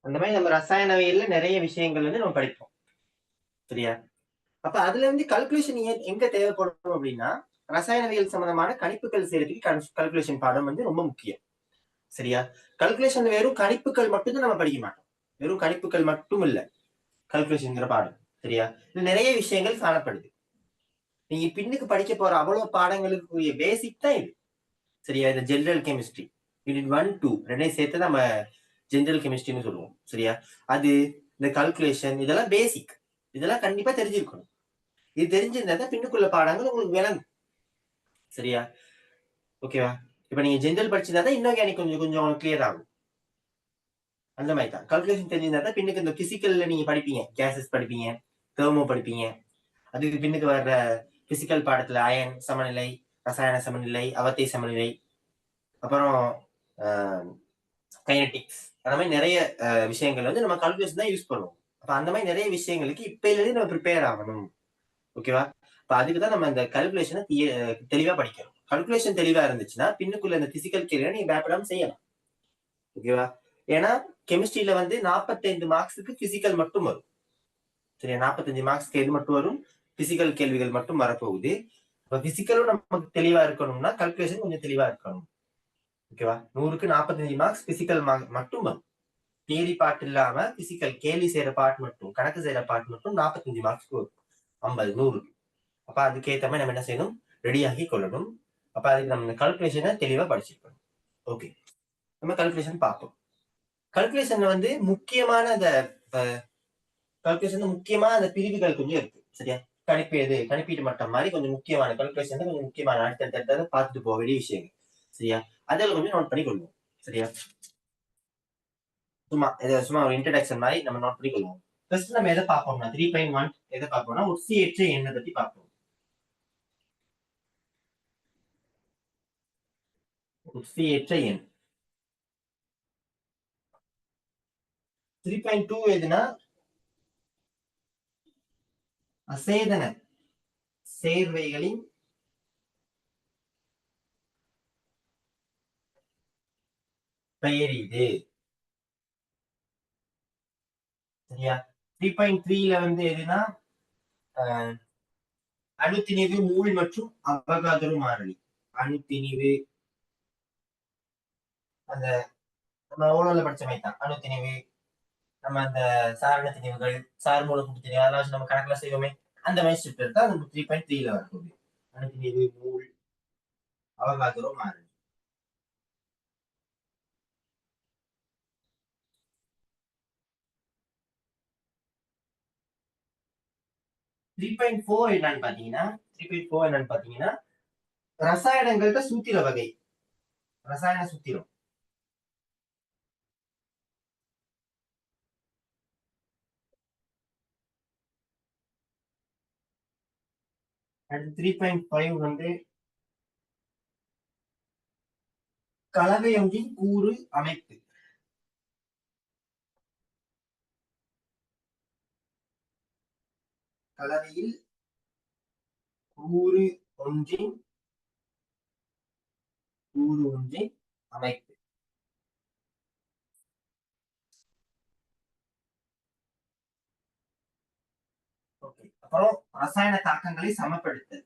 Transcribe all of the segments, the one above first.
அந்த மாதிரி நம்ம ரசாயனவியல்ல நிறைய விஷயங்கள் வந்து நம்ம படிப்போம். சரியா? அப்ப அதுல இருந்து கல்குலேஷன் எங்க தேவைப்படும் அப்படின்னா, ரசாயனவியல் சம்பந்தமான கணிப்புகள் செய்யறதுக்கு கல்குலேஷன் பாடம் வந்து ரொம்ப முக்கியம். சரியா? கல்குலேஷன் வெறும் கணிப்புகள் மட்டும் நம்ம படிக்க மாட்டோம். வெறும் கணிப்புகள் மட்டும் இல்ல கல்குலேஷன்ங்கிற பாடம். சரியா? இதுல நிறைய விஷயங்கள் காணப்படுது. நீங்க பின்னுக்கு படிக்க போற அவ்வளவு பாடங்களுக்கு பேசிக் தான் இது. சரியா? இந்த ஜெனரல் கெமிஸ்ட்ரி யூனிட் 1, 2 ரெண்டையும் சேர்த்து நம்ம ஜெனரல் கெமிஸ்ட்ரின்னு சொல்லுவோம். சரியா? அது இந்த கல்குலேஷன் இதெல்லாம் பேசிக். இதெல்லாம் கண்டிப்பா தெரிஞ்சிருக்கணும். இது தெரிஞ்சிருந்தா தான் பின்னுக்குள்ள பாடங்கள் உங்களுக்கு விளங்கும். சரியா? ஓகேவா? இப்ப நீங்க ஜெனரல் படிச்சிருந்தா தான் இன்ஆர்கானிக் கொஞ்சம் கொஞ்சம் கிளியர் ஆகும். அந்த மாதிரி தான் கல்குலேஷன் தெரிஞ்சிருந்தா தான் பின்னுக்கு இந்த பிசிக்கல்ல நீங்க படிப்பீங்க. கேசஸ் படிப்பீங்க, தெர்மோ படிப்பீங்க. அதுக்கு பின்னுக்கு வர்ற பிசிக்கல் பாடத்துல அயன் சமநிலை, ரசாயன சமநிலை, அவத்தை சமநிலை, அப்புறம் கைனடிக்ஸ் அந்த மாதிரி நிறைய விஷயங்கள் வந்து நம்ம கல்குலேஷன் தான் யூஸ் பண்ணுவோம். அப்ப அந்த மாதிரி நிறைய விஷயங்களுக்கு இப்பயிலிருந்து நம்ம ப்ரிப்பேர் ஆகணும். ஓகேவா? இப்ப அதுக்கு தான் நம்ம இந்த கல்குலேஷனை தெளிவா படிக்கணும். கல்குலேஷன் தெளிவா இருந்துச்சுன்னா பின்னுக்குள்ள இந்த பிசிக்கல் கேரியரை நீங்க பயப்படாம செய்யலாம். ஓகேவா? ஏன்னா கெமிஸ்ட்ரியில வந்து 45 மார்க்ஸுக்கு பிசிக்கல் மட்டும் வரும். சரியா? 45 மார்க்ஸ்க்கு எது மட்டும் வரும்? பிசிக்கல் கேள்விகள் மட்டும் வரப்போகுது. இப்ப பிசிக்கலும் நமக்கு தெளிவா இருக்கணும்னா கல்குலேஷன் கொஞ்சம் தெளிவா இருக்கணும். ஓகேவா? 100க்கு 45 மார்க்ஸ் பிசிக்கல் மட்டும் வரும். தியரி பார்ட் இல்லாம பிசிக்கல் கேள்வி செய்யற பார்ட் மட்டும், கணக்கு செய்யற பார்ட் மட்டும் 45 மார்க்ஸ்க்கு வரும். 50, 100. அப்ப அதுக்கேற்ற மாதிரி நம்ம என்ன செய்யணும்? ரெடியாகி கொள்ளணும். அப்ப அதுக்கு நம்ம கல்குலேஷனை தெளிவா படிச்சிருக்கணும். ஓகே, நம்ம கல்குலேஷன் பார்ப்போம். கல்குலேஷன்ல வந்து முக்கியமான அந்த கல்குலேஷன் முக்கியமா அந்த பிரிவுகள் கொஞ்சம் இருக்கு. சரியா? கணிப்பீட்டு மட்டம் மாதிரி கொஞ்சம் முக்கியமான கல்குலேஷன் கொஞ்சம் முக்கியமான அடுத்தடுத்த பார்த்துட்டு போக வேண்டிய விஷயங்கள். சரியா? அதில் கொஞ்சம் நோட் பண்ணி கொள்வோம். சரியா? சும்மா ஒரு இன்ட்ரடக்ஷன் மாதிரி நம்ம நோட் பண்ணி கொள்வோம். ஃபர்ஸ்ட் நம்ம எதை பார்ப்போம்னா 3.1 எதை பார்ப்போம்னா ஒற்சியற்ற எண்ணை பத்தி பார்ப்போம். ஒற்சியற்ற எண். 3.2 எதுனா அசேதன சேர்வைகளின் பெயரிடு. சரியா? 3.3ல வந்து எதுனா அணுத்திணிவு, மூல் மற்றும் அவகாதரோ மாறிலி. அணுத்திணிவு அந்த நம்ம ஓலோல படிச்ச மாதிரி தான். அணுத்திணிவு, நம்ம அந்த சாரண திணிவுகள், சார்மூல கூட்டு திணிவு அதெல்லாம் வச்சு நம்ம கணக்குல செய்வோமே, அந்த மாதிரி ஸ்ட்ரக்சர் தான் அந்த 3.3ல வரப்போகுது. அணுத்திணிவு, மூல், அவகாதரோ மாறிலி. என்னன்னு பாத்தீங்கன்னா ரசாயனங்கள்ட்ட சூத்திர வகை, ரசாயன சூத்திரம். அடுத்து 3.5 வந்து கலவையொன்றின் கூறு அமைப்பு. கலவையில் கூறு ஒன்றின் அமைப்பு. அப்புறம் ரசாயன தாக்கங்களை சமப்படுத்தல்.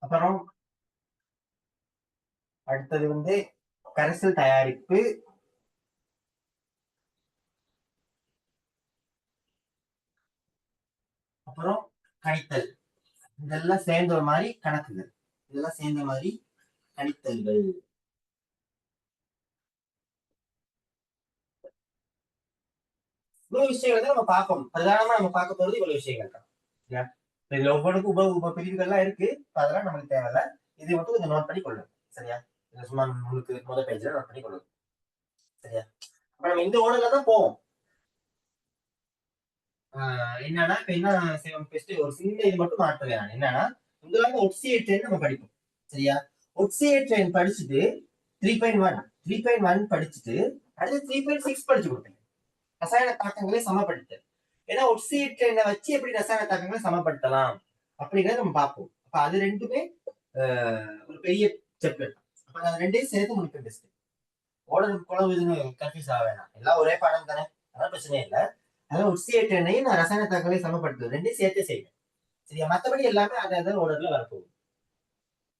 அப்புறம் அடுத்தது வந்து கரைசல் தயாரிப்பு. அப்புறம் கணித்தல். இதெல்லாம் சேர்ந்த மாதிரி கணக்குகள், இதெல்லாம் சேர்ந்த மாதிரி கணித்தல்கள். இவ்வளவு விஷயங்கள் தான் நம்ம பார்ப்போம். பிரதானமா நம்ம பார்க்க போறது இவ்வளவு விஷயங்கள் தான். இதுல ஒவ்வொன்றுக்கும் உப பிரிவுகள்லாம் இருக்கு. அதெல்லாம் நமக்கு தேவையில்ல. இது மட்டும் கொஞ்சம் நோட் பண்ணி கொள்ளணும். சரியா? சும்மா உங்களுக்கு முதல் பேஜ்ல நோட் பண்ணி கொள்ளணும். சரியா? அப்ப நம்ம இந்த ஓர்டர்ல தான் போவோம். என்னன்னா இப்ப என்ன செய்வோம், ஒரு சின்ன இது மட்டும் மாற்றுவேன் நான். என்னன்னா முதலாவது ஒட்சியேட் நம்ம படிப்போம். சரியா? ஒட்சியேட் படிச்சுட்டு 3.1 3.1 படிச்சுட்டு அடுத்து 3.6 படிச்சு கொடுப்பேன். ரசாயன தாக்கங்களை சமப்படுத்த. ஏன்னா ஒட்சியேட்டனை வச்சு எப்படி ரசாயன தாக்கங்களை சமப்படுத்தலாம் அப்படிங்கறத நம்ம பார்ப்போம். அப்ப அது ரெண்டுமே ஒரு பெரிய சாப்டர். அப்ப அது ரெண்டையும் சேர்த்து முடிப்பேன் பெஸ்ட். ஓடர் குழம்பு இதுன்னு கன்ஃபியூஸ் ஆக வேணாம், எல்லாம் ஒரே பாடம் தானே, அதான் பிரச்சனை இல்லை. அதான் ஒட்சியேட்டனையும் நான் ரசாயன தாக்கங்களை சமப்படுத்துவது ரெண்டையும் சேர்த்து செய்வேன். சரியா? மற்றபடி எல்லாமே அதை ஓடர்ல வரப்போகுது.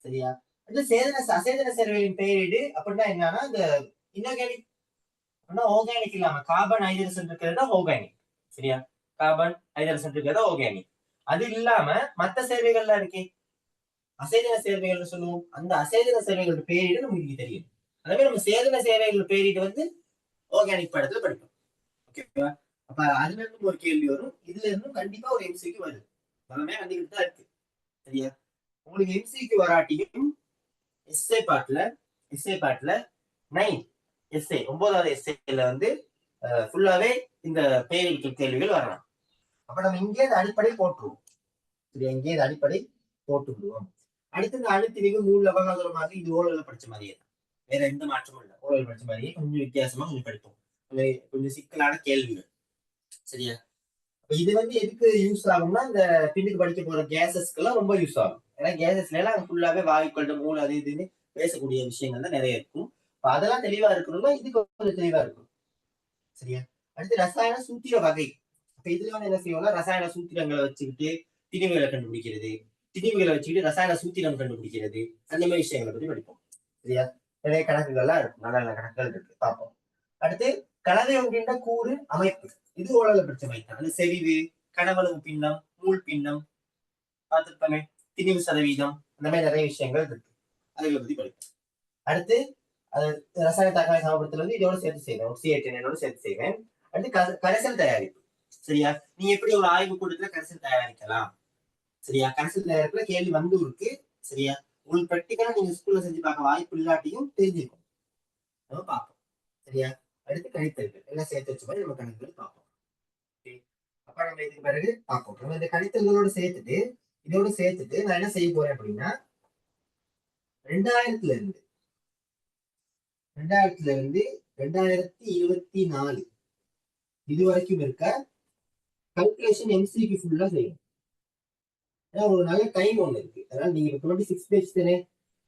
சரியா? அது அசேதன சேர்வையின் பெயரிடு அப்படின்னா என்னன்னா, இந்த இன்ஆர்கானிக் ஆர்கானிக் இல்லாம கார்பன் ஹைட்ரஜன் இருக்கிறதா ஆர்கானிக். சரியா? கார்பன் ஹைட்ரஜன் இருக்கிறதா ஆர்கானிக். அது இல்லாம மற்ற சேர்வைகள்லாம் இருக்கே அசேதன சேர்வைகள் சொல்லுவோம். அந்த அசேதன சேர்வைகளோட பேரிடு நமக்கு தெரியும். அதே நம்ம சேதன சேர்வைகள் பேரிடு வந்து ஆர்கானிக் படத்துல படிப்போம். ஓகேவா? அப்ப அதுல இருந்து ஒரு கேள்வி வரும், இதுல இருந்தும் கண்டிப்பா ஒரு எம்சிக்கு வருது, எல்லாமே வந்துகிட்டு தான் இருக்கு. சரியா? உங்களுக்கு எம்சிக்கு வராட்டியும் எஸ்ஏ பாட்டுல 9 எஸ்ஏ 9வது எஸ்ஏல வந்து ஃபுல்லாவே இந்த பேரிடல் கேள்விகள் வரலாம். அப்ப நம்ம இங்கே இந்த அடிப்படை போட்டுருவோம். சரியா? இங்கே இந்த அடிப்படை போட்டு விடுவோம். அடுத்து இந்த அணுத்திணிவு மூல விவகாரமாக இது ஓரளவு படிச்ச மாதிரியே தான், வேற எந்த மாற்றமும் இல்லை. ஓரளவு படிச்ச மாதிரியே கொஞ்சம் வித்தியாசமா கொஞ்சம் படிப்போம், கொஞ்சம் சிக்கலான கேள்விகள். சரியா? இது வந்து எதுக்கு யூஸ் ஆகும்னா, இந்த பின்னுக்கு படிக்க போற கேசஸ்க்கு எல்லாம் ரொம்ப யூஸ் ஆகும். ஏன்னா கேசஸ்ல எல்லாம் ஃபுல்லாவே வாயுக்களோட மூல அது இதுன்னு பேசக்கூடிய விஷயங்கள் தான் நிறைய இருக்கும். அதெல்லாம் தெளிவா இருக்கணும்னா இது கொஞ்சம் தெளிவா இருக்கும். சரியா? அடுத்து ரசாயன சூத்திர வகை. இப்ப இதுல வந்து என்ன செய்வோம்னா, ரசாயன சூத்திரங்களை வச்சுக்கிட்டு திணிவுகளை கண்டுபிடிக்கிறது, திணிவுகளை வச்சுக்கிட்டு ரசாயன சூத்திரம் கண்டுபிடிக்கிறது, அந்த மாதிரி விஷயங்களை பத்தி படிப்போம். சரியா? நிறைய கணக்குகள்லாம் இருக்கும், நல்ல நல்ல கணக்குகள் இருக்கு, பார்ப்போம். அடுத்து கலவை ஒன்றின் கூறு அமைப்பு. இது ஓரளவு பிரச்சனை தான். அது செறிவு, கனவளவு பின்னம், மூல் பின்னம் பார்த்துருப்பாங்க, திணிவு சதவீதம், அந்த மாதிரி நிறைய விஷயங்கள் இருக்கு, அதுகளை பத்தி படிப்போம். அடுத்து அது ரசாயன தாக்கலை சமப்படுத்தல் வந்து இதோட சேர்த்து செய்வேன், ஒக்சியேட்டனோட சேர்த்து செய்வேன். அடுத்து கரைசல் தயாரிப்பு. சரியா? நீங்க எப்படி ஒரு ஆய்வு கூட்டத்துல கரைசல் தயாரிக்கலாம். சரியா? கரைசல் தயாரிப்புல கேள்வி வந்து இருக்கு. சரியா? உங்களுக்கு ப்ராக்டிக்கலா நீங்க ஸ்கூல்ல செஞ்சு பார்க்க வாய்ப்பு இல்லாட்டியும் தெரிஞ்சிருக்கும், நம்ம பார்ப்போம். சரியா? அடுத்து கணித்தல்கள் எல்லாம் சேர்த்து வச்ச மாதிரி நம்ம கணக்குகள் பார்ப்போம். அப்ப நம்ம இதுக்கு பிறகு பார்ப்போம். நம்ம இந்த கணித்தல்களோட சேர்த்துட்டு இதோட சேர்த்துட்டு நான் என்ன செய்ய போறேன் அப்படின்னா, 2000 இருந்து 2024 இது வரைக்கும் இருக்க கல்குலேஷன் எம்சிக்கு ஃபுல்லா செய்யும். ஏன்னா ஒரு நல்ல டைம் ஒண்ணு இருக்கு, அதனால நீங்க 26 பேஜ் தானே,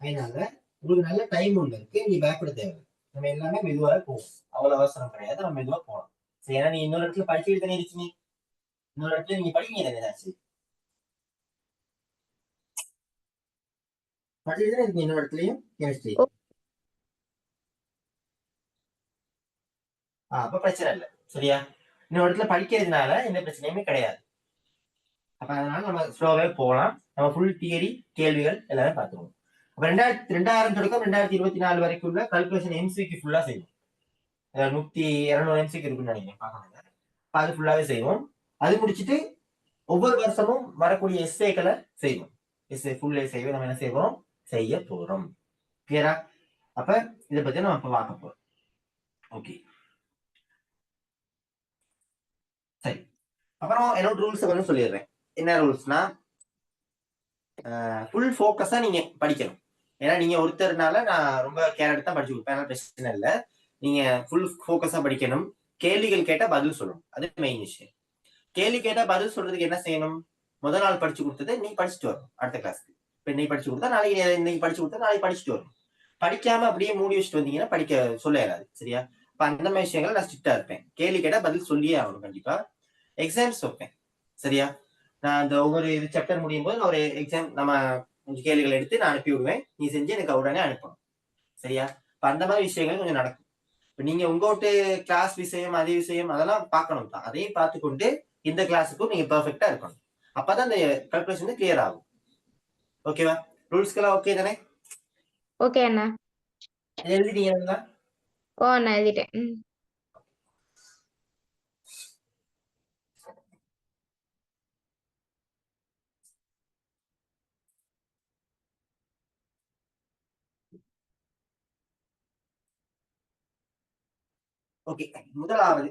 அதனால உங்களுக்கு நல்ல டைம் ஒண்ணு இருக்கு, நீ பயப்பட தேவை. நம்ம எல்லாமே மெதுவாக போவோம், அவ்வளவு அவசரம் கிடையாது, நம்ம மெதுவா போகலாம். சரி? ஏன்னா நீ இன்னொரு இடத்துல படிச்சுட்டு தானே இருக்கீங்க, இன்னொரு இடத்துல நீங்க படிக்கீங்க தானே, ஏதாச்சும் படிச்சுட்டு தானே இருக்கீங்க இன்னொரு இடத்துலயும் கெமிஸ்ட்ரி. அப்ப பிரச்சனை இல்லை. சரியா? இன்னொரு இடத்துல படிக்கிறதுனால எந்த பிரச்சனையுமே கிடையாது. அப்ப அதனால நம்ம ஸ்லோவே போகலாம், நம்ம ஃபுல் தியரி கேள்விகள் எல்லாமே பார்த்துருவோம். அப்ப 2000 தொடக்கம் 2024 வரைக்கும் உள்ள கல்குலேஷன் எம்சிக்கு ஃபுல்லா செய்வோம். 200 எம்சிக்கு இருக்குன்னு நினைக்கிறேன், பார்க்கணும். அது ஃபுல்லாவே செய்வோம். அது முடிச்சுட்டு ஒவ்வொரு வருஷமும் வரக்கூடிய எஸ்ஏக்களை செய்வோம். எஸ்ஏ ஃபுல் எஸ்ஏவை நம்ம என்ன செய்வோம், செய்ய போறோம். கிளியரா? அப்ப இதை பத்தி நம்ம இப்ப பார்க்க போறோம். ஓகே, சரி. அப்புறம் என்னோட ரூல்ஸ் கொஞ்சம் சொல்லிடுறேன். என்ன ரூல்ஸ்னா, ஃபுல் ஃபோக்கஸா நீங்க படிக்கணும். ஏன்னா நீங்க ஒருத்தர்னால நான் ரொம்ப கேர் எடுத்து தான் படிச்சு கொடுப்பேன், பிரச்சனை இல்லை. நீங்க ஃபுல் ஃபோக்கஸா படிக்கணும். கேள்விகள் கேட்டா பதில் சொல்லணும், அது மெயின் விஷயம். கேள்வி கேட்டா பதில் சொல்றதுக்கு என்ன செய்யணும், முதல் நாள் படிச்சு கொடுத்ததை நீ படிச்சுட்டு வரணும் அடுத்த கிளாஸ்க்கு. இப்ப நீ படிச்சு கொடுத்தா நாளைக்கு, இன்னைக்கு படிச்சு கொடுத்தா நாளைக்கு படிச்சுட்டு வரணும். படிக்காம அப்படியே மூடி வச்சுட்டு வந்தீங்கன்னா படிக்க சொல்ல இயலாது. சரியா? இப்ப அந்த மாதிரி விஷயங்கள் நான் ஸ்ட்ரிக்டா இருப்பேன். கேள்வி கேட்டா பதில் சொல்லியே ஆகணும் கண்டிப்பா. எக்ஸாம்ஸ் வைப்பேன். சரியா? நான் அந்த ஒவ்வொரு சாப்டர் முடியும் போது ஒரு எக்ஸாம் நம்ம கொஞ்சம் கேள்விகள் எடுத்து நான் அனுப்பி விடுவேன், நீ செஞ்சு எனக்கு உடனே அனுப்பணும். சரியா? இப்ப அந்த மாதிரி விஷயங்கள் கொஞ்சம் நடக்கும். இப்ப நீங்க உங்கள்கிட்ட கிளாஸ் விஷயம் அதே விஷயம் அதெல்லாம் பார்க்கணும் தான், அதையும் பார்த்துக்கொண்டு இந்த கிளாஸுக்கும் நீங்க பெர்ஃபெக்டா இருக்கணும். அப்பதான் இந்த கல்குலேஷன் கிளியர் ஆகும். ஓகேவா? ரூல்ஸ்க்கெல்லாம் ஓகே தானே? ஓகே அண்ணா. எழுதிட்டீங்களா? ஓ அண்ணா எழுதிட்டேன். ஓகே, முதலாவது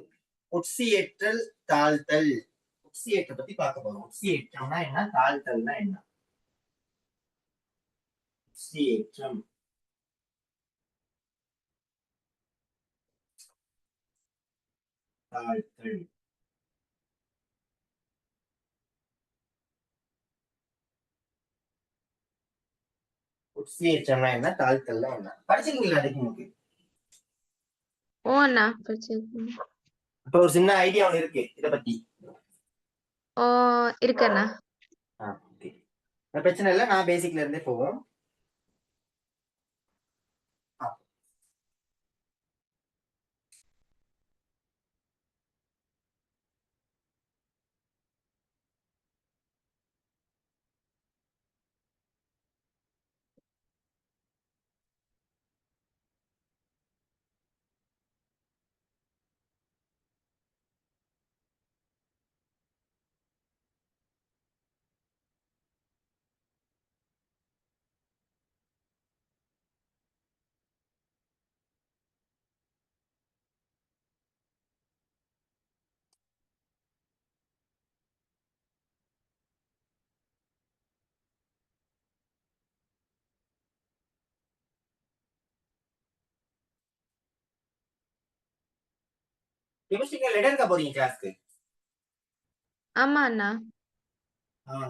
ஒட்சியேற்றல் தாழ்த்தல். ஒட்சியேற்ற பத்தி பார்க்க போறோம். ஒட்சியேற்றம்னா என்ன, தாழ்த்தல்னா என்ன? ஒட்சியேற்றம் தாழ்த்தல். உட்சியேற்றம்னா என்ன, தாழ்த்தல்னா என்ன? படிச்சிருக்கீங்களா அதுக்கு உங்களுக்கு? ஓ அண்ணா படிச்சிருக்கேன். இப்ப ஒரு சின்ன ஐடியா ஒண்ணு இருக்கு இத பத்தி. ஓ இருக்கு அண்ணா. ஓகே, பிரச்சனை இல்ல, நான் பேசிக்ல இருந்தே போவோம். கெமிஸ்ட்ரிக்கு லெட்டர் இருக்க போறீங்க கிளாஸ்க்கு? ஆமா அண்ணா.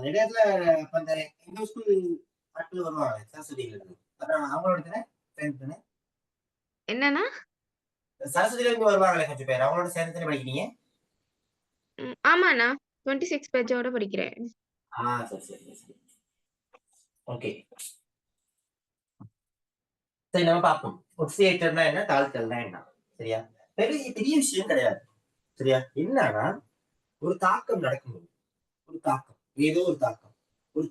லெட்டர்ல இப்ப அந்த எங்க ஸ்கூல் ஆட்கள் வருவாங்க சரஸ்வதியில இருந்து, அப்புறம் அவங்களோட சேர்ந்து என்னண்ணா? சரஸ்வதியில இருந்து வருவாங்களே கொஞ்சம் பேர், அவங்களோட சேர்ந்து தானே படிக்கிறீங்க? ஆமா அண்ணா, 26 பேஜோட படிக்கிறேன். சரி சரி சரி. ஓகே, சரி நம்ம பார்ப்போம். ஒக்சியேட்டர்னா என்ன, தாழ்த்தல்னா என்ன. சரியா, பெரிய பெரிய விஷயம் கிடையாது. சரியா, என்னன்னா ஒரு தாக்கம் நடக்கும்போது, ஒரு தாக்கம், ஏதோ ஒரு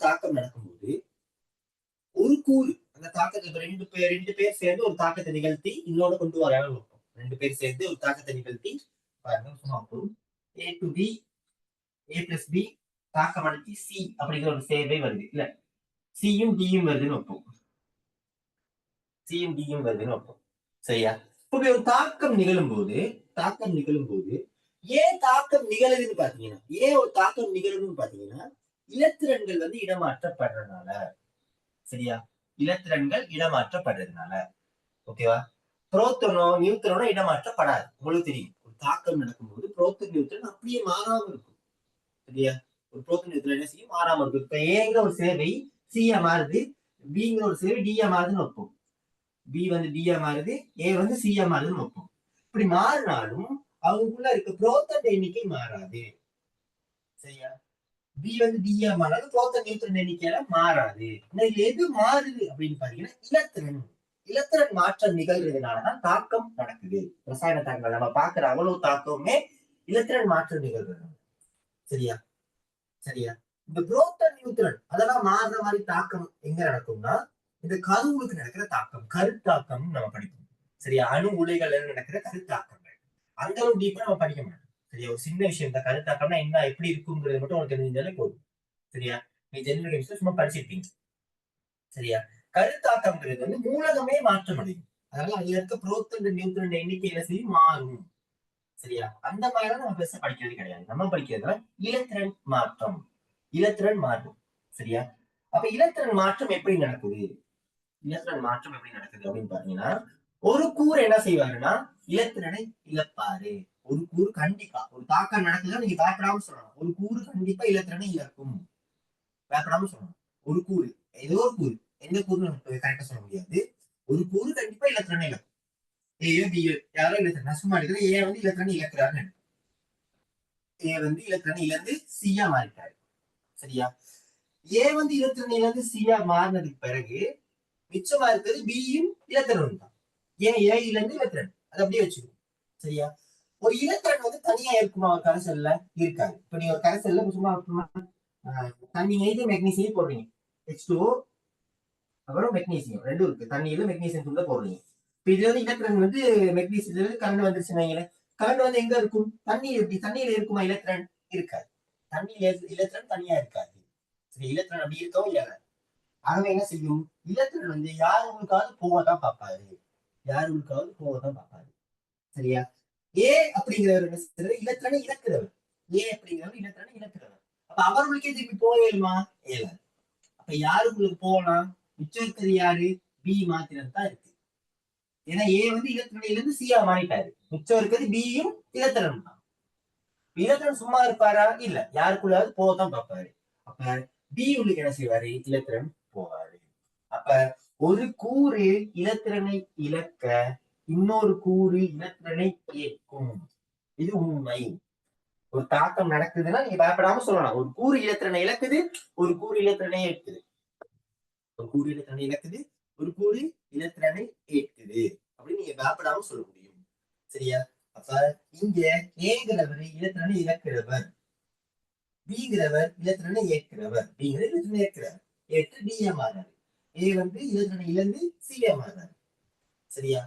தாக்கம் நடக்கும்போது ஒரு கூறு அந்த தாக்கத்தை ரெண்டு பேர் சேர்ந்து ஒரு தாக்கத்தை நிகழ்த்தி இன்னொன்னு கொண்டு வராங்க. ரெண்டு பேர் சேர்ந்து ஒரு தாக்கத்தை நிகழ்த்தி பாருங்க, சும்மா A to B, A plus B தாக்கம் அடக்கி சி அப்படிங்கிற ஒரு சேர்வை வருது. இல்ல சியும் டியும் வருதுன்னு வைப்போம். சியும் டியும் வருதுன்னு வைப்போம். சரியா, இப்படி ஒரு தாக்கம் நிகழும் போது ஏன் தாக்கம் நிகழுதுன்னு பாத்தீங்கன்னா, ஏன் ஒரு தாக்கம் நிகழுதுன்னு பாத்தீங்கன்னா, இலத்திரன்கள் வந்து இடமாற்றப்படுறதுனால. சரியா, இலத்திரன்கள் இடமாற்றப்படுறதுனால. ஓகேவா, புரோத்தனோ நியூத்திரனோ இடமாற்றப்படாது. உங்களுக்கு தெரியும், ஒரு தாக்கம் நடக்கும்போது புரோத்தன் நியூத்திரன் அப்படியே மாறாம இருக்கும். சரியா, ஒரு புரோத்தன் நியூத்திரன் என்ன செய்யும், மாறாம இருக்கும். இப்ப ஏங்கிற ஒரு சேவை சியா மாறுது, பிங்கிற ஒரு சேவை டியா மாறுதுன்னு வைப்போம். பி வந்து டியா மாறுது, ஏ வந்து சியா மாறுதுன்னு வைப்போம். இப்படி மாறினாலும் அவங்களுக்குள்ள இருக்க புரோத்தன் எண்ணிக்கை மாறாது. சரியா, பி வந்து டியா மாறாலும் புரோத்தன் நியூத்திரன் எண்ணிக்கையில மாறாது. எது மாறுது அப்படின்னு பாத்தீங்கன்னா இலத்திரன். இலத்திரன் மாற்றம் நிகழ்றதுனாலதான் தாக்கம் நடக்குது. ரசாயன தாக்கங்கள் நம்ம பாக்குற அவ்வளவு தாக்கமே இலத்திரன் மாற்றம் நிகழ்றது. சரியா, சரியா, இந்த புரோட்டான் நியூட்ரன் அதெல்லாம் மாறுற மாதிரி தாக்கம் எங்க நடக்கும்னா இந்த கருவுக்கு நடக்கிற தாக்கம், கருத்தாக்கம் நம்ம படிப்போம். சரியா, அணு உலைகள் நடக்கிற கருத்தாக்கங்கள் அந்த அளவு டீப்பா நம்ம படிக்க மாட்டோம். சரியா, ஒரு சின்ன விஷயம் தான், கருத்தாக்கம்னா என்ன எப்படி இருக்குங்கிறது மட்டும் உனக்கு தெரிஞ்சாலே போதும். சரியா, நீ ஜெனரல் கெமிஸ்ட்ரி சும்மா படிச்சிருப்பீங்க. சரியா, கருத்தாக்கம்ங்கிறது வந்து மூலகமே மாற்றம் அடையும். அதனால அதுல இருக்க புரோட்டான் நியூட்ரன் எண்ணிக்கையில சரி மாறும். சரியா, அந்த மாதிரிலாம் நம்ம பெருசா படிக்கிறது கிடையாது. நம்ம படிக்கிறதுல இலத்திரன் மாற்றம், இலத்திரன் மாற்றம். சரியா, அப்ப இலத்திரன் மாற்றம் எப்படி நடக்குது, இலத்திரன் மாற்றம் எப்படி நடக்குது அப்படின்னு பாத்தீங்கன்னா, ஒரு கூறு என்ன செய்வாருன்னா இலத்திரனை இழப்பாரு. ஒரு கூறு கண்டிப்பா ஒரு தாக்கம் நடக்குதுன்னா நீங்க பயப்படாம சொல்லணும், ஒரு கூறு கண்டிப்பா இலத்திரனை இழக்கும். பயப்படாம சொல்லணும், ஒரு கூறு, ஏதோ ஒரு கூறு, எந்த கூறு கரெக்டா சொல்ல முடியாது, ஒரு கூறு கண்டிப்பா இலத்திரனை இழக்கும். ஏயோ பியோ யாரோ இலத்திரன் சும்மா எடுக்கிற, ஏ வந்து இலத்திரனை இழக்கிறாருன்னு, ஏ வந்து இலத்திரனை இழந்து சியா மாறிட்டாரு. சரியா, ஏ வந்து இலத்திரனை இழந்து சியா மாறினதுக்கு பிறகு மிச்சமா இருக்கிறது பியும் இலத்திரன் தான். ஏன் ஏல இருந்து இலத்திரன் அது அப்படியே வச்சுக்கணும். சரியா, ஒரு இலத்திரன் வந்து தனியா இருக்குமா ஒரு கரைசல்ல? இருக்காது. இப்ப நீ ஒரு கரைசல்ல சும்மா தண்ணி இது மெக்னீசியம் போடுறீங்க, H2O அப்புறம் மெக்னீசியம் ரெண்டும் இருக்கு, தண்ணியில மெக்னீசியம் தூள போடுறீங்க. இப்ப இதுல வந்து இலத்திரன் வந்து மெக்னீசியத்துல கரண்ட் வந்துருச்சுன்னு, கரண்ட் வந்து எங்க இருக்கும், தண்ணீர். எப்படி தண்ணியில இருக்குமா இலத்திரன்? இருக்காது. தண்ணியில இலத்திரன் தனியா இருக்காது. சரி, இலத்திரன் அப்படி இருக்கவும் இல்ல. ஆகவே என்ன செய்யும், இலத்திரன் வந்து யாருக்காவது போவதான் பார்ப்பாரு, யாருக்காவது போவதான் பார்ப்பாரு. சரியா, ஏ அப்படிங்கிறவர் என்ன செய்யறது, இலத்திரனை இழக்கிறவர். ஏ அப்படிங்கிறவர் இலத்திரனை இழக்கிறவர். அப்ப அவர்களுக்கே திருப்பி போவேலுமா? ஏல. அப்ப யாருக்குள்ள போகலாம், மிச்சம் இருக்கிறது யாரு, பி மாத்திரம் தான் இருக்கு. ஏன்னா ஏ வந்து இலத்திரனில இருந்து சியா மாறிட்டாரு, மிச்சம் இருக்கிறது பியும் இலத்திரன் தான். இலத்திரன் சும்மா இருப்பாரா? இல்ல, யாருக்குள்ளாவது போகத்தான் பார்ப்பாரு. அப்ப பி உள்ளுக்கு என்ன செய்வாரு? இலத்திரன் போவாரு. அப்ப ஒரு கூறு இலத்திரனை இழக்க இன்னொரு கூறு இலத்திரனை ஏற்கும். இது உண்மை. ஒரு தாக்கம் நடக்குதுன்னா நீங்க பயப்படாம சொல்லலாம். ஒரு கூறு இலத்திரனை இழக்குது, ஒரு கூறு இலத்திரனை ஏற்குது. ஒரு கூறு இலத்திரனை இழக்குது, ஒரு கூறு இலத்திரனை ஏற்குது அப்படின்னு நீங்க பயப்படாம சொல்ல முடியும். சரியா? அப்ப இங்க ஏங்கிறவர் இலத்திரனை இழக்கிறவர், பிங்கிறவர் இலத்திரனை ஏற்கிறவர். பிங்கிற இலத்திரனை ஏற்கிறவர், ஏற்று டியா மாறாரு. ஏ இலத்திரனை இழந்து சியா மாறாரு. சரியா?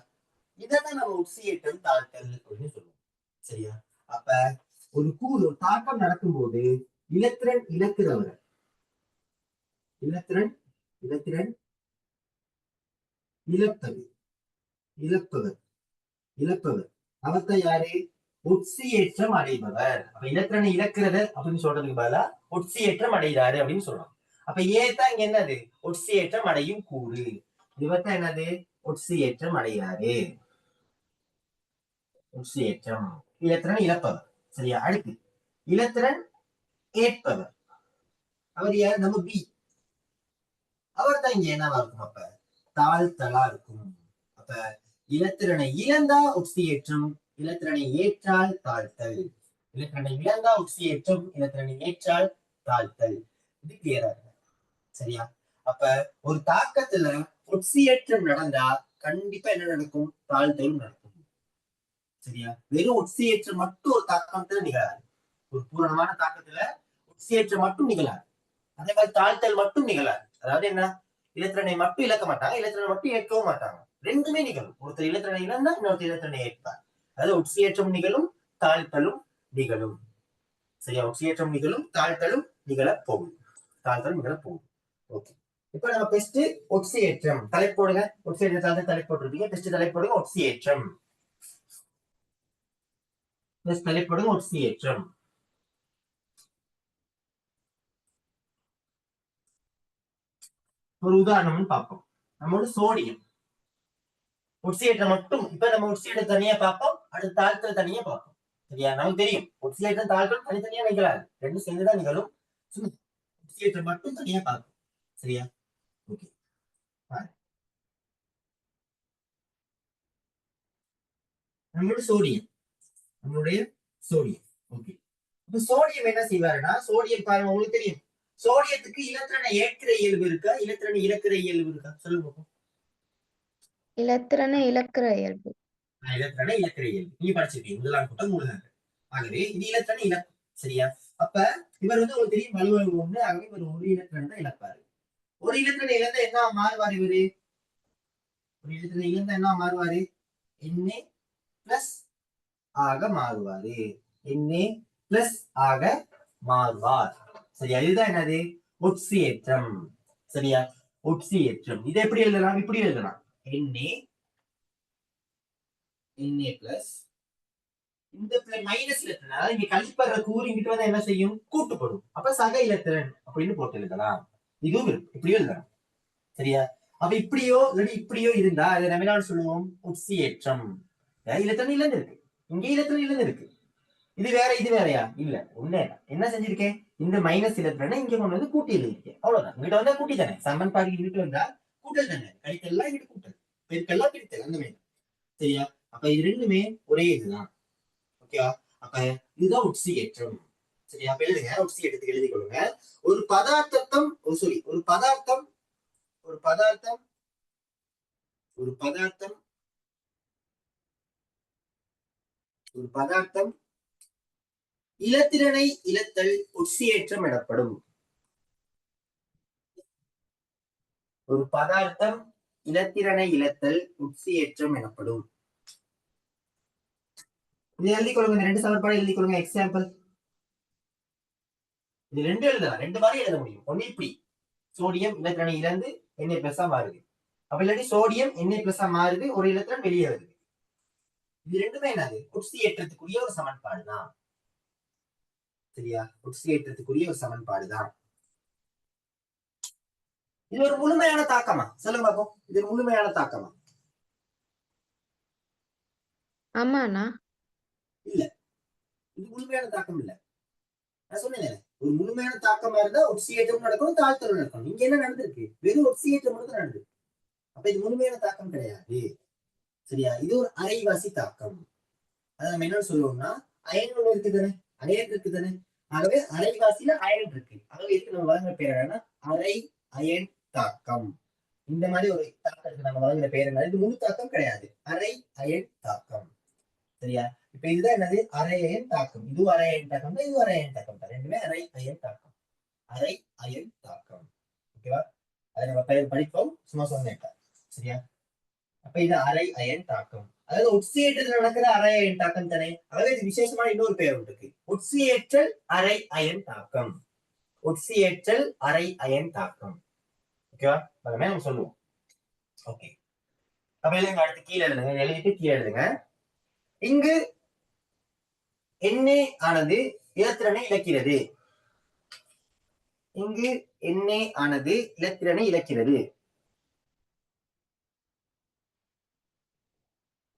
இதான் நம்ம உட்சியேற்றம் தாழ்த்தல் அப்படின்னு சொல்லுவோம். சரியா? அப்ப ஒரு கூறு ஒரு தாக்கம் நடக்கும்போது இலத்திரன் இழக்கிறவர், இலத்திரன் இலத்திரன் இழப்பது, இழப்பவர், இழப்பவர் அவர்தான் யாரு? ஒட்சியேற்றம் அடைபவர். அப்ப இலத்திரனை இழக்கிறது அப்படின்னு சொல்றதுக்கு பதிலா ஒட்சியேற்றம் அடைகிறாரு அப்படின்னு சொல்றோம். அப்ப ஏதான் இங்க என்னது? ஒட்சியேற்றம் அடையும் கூறு. இவர்தான் என்னது? ஒட்சியேற்றம் அடைகிறாரு. ஒட்சியேற்றம் இலத்திரன் இழப்பவர். சரியா? அடுத்து இலத்திரன் ஏற்பவர். அவர் யார்? நம்ம பி. அவர் தான் இங்க என்னவா இருக்கும்? அப்ப தாழ்த்தலா இருக்கும். அப்ப இலத்திரனை இழந்தா ஒட்சியேற்றம், இலத்திரனை ஏற்றால் தாழ்த்தல். இலத்திரனை இழந்தா ஒட்சியேற்றம், இலத்திரனை ஏற்றால் தாழ்த்தல். இது கிளியரா இருக்கு. சரியா? அப்ப ஒரு தாக்கத்துல ஒட்சியேற்றம் நடந்தா கண்டிப்பா என்ன நடக்கும்? தாழ்த்தலும் நடக்கும். சரியா? வெறும் ஒட்சியேற்றம் மட்டும் ஒரு தாக்கத்துல நிகழாது. ஒரு பூரணமான தாக்கத்துல ஒட்சியேற்றம் மட்டும் நிகழாது. அதே மாதிரி தாழ்த்தல் மட்டும் நிகழாது. அதாவது என்ன? இலத்திரனை மட்டும் இழக்க மாட்டாங்க, இலத்திரனை மட்டும் ஏற்கவும் மாட்டாங்க. ரெண்டுமே நிகழும். ஒருத்தர் இலத்திரனை இழந்தா இன்னொருத்தர் இலத்திரனை ஏற்பார். அதாவது ஒட்சியேற்றம் நிகழும், தாழ்த்தலும் நிகழும். சரியா? ஒட்சியேற்றம் நிகழும், தாழ்த்தலும் நிகழ போகும். தாழ்த்தலும் நிகழ போகும். ஓகே. இப்ப நம்ம பெஸ்ட் ஒட்சியேற்றம் தலைப்போடுங்க. ஒட்சியேற்றத்தால தலைப்போட்டிருப்பீங்க. பெஸ்ட் தலைப்போடுங்க ஒட்சியேற்றம். தலைப்போடுங்க ஒட்சியேற்றம். ஒரு உதாரணம்னு பார்ப்போம். நம்மளோட சோடியம் ஒட்சியேற்றம் மட்டும். இப்ப நம்ம ஒட்சியேற்றம் தனியா பார்ப்போம், அடுத்து தாழ்த்தல் தனியா பார்ப்போம். சரியா? நமக்கு தெரியும் ஒட்சியேற்றம் தாழ்த்தல் தனித்தனியா நிகழாது, ரெண்டும் சேர்ந்துதான் நிகழும். ஒட்சியேற்றம் மட்டும் தனியா பார்ப்போம். சரியா? ஓகே. நம்மளோட சோடியம், நம்மளுடைய சோடியம். ஓகே. இப்ப சோடியம் என்ன செய்வாருன்னா, சோடியம் பாருங்க, உங்களுக்கு தெரியும் சோடியத்துக்கு இலத்திரனை ஏற்கிற இயல்பு இருக்கா, இலத்திரனை இழக்கிற இயல்பு இருக்கா? சொல்லுங்க. இலத்திரனை இழக்கிற இயல்பு. இலத்திரனை இழக்கிற இயல்பு நீங்க படிச்சிருக்கீங்க, முதலாம் கூட்டம் மூலதனம். ஆகவே இது இலத்திரனை இழக்கும். சரியா? அப்ப இவர் உங்களுக்கு தெரியும் வலுவல் ஒண்ணு. ஆகவே இவர் ஒரு இலத்திரனை தான் இழப்பாரு. ஒரு இலத்திரனை இழந்தா என்ன மாறுவார் இவரு? ஒரு இலத்திரனை இழந்தா என்ன மாறுவாரு? எண்ணே பிளஸ் ஆக மாறுவாரு. எண்ணே பிளஸ் ஆக மாறுவார். சரியா? இதுதான் என்னது? ஒட்சியேற்றம். சரியா? ஒட்சியேற்றம். இதை எப்படி எழுதலாம்? இப்படி எழுதலாம். எண்ணே பிளஸ் இந்த மைனஸ் இலத்திரன், அதாவது இங்க கழிப்படுற கூறு இங்கிட்டு வந்து என்ன செய்யும்? கூட்டுப்படும். அப்ப சக இலத்திரன் அப்படின்னு போட்டு எழுதலாம். இதுவும் இருக்கு, இப்படியும் எழுதலாம். சரியா? அப்ப இப்படியோ இல்லாட்டி இப்படியோ இருந்தா அதை நம்ம என்ன சொல்லுவோம்? ஒட்சியேற்றம். இலத்திரன் இழந்து இருக்கு, இங்கே இலத்திரன் இழந்து இருக்கு. இது வேற, இது வேறையா? இல்ல, ஒண்ணே என்ன செஞ்சிருக்கேன்? இந்த மைனஸ் இலத்திரனை இங்க கொண்டு வந்து கூட்டி எழுதிருக்கேன். அவ்வளவுதான். இங்கிட்ட வந்தா கூட்டி தானே, சமன்பாடு இங்கிட்டு வந்தா கூட்டல் தானே, கழித்தெல்லாம் இங்கிட்டு கூட்டல், பெருக்கெல்லாம் பிரித்தல், அந்த மாதிரி. சரியா? அப்ப இது ரெண்டுமே ஒரே இதுதான். ஓகேவா? அப்ப இதுதான் ஒட்சியேற்றம். சரி, அப்ப எழுதுங்க. ஒட்சியேற்றத்துக்கு எழுதி கொள்ளுங்க. ஒரு பதார்த்தம் ஒரு பதார்த்தம் ஒரு பதார்த்தம் ஒரு பதார்த்தம் ஒரு பதார்த்தம் இலத்திரனை இழத்தல் ஒட்சியேற்றம் எனப்படும். ஒரு பதார்த்தம் இலத்திரனை இழத்தல் ஒட்சியேற்றம் எனப்படும். இது எழுதி கொள்ளுங்க. இந்த ரெண்டு சமன்பாடு எழுதி கொள்ளுங்க. எக்ஸாம்பிள் இது ரெண்டு எழுதலாம், ரெண்டு மாதிரி எழுத முடியும். ஒண்ணு இப்படி, சோடியம் இலத்திரனை இழந்து எண்ணெய் பிளஸா மாறுது. அப்ப இல்லாட்டி சோடியம் எண்ணெய் பிளஸா மாறுது, ஒரு இலத்திரன் வெளியே வருது. இது ரெண்டுமே என்னது? ஒட்சியேற்றத்துக்குரிய ஒரு சமன்பாடுதான். சரியா? ஒட்சியேற்றத்துக்குரிய ஒரு சமன்பாடுதான். இது ஒரு முழுமையான தாக்கமா? சொல்லுங்க பாப்போம். இது ஒரு முழுமையான தாக்கமா? ஆமாண்ணா. இல்ல, இது முழுமையான தாக்கம் இல்ல. நான் சொன்னேன் ஒரு முழுமையான தாக்கமா இருந்தா ஒட்சியேற்றம் நடக்கணும், தாழ்த்தல் நடக்கணும். இங்க என்ன நடந்திருக்கு? வெறும் ஒட்சியேற்றம் மட்டும் தான் நடந்திருக்கு. அப்ப இது முழுமையான தாக்கம் கிடையாது. சரியா? இது ஒரு அரைவாசி தாக்கம். அதை நம்ம என்ன சொல்லுவோம்னா அயன் ஒண்ணு இருக்கு தானே, அயன் இருக்கு தானே. ஆகவே அரைவாசியில அயன் இருக்கு. ஆகவே இதுக்கு நம்ம வழங்குற பேர் என்னன்னா அரை அயன் தாக்கம். இந்த மாதிரி ஒரு தாக்கத்துக்கு நம்ம வழங்குற பேர் என்ன? இது முழு தாக்கம் கிடையாது, அரை அயன் தாக்கம். சரியா? இப்ப இதுதான் என்னது? அரை அயன் தாக்கம். இது அரை அயன் தாக்கம் தான், இது அரை அயன் தாக்கம் தான். ரெண்டுமே அரை அயன் தாக்கம். அரை அயன் தாக்கம். ஓகேவா? அதை நம்ம படிப்போம், சும்மா சொன்னேன். சரியா? அப்ப இது அரை அயன் தாக்கம். அதாவது ஒட்சியேற்றத்தில் நடக்கிற அரை அயன் தாக்கம் தானே. அதாவது இது விசேஷமான இன்னொரு பேர் இருக்கு, ஒட்சியேற்றல் அரை அயன் தாக்கம். ஒட்சியேற்றல் அரை அயன் தாக்கம். ஓகேவா? அதுமே நம்ம சொல்லுவோம். ஓகே. அப்ப எழுதுங்க, அடுத்து கீழே எழுதுங்க, எழுதிட்டு கீழே எழுதுங்க. இங்கு எண்ணெய் ஆனது இலத்திரனை இழக்கிறது. இங்கு எண்ணெய் ஆனது இலத்திரனை இழக்கிறது.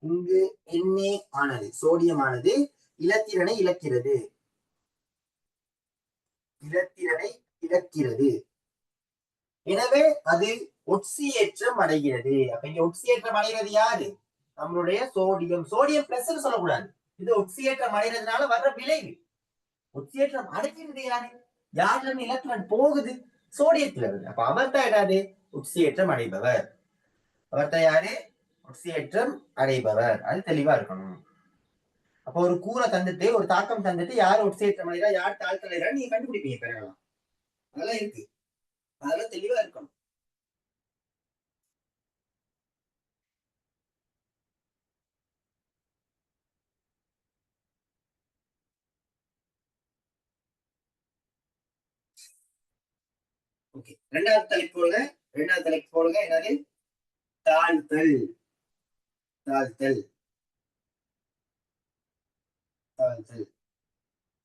இங்கு எண்ணெய் ஆனது சோடியம் ஆனது இலத்திரனை இழக்கிறது. இலத்திரனை இழக்கிறது. எனவே அது ஒட்சியேற்றம் அடைகிறது. அப்ப இங்க ஒட்சியேற்றம் அடைகிறது யாரு? நம்மளுடைய சோடியம். சோடியம் பிளஸ் சொல்லக்கூடாது, இது ஒட்சியேற்றம் அடைகிறதுனால வர்ற விளைவு. ஒட்சியேற்றம் அடைகிறது யாரு? யாருல இருந்து எலக்ட்ரான் போகுது? சோடியத்துல இருந்து. அப்ப அவர் தான் என்னது? ஒட்சியேற்றம் அடைபவர். அவர் தான் யாரு? ஒட்சியேற்றம் அடைபவர். அது தெளிவா இருக்கணும். அப்ப ஒரு கூரை தந்துட்டு, ஒரு தாக்கம் தந்துட்டு, யார் ஒட்சியேற்றம் அடைகிறா, யார் தாழ்த்தல் அடைகிறா நீங்க கண்டுபிடிப்பீங்க பெறலாம். அதெல்லாம் இருக்கு, அதெல்லாம் தெளிவா இருக்கணும். ஓகே, ரெண்டாவது தலைப்பு போடுங்க. ரெண்டாவது தலைப்பு போடுங்க, என்னது? தாழ்த்தல். தாழ்த்தல். தாழ்த்தல்.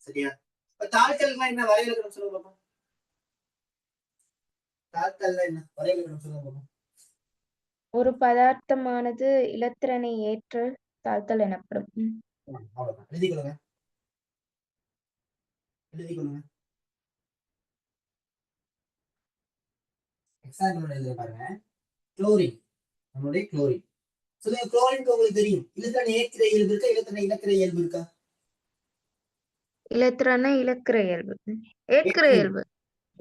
சரியா? இப்ப தாழ்த்தல்னா என்ன? வரையறுக்கணும் சொல்லுங்க பாப்போம். தாழ்த்தல்னா என்ன? வரையறுக்கணும் சொல்லுங்க பாப்போம். ஒரு பதார்த்தமானது இலத்திரனை ஏற்றல் தாழ்த்தல் எனப்படும். அவ்வளவுதான், எழுதி கொள்ளுங்க. எழுதி கொள்ளுங்க. எக்ஸாம்பிள் எழுதி பாருங்க. குளோரின், நம்மளுடைய குளோரின். சொல்லுங்க, குளோரின் உங்களுக்கு தெரியும், இலத்திரனை ஏற்கிற இயல்பு இருக்கா, இலத்திரனை இழக்கிற இயல்பு இருக்கா? இலத்திரனை இழக்கிற இயல்பு, ஏற்கிற இயல்பு.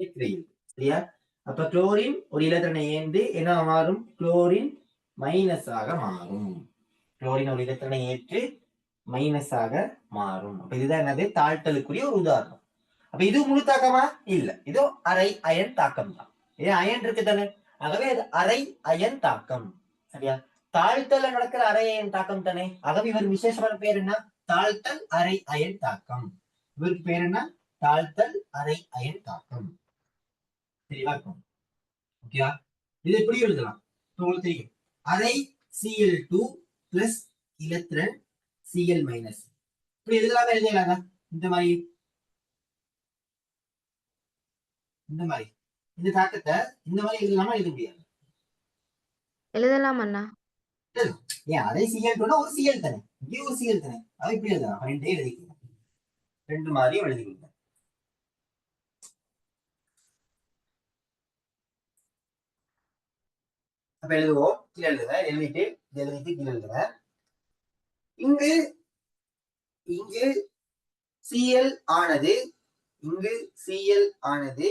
ஏற்கிற இயல்பு. சரியா? அப்ப குளோரின் ஒரு இலத்திரனை ஏந்து என்ன மாறும்? குளோரின் மைனஸ் ஆக மாறும். குளோரின் ஒரு இலத்திரனை ஏற்று மைனஸ் ஆக மாறும். அப்ப இதுதான் என்னது? தாழ்த்தலுக்குரிய ஒரு உதாரணம். அப்ப இது முழு தாக்கமா? இல்ல, இது அரை அயன் தாக்கம் தான். இது அயன் இருக்கு தானே, ஆகவே அது அரை அயன் தாக்கம். சரியா? தாழ்த்தல நடக்கிற அரை அயன் தாக்கம் தானே. ஆகவே இவர் விசேஷமான பேர் என்ன? தாழ்த்தல் அரை அயன் தாக்கம். இவருக்கு பேர் என்ன? தாழ்த்தல் அரை அயன் தாக்கம். தெளிவா இருக்கும். ஓகேவா? இது எப்படி எழுதலாம்? உங்களுக்கு தெரியும், அரை Cl2 பிளஸ் இலத்திரன் Cl மைனஸ். இப்படி எழுதலாமா, எழுதலாங்க? இந்த மாதிரி, இந்த மாதிரி இந்த தாக்கத்தை இந்த மாதிரி எழுதலாமா, எழுத முடியாது? எழுதலாம் அண்ணா. ஏன் அதே Cl2னா ஒரு Cl தானே, இங்கே ஒரு Cl தானே. அதை இப்படி எழுதலாம், ரெண்டே எழுதிக்கலாம். ரெண்டு மாதிரியும் எழுதிக்கோங்க. அப்ப எழுதுவோம். கீழே எழுதுங்க, எழுதிட்டு எழுதிட்டு கீழே எழுதுங்க. இங்கு இங்கு Cl ஆனது, இங்கு Cl ஆனது,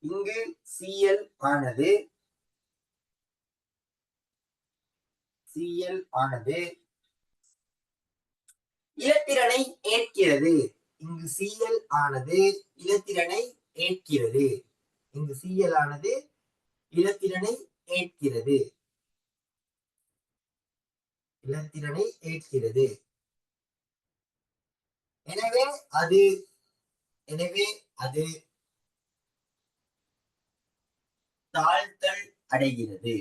இங்கு Cl ஆனது, Cl ஆனது இலத்திரனை ஏற்கிறது. இங்கு Cl ஆனது இலத்திரனை ஏற்கிறது. இங்கு Cl ஆனது இலத்திரனை ஏற்கிறது. இலத்திரனை ஏற்கிறது. எனவே அது எனவே அது தாழ்த்தல் அடைகிறது.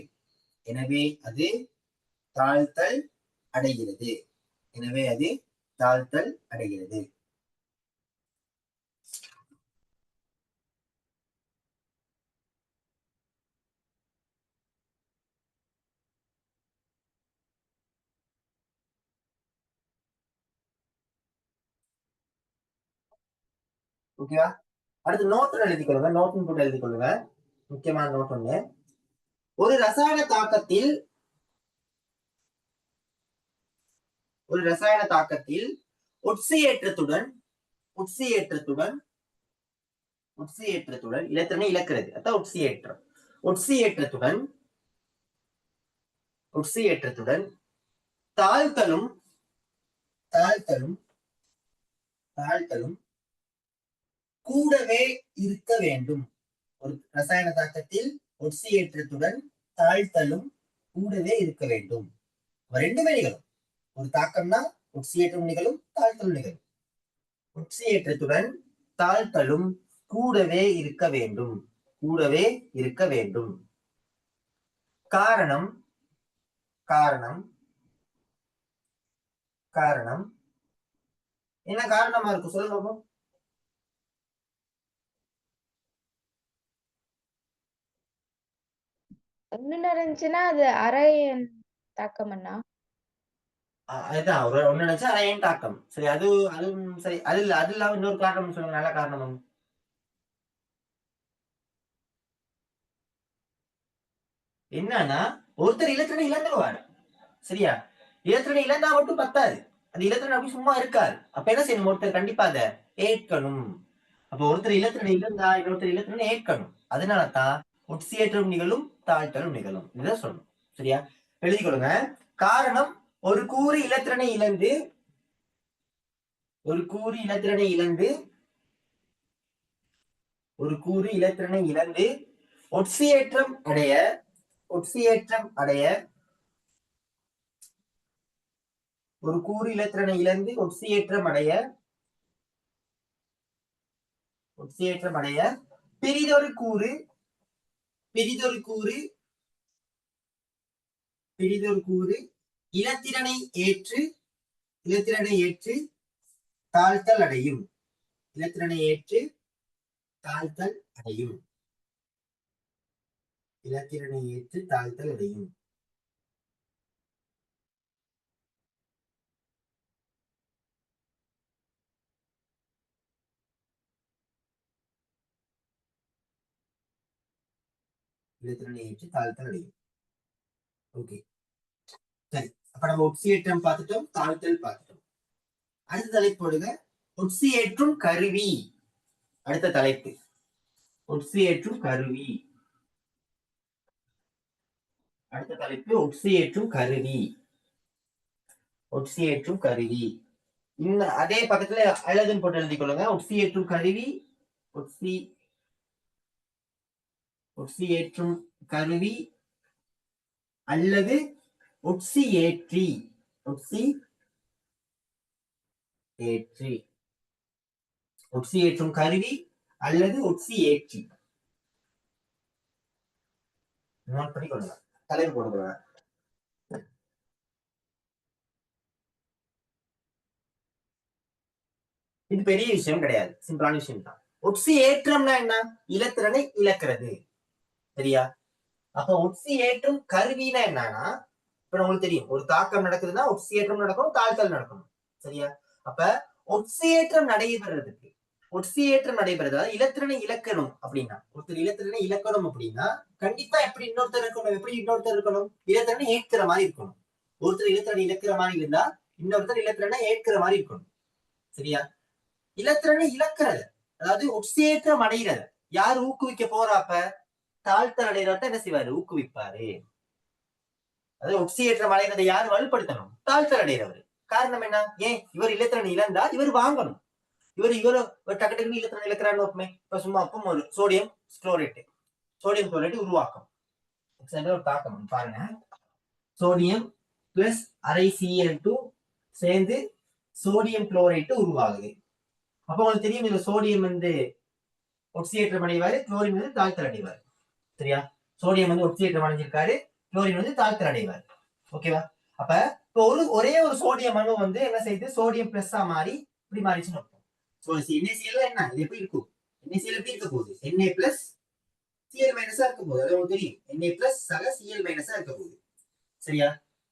எனவே அது தாழ்த்தல் அடைகிறது. எனவே அது தாழ்த்தல் அடைகிறது. ஓகேவா? அடுத்து நோட் எழுதி கொள்ளுங்க, நோட் போட்டு எழுதி கொள்ளுங்க. முக்கியமான நோட் ஒண்ணு. ஒரு ரசாயன தாக்கத்தில் ஒட்சியேற்றத்துடன் ஒட்சியேற்றத்துடன் ஒட்சியேற்றத்துடன் இலத்திரனை இழக்கிறது, அதான் ஒட்சியேற்றம். ஒட்சியேற்றத்துடன் ஒட்சியேற்றத்துடன் தாழ்த்தலும் தாழ்த்தலும் தாழ்த்தலும் கூடவே இருக்க வேண்டும். ஒரு ரசாயன தாக்கத்தில் ஒட்சியேற்றத்துடன் தாழ்த்தலும் கூடவே இருக்க வேண்டும். ரெண்டுமே நிகழும். ஒரு தாக்கம்னா ஒட்சியேற்றம் நிகழும், தாழ்த்தலும் நிகழும். ஒட்சியேற்றத்துடன் தாழ்த்தலும் கூடவே இருக்க வேண்டும். கூடவே இருக்க வேண்டும். காரணம் காரணம் காரணம் என்ன காரணமா இருக்கும் சொல்லுங்க. ஒண்ணு நிறைஞ்சுன்னா அது அரை தாக்கம்னா அதுதான் ஒரு ஒண்ணு நினைச்சா அயன் தாக்கம். சரி, அதுவும் சரி. அது இல்ல, அது இல்லாம இன்னொரு காரணம் சொல்லுங்க, நல்ல காரணம். என்னன்னா ஒருத்தர் இலத்திரனை இழந்துருவாரு. சரியா? இலத்திரனை இழந்தா மட்டும் பத்தாது, அந்த இலத்திரன் அப்படி சும்மா இருக்காது. அப்ப என்ன செய்யணும்? ஒருத்தர் கண்டிப்பா அதை ஏற்கணும். அப்ப ஒருத்தர் இலத்திரனை இழந்தா இன்னொருத்தர் இலத்திரனை ஏற்கணும். அதனாலதான் ஒட்சியேற்றம் நிகழும், தாழ்த்தலும் நிகழும். இதான் சொல்லணும். சரியா? எழுதி கொடுங்க. காரணம், ஒரு கூறு இலத்திரனை இழந்து ஒரு கூறு இலத்திரனை இழந்து ஒரு கூறு இலத்திரனை இழந்து ஒட்சியேற்றம் அடைய ஒட்சியேற்றம் அடைய ஒரு கூறு இலத்திரனை இழந்து ஒட்சியேற்றம் அடைய பிரிதொரு கூறு பிரிதொரு கூறு பிரிதொரு கூறு இலத்திரனை ஏற்று தாழ்த்தல் அடையும். இலத்திரனை ஏற்று தாழ்த்தல் அடையும். இலத்திரனை ஏற்று தாழ்த்தல் அடையும். இலத்திரனை ஏற்று தாழ்த்தல் அடையும். ஓகே, சரி. அப்ப நம்ம ஒட்சியேற்றம் பார்த்துட்டோம், தாழ்த்தல் பார்த்துட்டோம். அடுத்த தலைப்போடுங்க, ஒட்சியேற்றும் கருவி. அடுத்த தலைப்பு ஒட்சியேற்றும் கருவி. அடுத்த தலைப்பு ஒட்சியேற்றும் கருவி. ஒட்சியேற்றும் கருவி. இன்னும் அதே பக்கத்துல அழகுன்னு போட்டு எழுதி கொள்ளுங்க. ஒட்சியேற்றும் கருவி, ஒட்சியேற்றும் கருவி அல்லது ஒட்சியேற்றி. ஒட்சியேற்றும் கருவி அல்லது ஒட்சியேற்றி. நோட் பண்ணி கொள்ளுங்க, தலைப்பு போடுங்க. இது பெரிய விஷயம் கிடையாது, சிம்பிளான விஷயம் தான். ஒட்சியேற்றம்னா என்ன? இலத்திரனை இழக்கிறது. சரியா? அப்ப ஒட்சியேற்றும் கருவினா என்னன்னா, இப்ப உங்களுக்கு தெரியும், ஒரு தாக்கம் நடக்குதுன்னா ஒட்சியேற்றம் நடக்கணும், தாழ்த்தல் நடக்கணும். சரியா? அப்ப ஒட்சியேற்றம் நடைபெறதுக்கு இலத்திரனை இழக்கணும் அப்படின்னா, ஒருத்தர் இலத்திரனை இழக்கணும் அப்படின்னா கண்டிப்பா எப்படி இன்னொருத்தர் இருக்கணும்? இலத்திரனை ஏற்கிற மாதிரி இருக்கணும். ஒருத்தர் இலத்திரனை இழக்கிற மாதிரி இருந்தா இன்னொருத்தர் இலத்திரனை ஏற்கிற மாதிரி இருக்கணும். சரியா? இலத்திரனை இழக்கிறது, அதாவது ஒட்சியேற்றம் அடைகிறது யார் ஊக்குவிக்க போறாப்ப? தாழ்த்தல் அடைகிறத என்ன செய்வாரு? ஊக்குவிப்பாரு. அதாவது ஒட்சியேற்றம் அடைகிறதை யார் வலுப்படுத்தணும்? தாழ்த்தல் அடைகிறவர். காரணம் என்ன? ஏன் இவர் இலத்திரனை இழந்தா இவர் வாங்கணும். இவர் டக்கு டக்குன்னு இலத்திரனை இழக்கிறான்னு இப்ப சும்மா அப்பவும் ஒரு சோடியம் குளோரைட் உருவாக்கும். ஒரு தாக்கம் பாருங்க, சோடியம் பிளஸ் அரை Cl2 சேர்ந்து சோடியம் குளோரைட் உருவாகுது. அப்ப உங்களுக்கு தெரியும், இதுல சோடியம் ஒட்சியேற்றம் அடைவாரு, குளோரின் தாழ்த்தல் அடைவார். சரியா? சோடியம் ஒட்சியேற்றம் அடைஞ்சிருக்காரு, குளோரின் தாழ்த்தல் அடைவார். ஓகேவா? அப்ப இப்போ ஒரே ஒரு சோடியம் அணு என்ன செய்யுது? சோடியம் பிளஸ்ஸா மாறி இப்படி மாறிச்சுன்னு இருக்கும். NaCl என்ன இது எப்படி இருக்கும்? NaCl எப்படி இருக்க போகுது? Na பிளஸ் Cl மைனஸா இருக்க போகுது. அது உங்களுக்கு தெரியும், Na பிளஸ் சக Cl மைனஸா இருக்க போகுது. சரியா?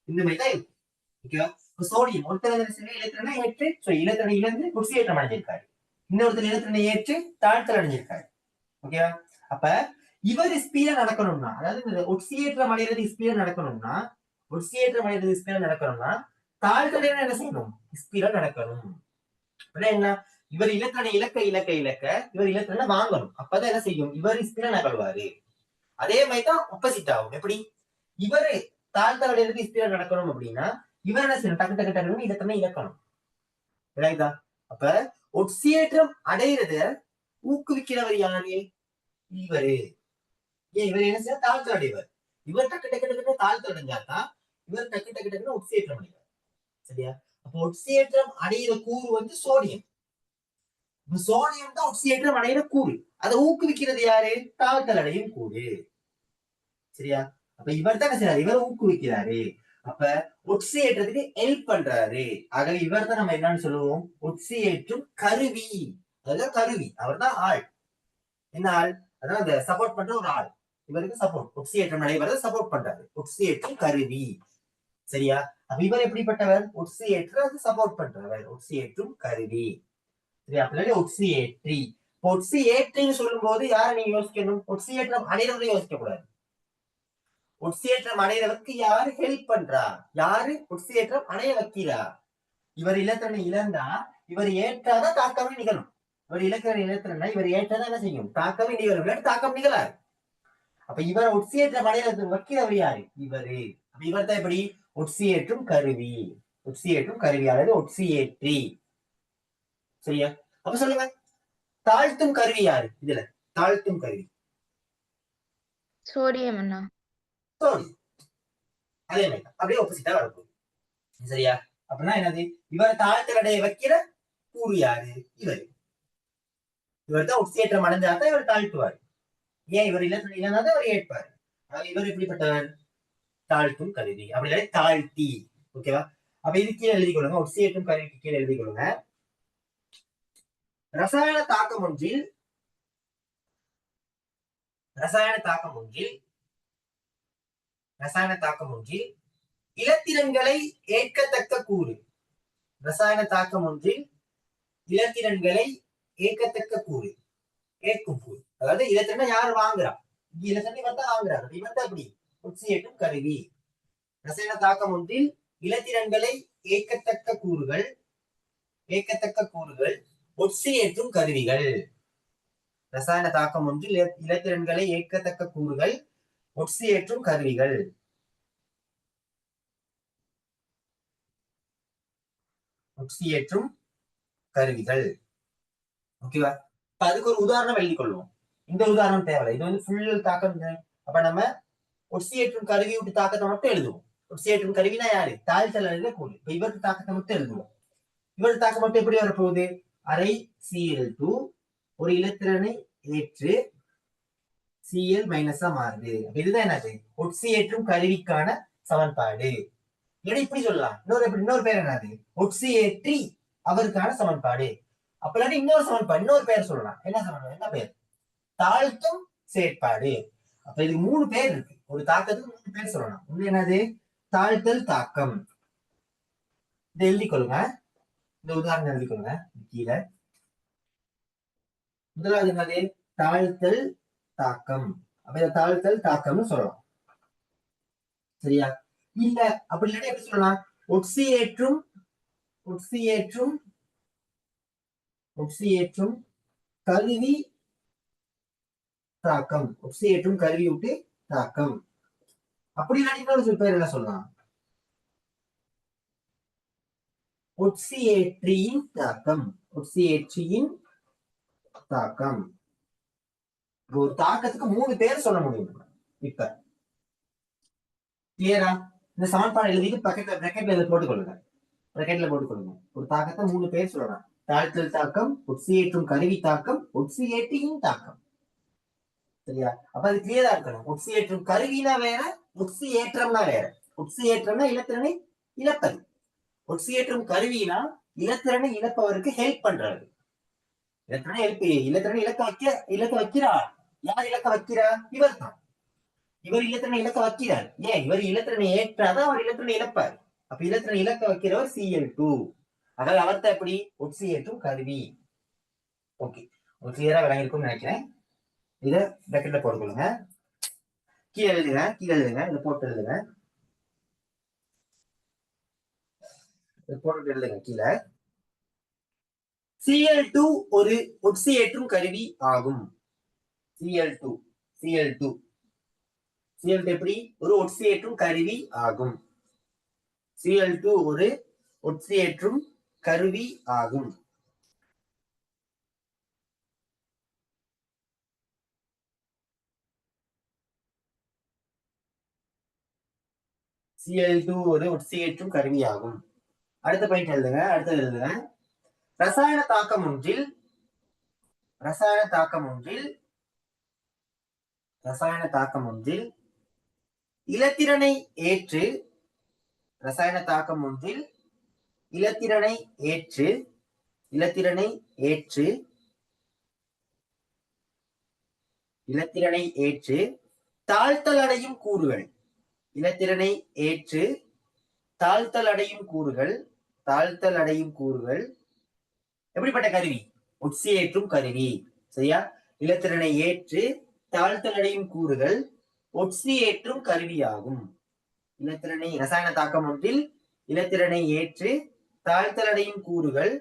இந்த மாதிரி தான் இருக்கும். ஓகேவா? சோடியம் ஒருத்தர் இலத்திரனை ஏற்று இலத்திரனை இழந்து ஒட்சியேற்றம் அடைஞ்சிருக்காரு. இன்னொருத்தர் இலத்திரனை ஏற்று தாழ்த்தல் அடைஞ்சிருக்காரு. ஓகேவா? அப்ப இவர் ஸ்பீடா நடக்கணும்னா, அதாவது ஒட்சியேற்றம் அடைகிறது ஸ்பீடா நடக்கணும்னா, ஒட்சியேற்றம் அடைகிறது ஸ்பீடா நடக்கணும்னா தாழ்த்தல் என்ன செய்யணும்? ஸ்பீடா நடக்கணும். என்ன, இவர் இலத்திரனை இலக்க இலக்க இலக்க இவர் இலத்திரனை வாங்கணும். அப்பதான் என்ன செய்யும்? இவர் ஸ்பீடா நகழ்வாரு. அதே மாதிரிதான் ஆப்போசிட் ஆகும். எப்படி? இவரு தாழ்த்தல் அடைகிறது ஸ்பீடா நடக்கணும் அப்படின்னா இவர் என்ன செய்யணும்? டக்கு டக்கு டக்குன்னு இலத்திரனை இழக்கணும். விளங்குதா? அப்ப ஒட்சியேற்றம் அடைகிறத ஊக்குவிக்கிறவர் யாரு? இவரு. ஏன் இவர் என்ன செய்ய? தாழ்த்தல் அடைவர். இவர் டக்கு டக்கு டக்கு தாழ்த்தல் அடைஞ்சாதான் இவர் டக்கு டக்கு டக்குன்னு ஒட்சியேற்றம் அடைவார். சரியா? அப்போ ஒட்சியேற்றம் அடைகிற கூறு வந்து சோடியம். சோடியம் தான் ஒட்சியேற்றம் அடைகிற கூறு. அதை ஊக்குவிக்கிறது யாரு? தாழ்த்தல் அடையும் கூறு. சரியா? அப்ப இவர் தான் செய்யறாரு, இவர் ஊக்குவிக்கிறாரு. அப்ப ஒட்சியேற்றத்துக்கு ஹெல்ப் பண்றாரு. ஆகவே இவர் தான் நம்ம என்னன்னு சொல்லுவோம்? ஒட்சியேற்றும் கருவி. அதுதான் கருவி. அவர் தான் ஆள். என்ன ஆள்? அதான் அந்த சப்போர்ட் பண்ற ஒரு ஆள். இவருக்கு சப்போர்ட், ஒட்சியேற்றம் நடைபெறத சப்போர்ட் பண்றாரு. ஒட்சியேற்றும் கருவி. சரியா? அப்ப இவர் எப்படிப்பட்டவர்? ஒட்சியேற்ற சப்போர்ட் பண்றவர். ஒட்சியேற்றும் கருவி. சரியா? அப்படி ஒட்சியேற்றி. ஒட்சியேற்றின்னு சொல்லும் போது யாரை நீங்க யோசிக்கணும்? ஒட்சியேற்றம் அடைகிறவரை யோசிக்க கூடாது. ஒட்சியேற்றம் அடைகிறவருக்கு யாரு ஹெல்ப் பண்றா? யாரு ஒட்சியேற்றம் அடைய வைக்கிறா? இவர் இலத்திரனை இழந்தா இவர் ஏற்றாதான் தாக்கமே நிகழும். இவர் இலத்திரனை இவர் ஏற்றாதான் என்ன செய்யும்? தாக்கமே நிகழும். இல்லாட்டி தாக்கம் நிகழாது. அப்ப இவர் ஒட்சியேற்றம் அடைகிறது வைக்கிறவர் யாரு? இவரு. அப்ப இவர் தான் எப்படி? ஒட்சியேற்றும் கருவி. ஒட்சியேற்றும் கருவி அதாவது ஒட்சியேற்றி. சரியா? அப்ப சொல்லுங்க, தாழ்த்தும் கருவி யாரு? இதுல தாழ்த்தும் கருவி சோடியம் அண்ணா. சோடியம். அதே மாதிரி அப்படியே ஆப்போசிட்டா வரப்போகுது. சரியா? அப்படின்னா என்னது? இவர் தாழ்த்தல் அடைய வைக்கிற கூறு யாரு? இவர். இவர் தான் ஒட்சியேற்றம் அடைஞ்சாதான் இவர் தாழ்த்துவார். ஏன்? இவர் இல்லைன்னா அவர் ஏற்பார். இவர் எப்படிப்பட்டவர்? தாழ்த்தும் கருவி. அப்படி தாழ்த்தி. ஓகேவா? அப்ப இது கீழே எழுதி கொள்ளுங்க. ஒட்சியேற்றும் கருவிக்கு கீழே எழுதி கொள்ளுங்க. ரசாயன தாக்கம் ஒன்றில் இலத்திரன்களை ஏற்கத்தக்க கூறு. ரசாயன தாக்கம் ஒன்றில் இலத்திரன்களை ஏற்கத்தக்க கூறு, ஏற்கும் கூறு. அதாவது இலத்திரனை யாரு வாங்குறா? இலத்திரனை இவர் தான் வாங்குறாரு. இவர் தான் எப்படி? ஒட்சியேற்றும் கருவி. ரசாயன தாக்கம் ஒன்றில் இலத்திரன்களை ஏற்கத்தக்க கூறுகள் ஒட்சியேற்றும் கருவிகள். ரசாயன தாக்கம் ஒன்றில் இலத்திரன்களை ஏற்கத்தக்க கூறுகள் ஒட்சியேற்றும் கருவிகள். ஒட்சியேற்றும் கருவிகள். ஓகேவா? அதுக்கு ஒரு உதாரணம் எழுதி கொள்வோம். இந்த உதாரணம் தேவையில்லை. இது வந்து ஃபுல் தாக்கம். அப்ப நம்ம ஒட்சியேற்றும் கருவி விட்டு தாக்கத்தை மட்டும் எழுதுவோம். ஒட்சியேற்றும் கருவினா யாரு? தாழ்த்தல் அடைகிற கூறு. இப்ப இவருக்கு தாக்கத்தை மட்டும் எழுதுவோம். இவருக்கு தாக்கம் மட்டும் எப்படி வரப்போகுது? அரை Cl2 ஒரு இலத்திரனை ஏற்று Cl மைனஸா மாறுது. இதுதான் என்னது? ஒட்சியேற்றும் கருவிக்கான சமன்பாடு. இப்படி சொல்லலாம். இன்னொரு பேர் என்னது? ஒட்சியேற்றி அவருக்கான சமன்பாடு. அப்ப இல்லாட்டி இன்னொரு பேர் சொல்லலாம். என்ன சமன்பாடு? என்ன பேர்? தாழ்த்தும் செயற்பாடு. அப்ப இதுக்கு 3 பேர் இருக்கு. ஒரு தாக்கத்துக்கு 3 பேர் சொல்லலாம். ஒண்ணு என்னது? தாழ்த்தல் தாக்கம். இதை எழுதி கொள்ளுங்க. இந்த உதாரணம் எழுதி கொள்ளுங்க கீழே. முதலாவது என்னது? தாழ்த்தல் தாக்கம். அப்ப இதை தாழ்த்தல் தாக்கம்னு சொல்லலாம். சரியா? இல்ல அப்படி இல்லைன்னா எப்படி சொல்லலாம்? ஒட்சியேற்றும் கருவி தாக்கம். ஒட்சியேற்றும் கருவி விட்டு தாக்கம். அப்படி இல்லாட்டி சில பேர் என்ன சொல்லலாம்? ஒட்சியேற்றியின் தாக்கம். ஒரு தாக்கத்துக்கு 3 பேர் சொல்ல முடியும். இப்ப கிளியரா? இந்த சமன்பாடு எழுதிட்டு பிரக்கெட்ல போட்டுக்கொள்ளுங்க. ஒரு தாக்கத்தை 3 பேர் சொல்லலாம். தாழ்த்தல் தாக்கம், ஒட்சியேற்றும் கருவி தாக்கம், ஒட்சியேற்றியின் தாக்கம். சரியா? அப்ப அது கிளியரா இருக்கணும். ஒட்சியேற்றும் கருவினா வேற, ஒட்சியேற்றம்னா வேற. ஒட்சியேற்றம்னா இலத்திரனை இழப்பது. ஒட்சியேற்றும் கருவினா இலத்திரனை இழப்பவருக்கு ஹெல்ப் பண்றது. இலத்திரனை இலக்க வைக்கிறார். யார் இலக்க வைக்கிறா? இவர் தான். இவர் இலத்திரனை இலக்க வைக்கிறார். ஏன்? இவர் இலத்திரனை ஏற்றாதான் அவர் இலத்திரனை இழப்பார். அப்ப இலத்திரனை இலக்க வைக்கிறவர் Cl2. அதாவது அவர்தான் எப்படி? ஒட்சியேற்றும் கருவி. ஓகே, உங்களுக்கு கிளியரா விளங்கிருக்கும்னு நினைக்கிறேன். இதை பிரக்கெட்ல போட்டுக்கொள்ளுங்க. கீழே எழுதுங்க, இதை போட்டு எழுதுங்க, போட்டு எழுதுங்க கீழே. Cl2 ஒரு ஒட்சியேற்றும் கருவி ஆகும். Cl2 Cl2 எப்படி ஒரு ஒட்சியேற்றும் கருவி ஆகும். Cl2 ஒரு ஒட்சியேற்றும் கருவி ஆகும். Cl2 ஒரு ஒட்சியேற்றும் கருவியாகும். அடுத்த பாயிண்ட் எழுதுங்க. அடுத்தது எழுதுங்க. ரசாயன தாக்கம் ஒன்றில் இலத்திரனை ஏற்று தாழ்த்தல் அடையும் கூறுகள் எப்படிப்பட்ட கருவி? ஒட்சியேற்றும் கருவி. சரியா? இலத்திரனை ஏற்று தாழ்த்தல் அடையும் கூறுகள் ஒட்சியேற்றும் கருவியாகும். ரசாயன தாக்கம் ஒன்றில் இலத்திரனை ஏற்று தாழ்த்தல் அடையும் கூறுகள்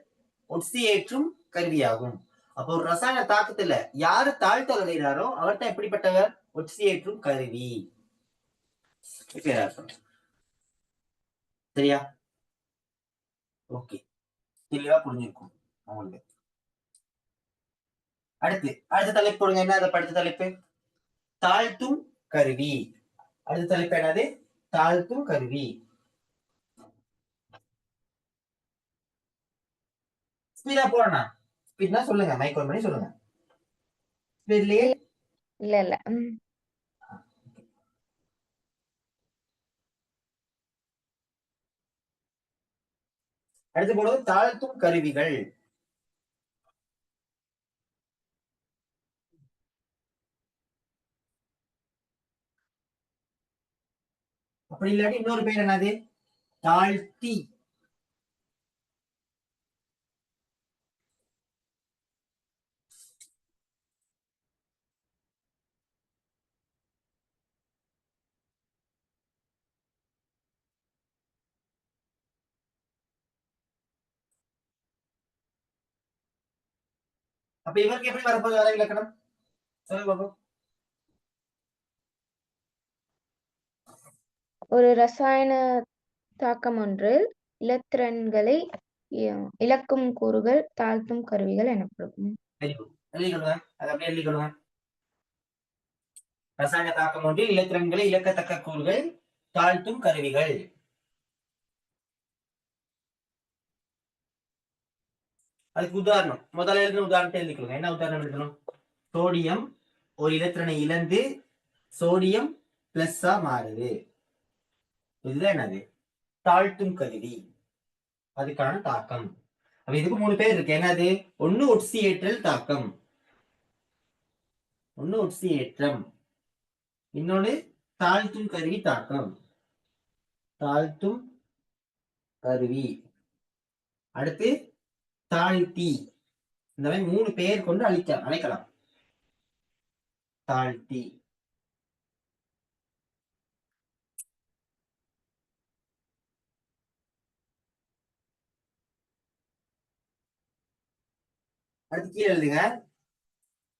ஒட்சியேற்றும் கருவியாகும். அப்போ ஒரு ரசாயன தாக்கத்துல யாரு தாழ்த்தல் அடைகிறாரோ அவர்தான் எப்படிப்பட்டவர்? ஒட்சியேற்றும் கருவி. சரியா? ஓகே, தெளிவா புரிஞ்சிருக்கும் உங்களுக்கு. அடுத்த தலைப்பு போடுங்க. என்ன அடுத்த தலைப்பு? தாழ்த்தும் கருவி. அடுத்த தலைப்பு என்னது? தாழ்த்தும் கருவி. ஸ்பீடா போறேனா? ஸ்பீட்னா சொல்லுங்க, மைக் ஆன் பண்ணி சொல்லுங்க. ஸ்பீட்லயே இல்ல அடுத்து போடுவது தாழ்த்தும் கருவிகள். அப்படி இல்லாட்டி இன்னொரு பேர் என்னது? தாழ்த்தி. அப்ப இவருக்கு எப்படி வரப்போகுது வரை இலக்கணம்? சொல்லுங்க பாப்போம். ஒரு ரசாயன தாக்கம் ஒன்றில் இலத்திரன்களை இழக்கும் கூறுகள் தாழ்த்தும் கருவிகள் எனப்படும். எழுதிக்கொள்ளுங்க. அது அப்படியே எழுதிக்கொள்ளுங்க. ரசாயன தாக்கம் ஒன்றில் இலத்திரன்களை இழக்கத்தக்க கூறுகள் தாழ்த்தும் கருவிகள். அதுக்கு உதாரணம் முதல்ல எழுதின உதாரணத்தை எழுதிக்கொள்ளுங்க. என்ன உதாரணம் எழுதணும்? சோடியம் ஒரு இலத்திரனை இழந்து சோடியம் பிளஸ்ஸா மாறுது. இதுதான் என்னது? தாழ்த்தும் கருவி. அதுக்கான தாக்கம். அப்ப இதுக்கு 3 பேர் இருக்கு. என்னது? ஒண்ணு ஒட்சியேற்றல் தாக்கம், ஒட்சியேற்றம், இன்னொன்னு தாழ்த்தும் கருவி தாக்கம். தாழ்த்தும் கருவி. அடுத்து தாழ்த்தி. இந்த மாதிரி 3 பெயர் கொண்டு அழைக்கலாம். தாழ்த்தி. அடுத்து கீழே எழுதுங்க.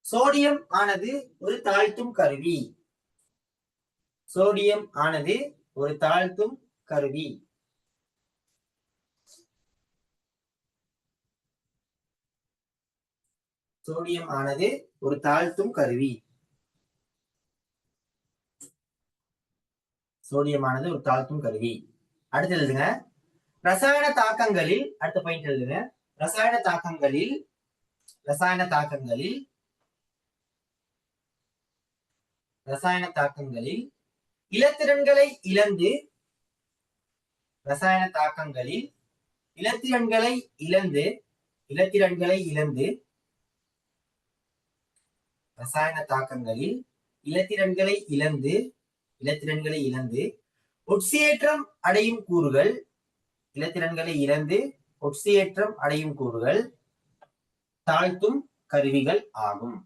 சோடியம் ஆனது ஒரு தாழ்த்தும் கருவி. சோடியம் ஆனது ஒரு தாழ்த்தும் கருவி. சோடியம் ஆனது ஒரு தாழ்த்தும் கருவி. சோடியமானது ஒரு தாழ்த்தும் கருவி. அடுத்து எழுதுங்க. ரசாயன தாக்கங்களில் அடுத்த பாயிண்ட் எழுதுங்க. ரசாயன தாக்கங்களில் இலத்திரன்களை இழந்து ரசாயன தாக்கங்களில் இலத்திரன்களை இழந்து ஒட்சியேற்றம் அடையும் கூறுகள் தாழ்த்தும் கருவிகள் ஆகும்.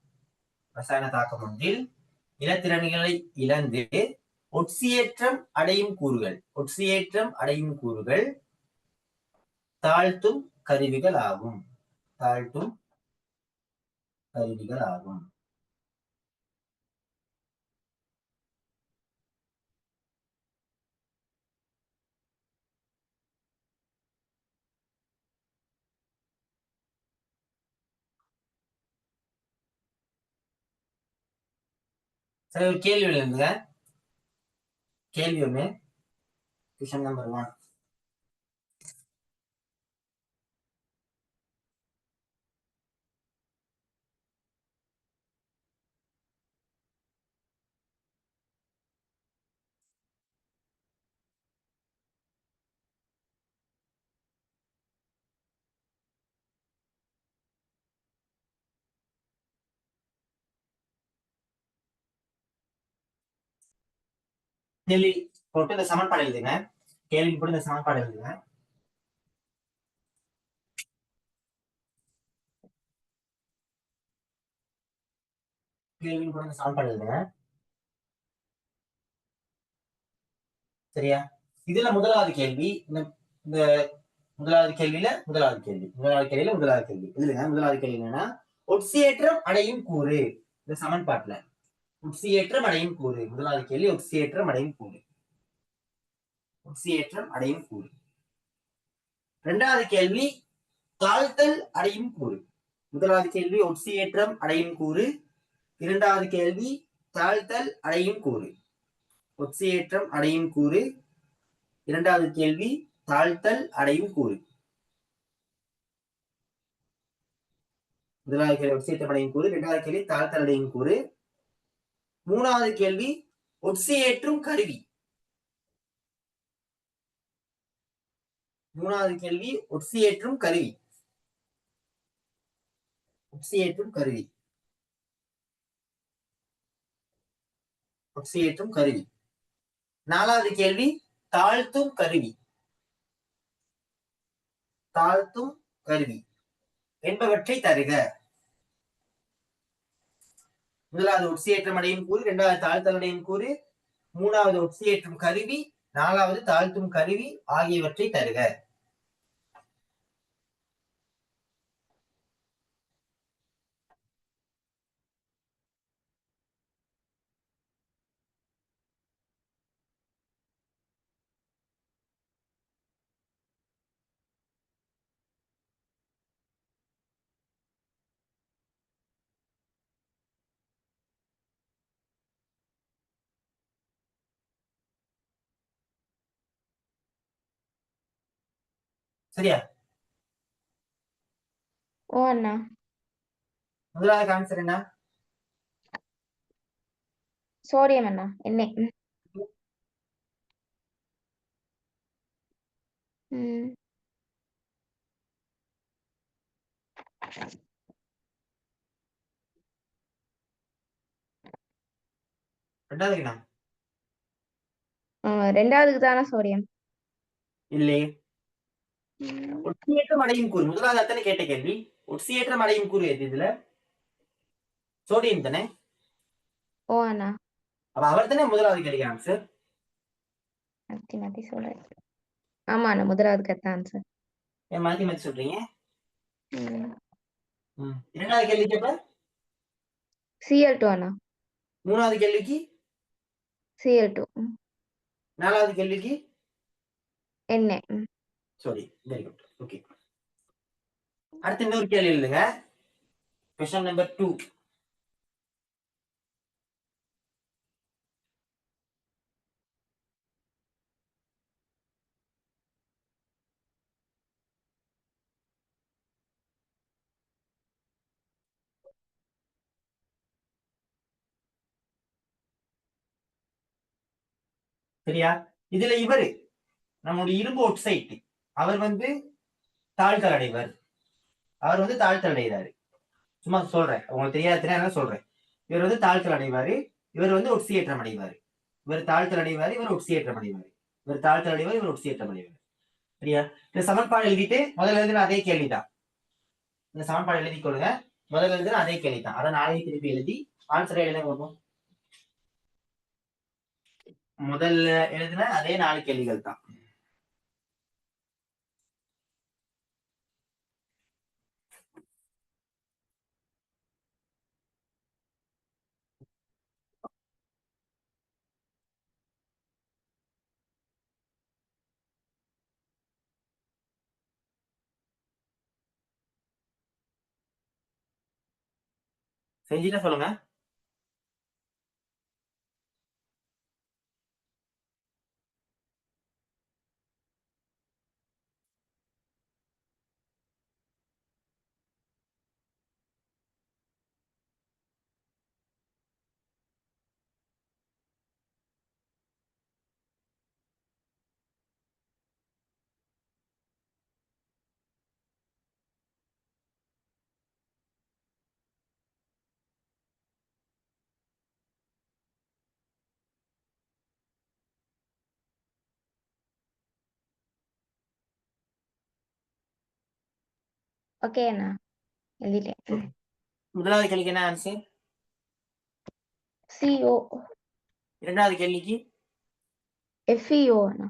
ரசாயன தாக்கம் ஒன்றில் இலத்திரன்களை இழந்து ஒட்சியேற்றம் அடையும் கூறுகள் தாழ்த்தும் கருவிகள் ஆகும். சரி, ஒரு கேள்வி எழுதுங்க. கேள்வி ஒண்ணு, கொஸ்டின் நம்பர் 1. கேள்வி போட்டு இந்த சமன்பாடு எழுதுங்க. கேள்வி போட்டு இந்த சமன்பாடு எழுதுங்க. கேள்வி போட்டு இந்த சமன்பாடு எழுதுங்க. சரியா? இதுல முதலாவது கேள்வி, இந்த முதலாவது கேள்வியில முதலாவது கேள்வி எழுதுங்க. முதலாவது கேள்வி என்னன்னா, ஒட்சியேற்றம் அடையும் கூறு. இந்த சமன்பாட்டுல ஒட்சியேற்றம் அடையும் கூறு. முதலாவது கேள்வி ஒட்சியேற்றம் அடையும் கூறு. இரண்டாவது கேள்வி தாழ்த்தல் அடையும் கூறு. முதலாவது கேள்வி ஒட்சியேற்றம் அடையும் கூறு. இரண்டாவது கேள்வி தாழ்த்தல் அடையும் கூறு. ஒட்சியேற்றம் அடையும் கூறு. இரண்டாவது கேள்வி தாழ்த்தல் அடையும் கூறு. முதலாவது கேள்வி ஒட்சியேற்றம் அடையும் கூறு. இரண்டாவது கேள்வி தாழ்த்தல் அடையும் கூறு. மூணாவது கேள்வி ஒட்சியேற்றும் கருவி. ஒட்சியேற்றும் கருவி. நாலாவது கேள்வி தாழ்த்தும் கருவி என்பவற்றை தருக. முதலாவது ஒட்சியேற்றம் அடையும் கூறு, இரண்டாவது தாழ்த்தல் அடையும் கூறு, மூணாவது ஒட்சியேற்றும் கருவி, நாலாவது தாழ்த்தும் கருவி ஆகியவற்றை தருக. சரியா? ஓ அண்ணா. முதலாவது ஆன்சர் என்ன? சோடியம் அண்ணா, எண்ணெய். ரெண்டாவதுக்கு தானே சோடியம்? இல்லையே. ஒட்சியேற்றம் அடையும் கூறு முதலாவது அத்தனை கேட்ட கேள்வி. ஒட்சியேற்றம் அடையும் கூறு எது? இதுல சோடியம் தானே. ஓ அண்ணா. அப்ப அவர் தானே முதலாவது கேள்வி ஆன்சர். மாத்தி சொல்றேன். ஆமா அண்ணா, முதலாவது கரெக்ட் ஆன்சர். ஏன் மாத்தி சொல்றீங்க? இரண்டாவது கேள்விக்கு அப்ப Cl2 அண்ணா. மூணாவது கேள்விக்கு Cl2. நாலாவது கேள்விக்கு எண்ணெய். Sorry, very good. ஓகே, அடுத்து இன்னொரு கேள்வி எழுதுங்க. Question number 2. சரியா? இதுல இவரு நம்முடைய இரும்பு ஒக்சைடு, அவர் தாழ்த்தல் அடைவர். தாழ்த்தல் அடைகிறாரு. சும்மா சொல்றேன், உங்களுக்கு தெரியாதுன்னா சொல்றேன். இவர் தாழ்த்தல் அடைவாரு, இவர் ஒட்சியேற்றம் அடைவாரு. இவர் தாழ்த்தல் அடைவாரு, இவர் ஒட்சியேற்றம் அடைவாரு. இவர் தாழ்த்தல் அடைவார், இவர் ஒட்சியேற்றம் அடைவார். சரியா? இந்த சமன்பாடு எழுதிட்டு முதல்ல எழுதின அதே கேள்விதான். இந்த சமன்பாடு எழுதி கொள்ளுங்க. முதல்ல எழுதுனா அதே கேள்வி தான். அதை நாளைக்கு திருப்பி எழுதி ஆன்சரை எழுத போகும். முதல்ல எழுதுன அதே 4 கேள்விகள் தான். செஞ்சுட்டா சொல்லுங்க. ஓகே அண்ணா, எழுதிட்டேன். முதலாவது கேள்விக்கு என்ன ஆன்சர்? CO. இரண்டாவது கேள்விக்கு FEO அண்ணா.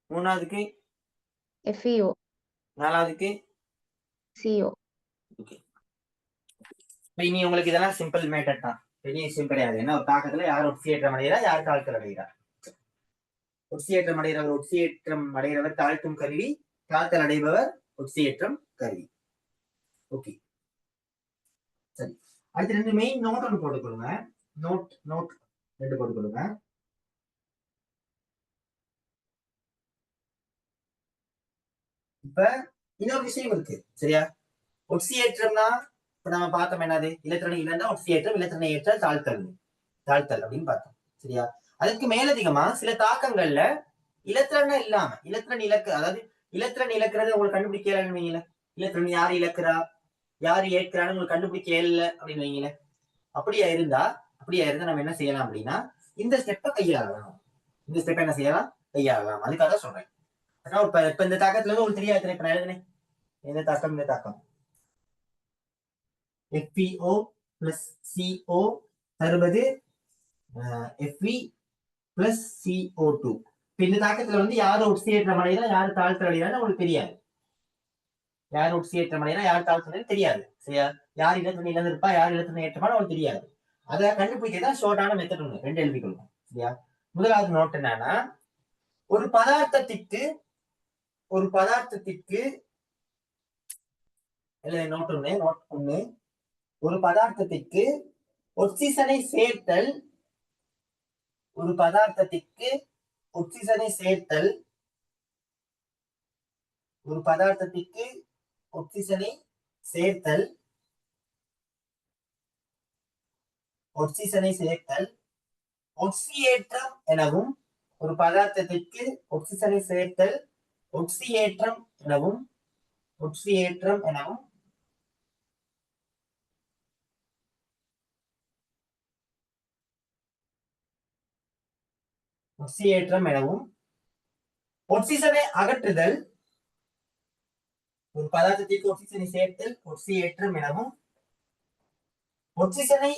மூணாவதுக்கு FEO. நாலாவதுக்கு CO. ஓகே. இனி உங்களுக்கு இதெல்லாம் சிம்பிள் மேட்டர் தான், பெரிய விஷயம் கிடையாது. என்ன ஒரு தாக்கத்துல யார் ஒட்சியேற்றம் அடைகிறா, யார் தாழ்த்தல் அடைகிறா. ஒட்சியேற்றம் அடைகிறவர் ஒட்சியேற்றம் அடைகிறவர் தாழ்த்தும் கருவி, தாழ்த்தல் அடைபவர் ஒட்சியேற்றம் கருவி. ஓகே சரி. அடுத்து 2 மெயின் நோட் ஒன்று போட்டுக்கொள்ளுங்க. நோட் 2 போட்டுக்கொள்ளுங்க. இப்ப இன்னொரு விஷயம் இருக்கு சரியா. ஒட்சியேற்றம்னா இப்ப நம்ம பார்த்தோம் என்னது, இலத்திரணை இழந்தா ஒட்சியேற்றம், இலத்திரணை ஏற்றால் தாழ்த்தல் அப்படின்னு பார்த்தோம் சரியா. அதுக்கு மேலதிகமா சில தாக்கங்கள்ல இலத்திரனை இல்லாம இலத்திரன் இலக்கு, அதாவது இலத்திரன் இலக்குறது உங்களுக்கு கண்டுபிடிக்கலன்னு வைங்கள, இலத்திரன் யாரு இலக்குறா யாரு ஏற்கிறான்னு உங்களுக்கு கண்டுபிடிக்க இல்லை அப்படின்னு வைங்கள. அப்படியா இருந்தா நம்ம என்ன செய்யலாம் அப்படின்னா இந்த ஸ்டெப்பை கையாளலாம். இந்த ஸ்டெப்பை என்ன செய்யலாம், கையாளலாம். அதுக்காக சொல்றேன். இப்ப இந்த தாக்கத்துல இருந்து உங்களுக்கு தெரியாது, இப்ப நான் எழுதுனேன் இந்த தாக்கம் FeO plus CO தருவது Fe plus CO2. இந்த தாக்கத்துல வந்து யாரு ஒட்சியேற்றம் அடைகிறா யாரு தாழ்த்தல் அடைகிறான்னு உங்களுக்கு தெரியாது. யார் ஒட்சியேற்றம் அடைகிறா யார் தாழ்த்தல் தெரியாது சரியா. யார் இலத்திரனை இழந்திருப்பா யார் இலத்திரனை ஏற்றமானு உங்களுக்கு தெரியாது. அதை கண்டுபிடிக்கதான் ஷார்ட்டான மெத்தட் ஒண்ணு 2 எழுதிக்கொள்ளும் சரியா. முதலாவது நோட் என்னன்னா, ஒரு பதார்த்தத்திற்கு நோட் ஒண்ணு, ஒரு பதார்த்தத்திற்கு ஒட்சிசனை சேர்த்தல், ஒரு பதார்த்தத்திற்கு ஒட்சிசனை சேர்த்தல் ஒட்சியேற்றம் எனவும், ஒரு பதார்த்தத்திற்கு ஒட்சிசனை சேர்த்தல் ஒட்சியேற்றம் எனவும் ஒட்சிசனை அகற்றுதல், ஒரு பதார்த்தத்திற்கு ஒட்சிசனை சேர்த்தல் ஒட்சியேற்றம் எனவும் ஒட்சிசனை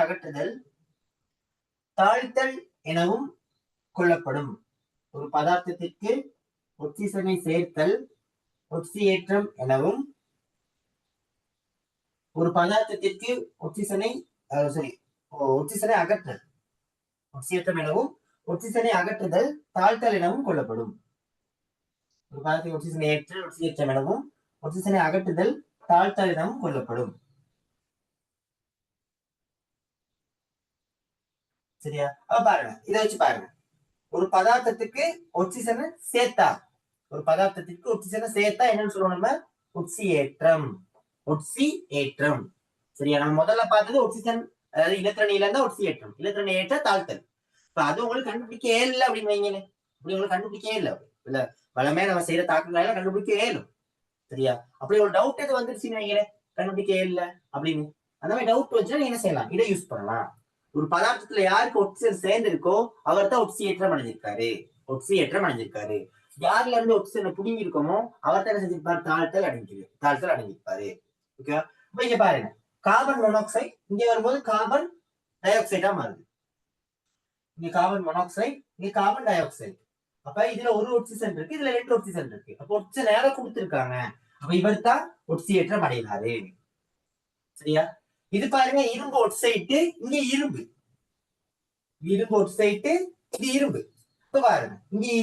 அகற்றுதல் தாழ்த்தல் எனவும் கொள்ளப்படும். ஒரு பதார்த்தத்திற்கு ஒட்சிசனை சேர்த்தல் ஒட்சியேற்றம் எனவும், ஒரு பதார்த்தத்திற்கு ஒட்சிசனை அகற்றல் ஒட்சியேற்றம் எனவும் ஒட்சிசனை அகற்றுதல் தாழ்த்தல் எனவும் கொள்ளப்படும். ஒரு பதார்த்தத்தை ஒட்சிசனை ஏற்றல் ஒட்சியேற்றம் எனவும் ஒட்சிசனை அகற்றுதல் தாழ்த்தல் எனவும் கொள்ளப்படும் சரியா. அப்ப பாருங்க, இதை வச்சு பாருங்க. ஒரு பதார்த்தத்துக்கு ஒட்சிசனை சேர்த்தா என்னன்னு சொல்லுவோம் நம்ம, ஒட்சியேற்றம் சரியா. நம்ம முதல்ல பார்த்தது ஒட்சிசன், அதாவது இலத்திரன் இழந்தா ஒட்சியேற்றம், இலத்திரன் ஏற்ற தாழ்த்தல். இப்ப அது உங்களுக்கு கண்டுபிடிக்க இல்லை அப்படின்னு வைங்களேன். அப்படி உங்களுக்கு கண்டுபிடிக்க இல்லை இல்ல, வளமே நம்ம செய்யற தாக்கங்களை எல்லாம் கண்டுபிடிக்க இயலும் சரியா. அப்படி ஒரு டவுட் எது வந்துருச்சுன்னு வைங்களேன், கண்டுபிடிக்க இல்லை அப்படின்னு அந்த மாதிரி டவுட் வச்சுன்னா நீங்க என்ன செய்யலாம், இதை யூஸ் பண்ணலாம். ஒரு பதார்த்தத்துல யாருக்கு ஒட்சிஜன் சேர்ந்து இருக்கோ அவர் தான் ஒட்சியேற்றம் அடைஞ்சிருக்காரு. யார்ல இருந்து ஆக்சிஜனை புடுங்கி இருக்கோமோ அவர் என்ன செஞ்சிருப்பாரு, தாழ்த்தல் அடங்கியிருப்பாரு. ஓகேவா? இப்ப இங்க பாருங்க, கார்பன் மோனாக்சைடு இங்க வரும்போது கார்பன் டை ஆக்சைடா மாறுது. இங்க கார்பன் மோனாக்சைடு, இங்க கார்பன் டை ஆக்சைடு. அப்ப இதுல ஒரு ஆக்சிஜன் இருக்கு, இதுல 2 ஆக்சிஜன் இருக்கு. அப்ப ஆக்சிஜன் நேரம் கொடுத்திருக்காங்க. அப்ப இவர் தான் ஒட்சியேற்றம் அடைகிறாரு. சரியா? இது பாருங்க, இரும்பு ஒட்சைட்டு, இங்க இரும்பு ஒட்சைட்டு, இது இரும்பு. இப்ப பாருங்க,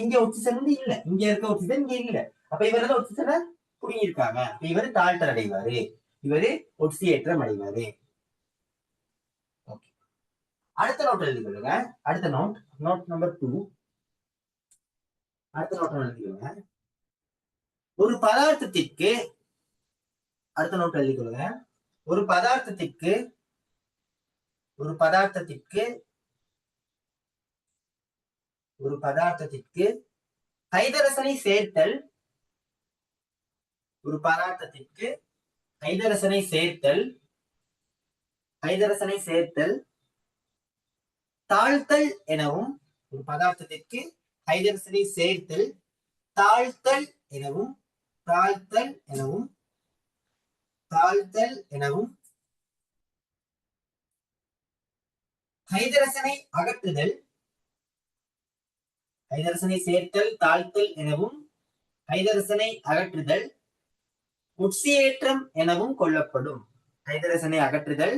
இங்க ஆக்சிஜன் வந்து இல்ல, இங்க இருக்க ஆக்சிஜன் இங்க இல்ல. அப்ப இவர் தான் ஆக்சிஜனை புடிங்கிருக்காங்க. இவரு தாழ்த்தல் அடைவாரு, இவரு ஒட்சியேற்றம் அடைவாரு. அடுத்த நோட் எழுதி கொள்ளுங்க. அடுத்த நோட் நம்பர் 2. அடுத்த நோட் எழுதிக்கொள்ளுங்க. ஒரு பதார்த்தத்திற்கு அடுத்த நோட் எழுதிக் கொள்ளுங்க. ஒரு பதார்த்தத்திற்கு ஹைதரசனை சேர்த்தல் தாழ்த்தல் எனவும், ஒரு பதார்த்தத்திற்கு ஹைதரசனை சேர்த்தல் தாழ்த்தல் எனவும் ஹைதரசனை சேர்த்தல் தாழ்த்தல் எனவும் ஹைதரசனை அகற்றுதல் ஒட்சியேற்றம் எனவும் கொள்ளப்படும். ஹைதரசனை அகற்றுதல்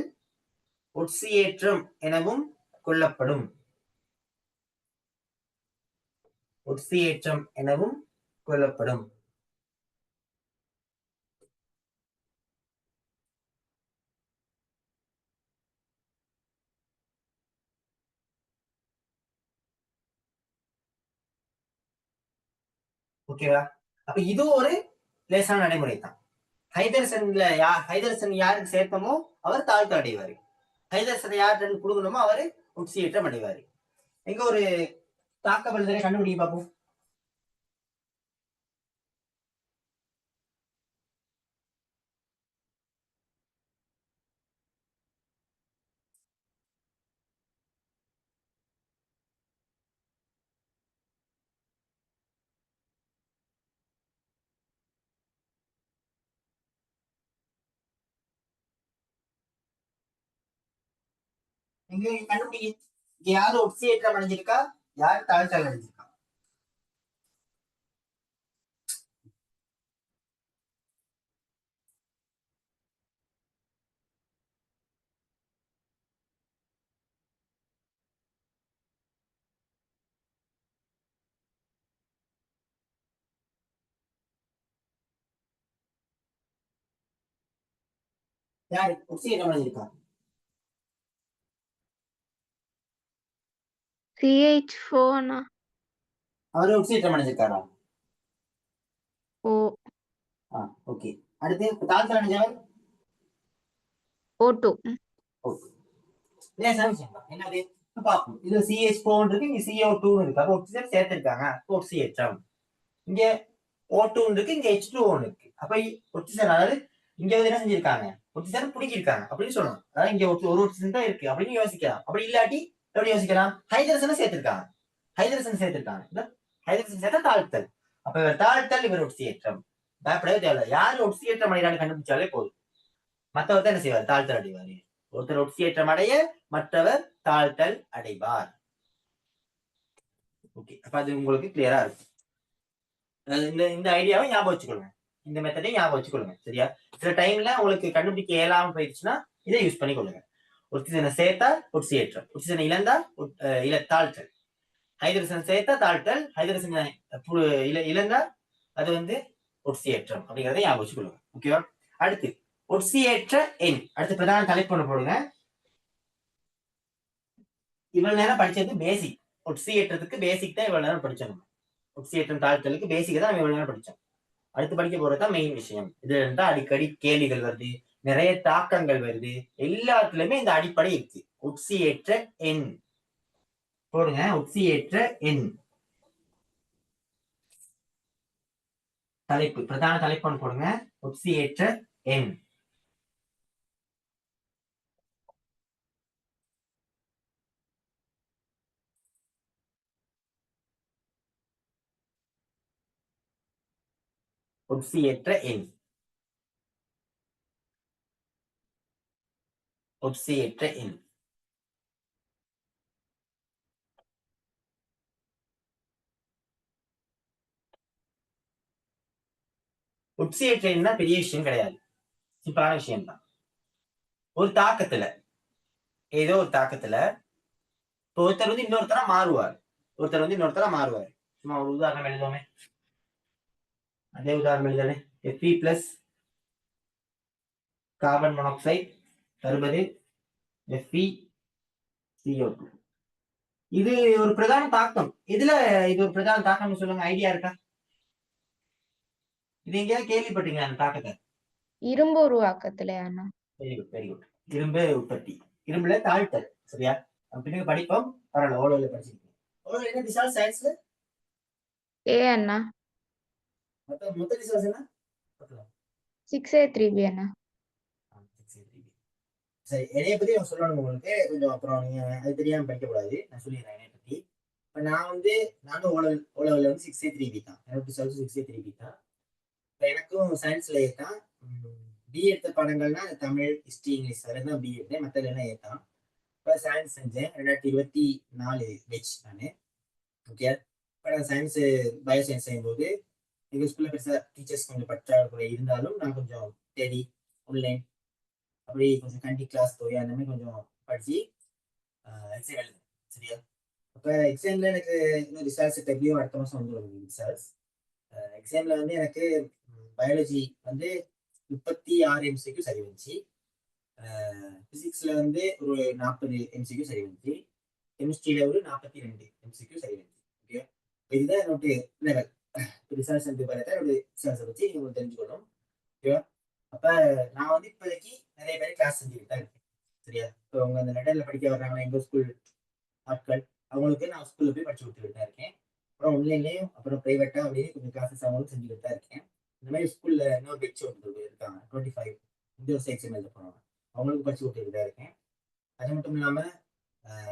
ஒட்சியேற்றம் எனவும் கொள்ளப்படும். ஓகேவா? அப்ப இது ஒரு லேசான நடைமுறை தான். ஹைதரசன் யாருக்கு சேர்த்தமோ அவர் தாழ்த்து அடைவாரு. ஹைதரசனை யாருக்கு கொடுக்கணுமோ அவரு ஒட்சியேற்றம் அடைவாரு. எங்க ஒரு தாக்க வலுதலை கண்டுபிடிக்க பார்ப்போம். இங்க கண்டுபிடிங்க. இங்க யாரு ஒட்சியேற்றம் அடைஞ்சிருக்கா, யார் தாழ்த்தல் அடைஞ்சிருக்கா? யாரு ஒட்சியேற்றம் அடைஞ்சிருக்கா? CH4 அவரு ஒட்சியேற்றம் அடைஞ்சிருக்காரா? O okay. அடுத்து தாழ்த்தல் அடைஞ்சவர் O2 லேசான விஷயம் தான். என்னது பார்ப்போம். இது CH4 இருக்கு, இங்க CO2 இருக்கு. அப்போ ஆக்சிஜன் சேர்த்திருக்காங்க, ஒட்சியேற்றம். இங்க O2 இருக்கு, இங்க H2O இருக்கு. அப்ப ஒட்சிஜன், அதாவது இங்க வந்து என்ன செஞ்சிருக்காங்க, ஒட்சிஜன் பிடிக்கிருக்காங்க அப்படின்னு சொல்லணும். அதாவது இங்க ஒரு ஒட்சிஜன் தான் இருக்கு அப்படின்னு யோசிக்கலாம். அப்படி இல்லாட்டி எப்படி யோசிக்கலாம், ஹைட்ரஜனை சேர்த்திருக்காங்க. ஹைட்ரஜன் சேர்த்தா தாழ்த்தல். அப்ப இவர் தாழ்த்தல், இவர் ஒட்சியேற்றம். பயப்படவே தேவையில்லை. யாரு ஒட்சியேற்றம் அடைகிறான்னு கண்டுபிடிச்சாலே போதும். மற்றவர் தான் என்ன செய்வார், தாழ்த்தல் அடைவார். ஒருத்தர் ஒட்சியேற்றம் அடைய, மற்றவர் தாழ்த்தல் அடைவார். ஓகே. அப்ப அது உங்களுக்கு கிளியரா இருக்கும். இந்த ஐடியாவை ஞாபகம் வச்சுக்கொள்ளுங்க, இந்த மெத்தடை ஞாபகம் வச்சுக்கொள்ளுங்க. சரியா? சில டைம்ல உங்களுக்கு கண்டுபிடிக்க இயலாம போயிடுச்சுன்னா இதை யூஸ் பண்ணி கொள்ளுங்க. ஒட்சிஜனை சேர்த்தா ஒட்சியேற்றம், ஒட்சிஜனை இழந்தா தாழ்த்தல், ஹைட்ரஜன் சேர்த்தா தாழ்த்தல், ஹைட்ரஜன் இழந்தா அது வந்து ஒட்சியேற்றம் அப்படிங்கறத ஞாபகம் வச்சுக்கொள்ளுங்க. ஓகேவா? அடுத்து ஒட்சியேற்ற எண். அடுத்து பிரதான தலைப்பு ஒன்று போடுங்க. இவ்வளவு நேரம் படிச்சது பேசிக். ஒட்சியேற்றத்துக்கு பேசிக் தான் இவ்வளவு நேரம் படிச்சோம். ஒட்சியேற்றம் தாழ்த்தலுக்கு பேசிக் தான் நம்ம இவ்வளவு நேரம் படிச்சோம். அடுத்து படிக்க போறதுதான் மெயின் விஷயம். இதுல இருந்தா அடிக்கடி கேள்விகள் வருது, நிறைய தாக்கங்கள் வருது, எல்லாத்துலயுமே இந்த அடிப்படை இருக்கு. ஒட்சியேற்ற எண் போடுங்க. ஒட்சியேற்ற எண் தலைப்பு, பிரதான தலைப்பு போடுங்க. ஒட்சியேற்ற எண். ஒட்சியற்ற எண். ஒட்சியற்ற எண். ஒட்சியற்ற எண்னா பெரிய விஷயம் கிடையாது, சிம்பிளான விஷயம் தான். ஒரு தாக்கத்துல, ஏதோ ஒரு தாக்கத்துல ஒருத்தர் வந்து இன்னொருத்தரா மாறுவார். ஒருத்தர் வந்து இன்னொருத்தரா மாறுவார். சும்மா ஒரு உதாரணம் எழுதுவோமே. அதே உதாரணம் எழுதலே. Fe பிளஸ் கார்பன் மோனாக்சைடு தருவது FeCO2. இது ஒரு பிரதான தாக்கம். இதுல இது ஒரு பிரதான தாக்கம்னு சொல்லுங்க, ஐடியா இருக்கா? இது எங்கேயாவது கேள்விப்பட்டீங்களா அந்த தாக்கத்தை? இரும்பு உருவாக்கத்துல அண்ணா. Very good, very good. இரும்பு உற்பத்தி, இரும்புல தாழ்த்தல். சரியா? நம்ம பின்னாடி படிப்போம். பரவாயில்ல, ஓலோல படிச்சிருக்கீங்க. ஓலோல என்ன ரிசல்ட் சயின்ஸ்ல? ஏ அண்ணா. மொத்த ரிசல்ட் என்ன? 6A3B அண்ணா. சரி, என்னைய பத்தி நான் சொல்லணும் உங்களுக்கு கொஞ்சம். அப்புறம் நீங்க அது தெரியாம படிக்கக்கூடாது. நான் சொல்லிடுறேன் என்னைய பத்தி. இப்ப நானும் ஓலோவில் வந்து 6A3B தான். எனக்கு ரிசல்ட் 6A3B தான். இப்ப எனக்கும் சயின்ஸ்ல ஏத்தான். பி எடுத்த பாடங்கள்னா தமிழ், ஹிஸ்டரி, இங்கிலீஷ் தான் பி எடுத்தேன். மற்ற எல்லாம் ஏத்தான். இப்போ சயின்ஸ் செஞ்சேன் 2024 பேட்ச் நான். ஓகே. இப்போ நான் சயின்ஸ் பயோ சயின்ஸ் செய்யும்போது எங்கள் ஸ்கூலில் பெருசாக டீச்சர்ஸ் கொஞ்சம் பற்றாக்குறை இருந்தாலும் நான் கொஞ்சம் தேடி ஆன்லைன் அப்படி கொஞ்சம் கண்டி கிளாஸ் போய் அந்த மாதிரி கொஞ்சம் படித்து எக்ஸாம் எழுதுனேன். சரியா? அப்போ எக்ஸாமில் எனக்கு இன்னும் ரிசல்ட்ஸ் எப்படியும் அடுத்த மாதம் வந்துடும் ரிசல்ட்ஸ். எக்ஸாமில் வந்து எனக்கு பயாலஜி வந்து 36 MCQ சரி வந்துச்சு. பிசிக்ஸ்ல வந்து ஒரு 40 MCQ சரி வந்துச்சு. கெமிஸ்ட்ரியில ஒரு 42 MCQ சரி வந்துச்சு. ஓகே. இதுதான் என்னோட லெவல். ரிசர்ச் சென்டர் பார்த்தா என்னோட ரிசர்ச்சை பற்றி நீங்கள் தெரிஞ்சுக்கணும். ஓகேவா? அப்போ நான் வந்து இப்போதைக்கு நிறைய பேர் கிளாஸ் செஞ்சுக்கிட்டு தான் இருக்கேன். சரியா? இப்போ அவங்க அந்த லெட்டரில் படிக்க வர்றாங்கன்னா எங்கள் ஸ்கூல் ஆட்கள், அவங்களுக்கு நான் ஸ்கூலில் போய் படிச்சு கொடுத்துக்கிட்டு தான் இருக்கேன். அப்புறம் ஆன்லைன்லேயும் அப்புறம் ப்ரைவேட்டாக அப்படின்னு கொஞ்சம் கிளாஸஸ் அவங்களும் செஞ்சுக்கிட்டு தான் இருக்கேன். இந்த மாதிரி ஸ்கூலில் இன்னொரு பெட்ச் ஒன்று இருக்காங்க 25 இந்த ஒரு எக்ஸாம் எழுத போனாங்க, அவங்களுக்கு படிச்சு கொடுத்துட்டு தான் இருக்கேன். அது மட்டும் இல்லாமல்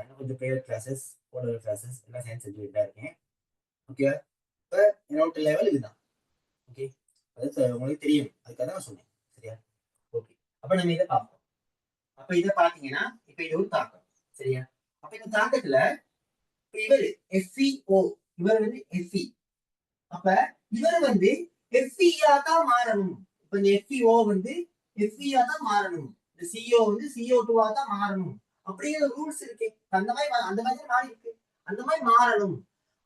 இன்னும் கொஞ்சம் ப்ரைவேட் கிளாஸஸ், ஓலெவல் கிளாஸஸ் எல்லாம் சயின்ஸ் செஞ்சுக்கிட்டு தான் இருக்கேன். ஓகே. இப்போ என்னோட லெவல் இதுதான். ஓகே. அது உங்களுக்கு தெரியும், அதுக்காக தான் நான் சொன்னேன். சரியா? ஓகே. அப்போ நம்ம இதை பார்ப்போம். அப்போ இதை பார்த்தீங்கன்னா இப்போ இது ஒரு தாக்கம். சரியா? அப்போ இந்த தாக்கத்துல இப்போ இவர் FeO, இவர் வந்து Fe. அப்ப இவர் வந்து Feயா தான் மாறணும். இப்ப இந்த FeO வந்து Feயா தான் மாறணும். இந்த CO வந்து CO2வா தான் மாறணும் அப்படிங்கிற ரூல்ஸ் இருக்கு. அந்த மாதிரி மாறி இருக்கு. அந்த மாதிரி மாறணும்.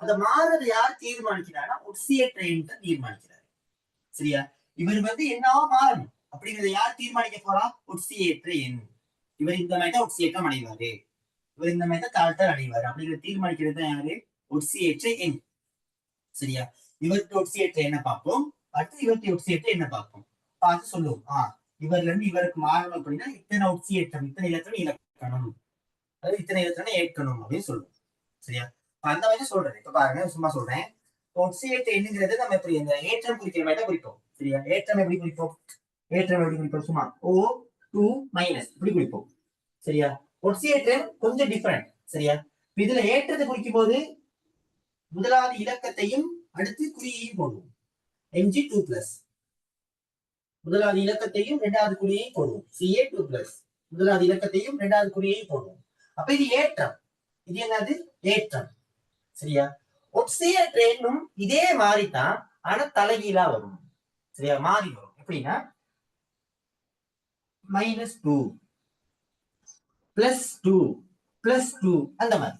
அந்த மாறதை யார் தீர்மானிக்கிறாரா? ஒட்சியேற்ற எண் தான் தீர்மானிக்கிறாரு. சரியா? இவர் வந்து என்னவா மாறணும் அப்படிங்கறத யார் தீர்மானிக்க போறா? ஒட்சியேற்ற எண். இவர் இந்த மாதிரி தான் ஒட்சியேற்றம் அடைவாரு, இவர் இந்த மாதிரி தான் தாழ்த்தல் அடைவாரு அப்படிங்கிறத தீர்மானிக்கிறது தான் யாரு? ஒட்சியேற்ற எண். சரியா? இவருக்கு ஒட்சியேற்ற என்ன பார்ப்போம், அடுத்து இவருக்கு ஒட்சியேற்ற என்ன பார்ப்போம். பார்த்து சொல்லுவோம். இவர்ல இருந்து இவருக்கு மாறணும் அப்படின்னா இத்தனை ஒட்சியேற்றம், இத்தனை இலக்கணம் இலக்கணும், அதாவது இத்தனை இலக்கணம் ஏற்கணும் அப்படின்னு சொல்லுவோம். சரியா? அந்த மாதிரி சொல்றேன். இப்ப பாருங்க, சும்மா சொல்றேன். ஒட்சியேற்ற எண்ணுங்கிறது நம்ம இப்படி இந்த ஏற்றம் குறிக்கிற மாதிரி தான் குறிப்போம். சரியா? ஏற்றம் எப்படி குறிப்போம்? ஏற்றம் எப்படி குறிப்போம்? சும்மா O2 மைனஸ் இப்படி குறிப்போம். சரியா? ஒட்சியேற்றம் கொஞ்சம் டிஃபரெண்ட். சரியா? இதுல ஏற்றத்தை குறிக்கும் போது முதலாவது இலக்கத்தையும் அடுத்து குறியையும் போடுவோம். Mg2+. முதலாவது இலக்கத்தையும் இரண்டாவது குறியையும் போடுவோம். Ca2+. முதலாவது இலக்கத்தையும் இரண்டாவது குறியையும் போடுவோம். அப்ப இது ஏற்றம். இது என்னது? ஏற்றம். சரியா? ஒட்சியேற்ற எண்ணும் இதே மாதிரிதான், ஆனா தலைகீழா வரும். சரியா? மாறி வரும். எப்படின்னா -2 +2 +2 அந்த மாதிரி.